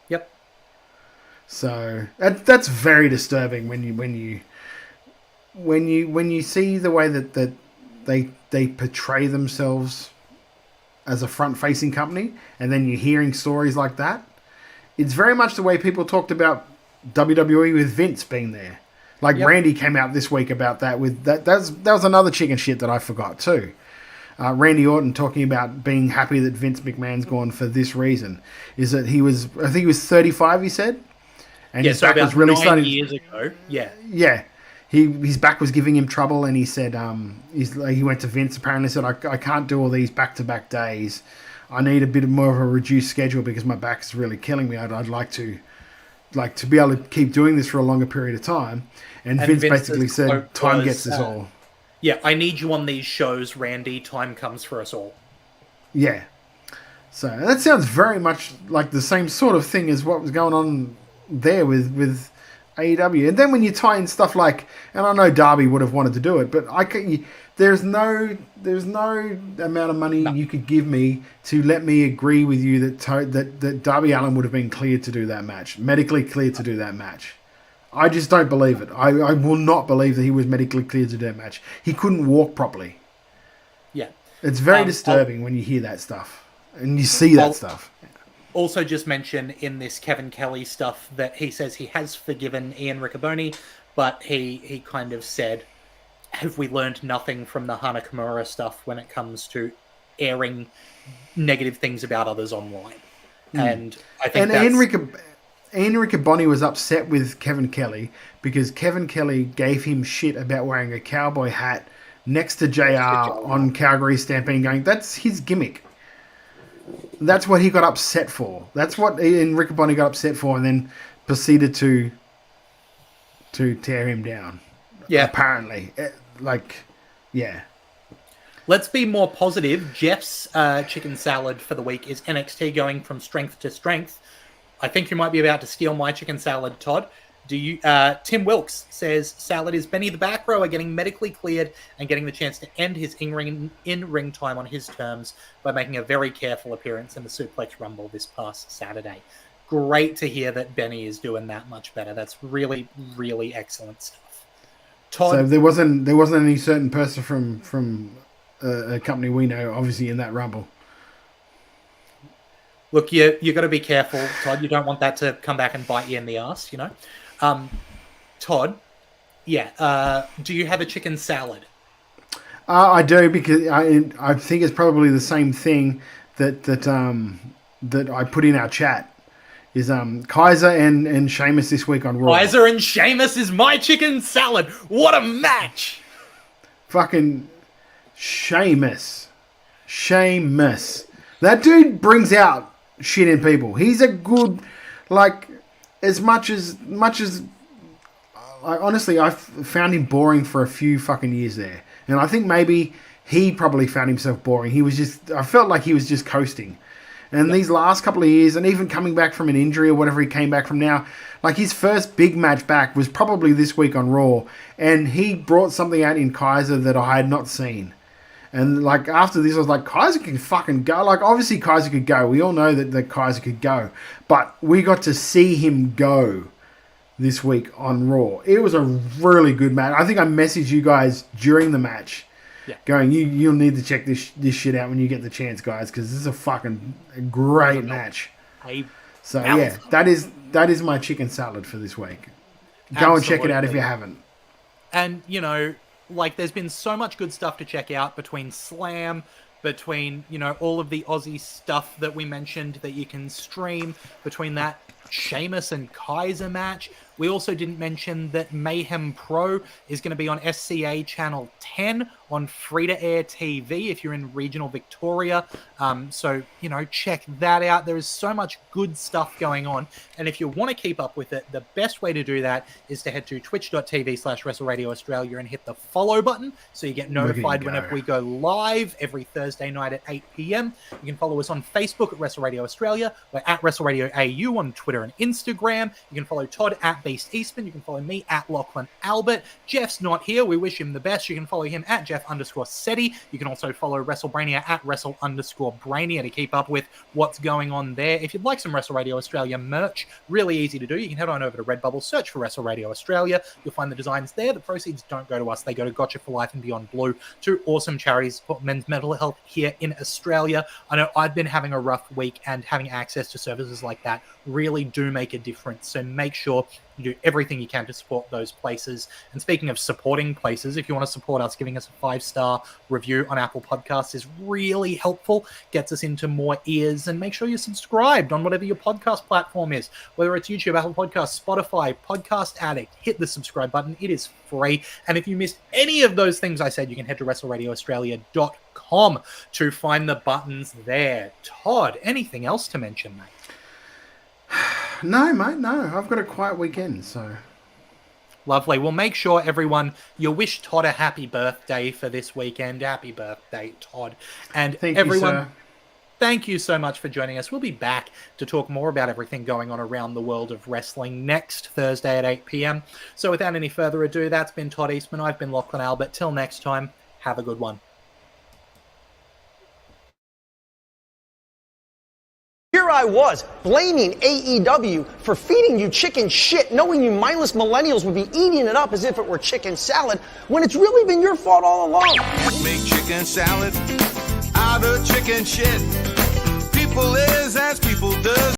Yep. So that's very disturbing when you see the way that they portray themselves as a front-facing company, and then you're hearing stories like that. It's very much the way people talked about WWE with Vince being there. Like, yep. Randy came out this week about that. That was another chicken shit that I forgot too. Randy Orton talking about being happy that Vince McMahon's gone for this reason. Is that I think he was 35, he said? And his back was really 9 years ago. Yeah. Yeah. His back was giving him trouble, and he said he went to Vince, apparently said, I can't do all these back-to-back days. I need a bit more of a reduced schedule because my back's really killing me. I'd like to be able to keep doing this for a longer period of time. And Vince basically said, time gets us all. Yeah, I need you on these shows, Randy. Time comes for us all. Yeah. So that sounds very much like the same sort of thing as what was going on there with AEW. And then when you tie in stuff like, and I know Darby would have wanted to do it, but there's no amount of money you could give me to let me agree with you that Darby Allin would have been cleared to do that match, medically cleared to do that match. I just don't believe it. I will not believe that he was medically cleared to do that match. He couldn't walk properly. Yeah. It's very disturbing when you hear that stuff and you see that stuff. Also just mention in this Kevin Kelly stuff that he says he has forgiven Ian Riccaboni, but he kind of said, have we learned nothing from the Hana Kimura stuff when it comes to airing negative things about others online? And I think Ian Riccaboni was upset with Kevin Kelly because Kevin Kelly gave him shit about wearing a cowboy hat next to JR on Calgary Stampede, going, that's his gimmick. That's what he got upset for. That's what Rick Bonnie got upset for, and then proceeded to tear him down. Yeah. Apparently. Yeah. Let's be more positive. Jeff's chicken salad for the week is NXT going from strength to strength. I think you might be about to steal my chicken salad, Todd. Tim Wilkes says salad is Benny the back rower getting medically cleared and getting the chance to end his in-ring time on his terms by making a very careful appearance in the Suplex Rumble this past Saturday. Great to hear that Benny is doing that much better. That's really, really excellent stuff. Todd, so there wasn't any certain person from a company we know, obviously, in that Rumble. Look, you got to be careful, Todd. You don't want that to come back and bite you in the ass, you know. Todd, do you have a chicken salad? I do, because I think it's probably the same thing that I put in our chat. Is Kaiser and Sheamus this week on Raw. Kaiser and Sheamus is my chicken salad. What a match! Fucking Sheamus. That dude brings out shit in people. He's a good, as much as honestly, I've found him boring for a few fucking years there. And I think maybe he probably found himself boring. I felt like he was just coasting. And these last couple of years, and even coming back from an injury or whatever he came back from now, his first big match back was probably this week on Raw. And he brought something out in Kaiser that I had not seen. And after this, I was like, Kaiser can fucking go. Obviously Kaiser could go. We all know that Kaiser could go. But we got to see him go this week on Raw. It was a really good match. I think I messaged you guys during the match. Yeah. Going, you'll need to check this shit out when you get the chance, guys, because this is a fucking great match. So yeah, that is my chicken salad for this week. Go and check it out if you haven't. And there's been so much good stuff to check out between Slam, between all of the Aussie stuff that we mentioned that you can stream, between that Sheamus and Kaiser match. We also didn't mention that Mayhem Pro is going to be on SCA Channel 10 on free-to-air TV if you're in regional Victoria. So, check that out. There is so much good stuff going on. And if you want to keep up with it, the best way to do that is to head to twitch.tv/WrestleRadio Australia and hit the follow button so you get notified whenever we go live every Thursday night at 8 p.m. You can follow us on Facebook at Wrestle Radio Australia. We're at Wrestle Radio AU on Twitter and Instagram. You can follow Todd at Beast Eastman. You can follow me at Lachlan Albert. Jeff's not here. We wish him the best. You can follow him at Jeff_Seti. You can also follow WrestleBrania at Wrestle_Brania to keep up with what's going on there. If you'd like some Wrestle Radio Australia merch, really easy to do. You can head on over to Redbubble, search for Wrestle Radio Australia. You'll find the designs there. The proceeds don't go to us. They go to Gotcha for Life and Beyond Blue, two awesome charities for men's mental health here in Australia. I know I've been having a rough week, and having access to services like that really do make a difference. So make sure you do everything you can to support those places. And speaking of supporting places, if you want to support us, giving us a 5-star review on Apple Podcasts is really helpful, gets us into more ears. And make sure you're subscribed on whatever your podcast platform is, whether it's YouTube, Apple Podcasts, Spotify, Podcast Addict. Hit the subscribe button. It is free. And if you missed any of those things I said, you can head to WrestleRadioAustralia.com to find the buttons there. Todd, anything else to mention, mate? No, mate, no. I've got a quiet weekend, so... Lovely. Well, make sure, everyone, you wish Todd a happy birthday for this weekend. Happy birthday, Todd. And everyone, thank you so much for joining us. We'll be back to talk more about everything going on around the world of wrestling next Thursday at 8 p.m. So without any further ado, that's been Todd Eastman. I've been Lachlan Albert. Till next time, have a good one. Here I was, blaming AEW for feeding you chicken shit, knowing you mindless millennials would be eating it up as if it were chicken salad, when it's really been your fault all along. Make chicken salad out of chicken shit. People is as people does.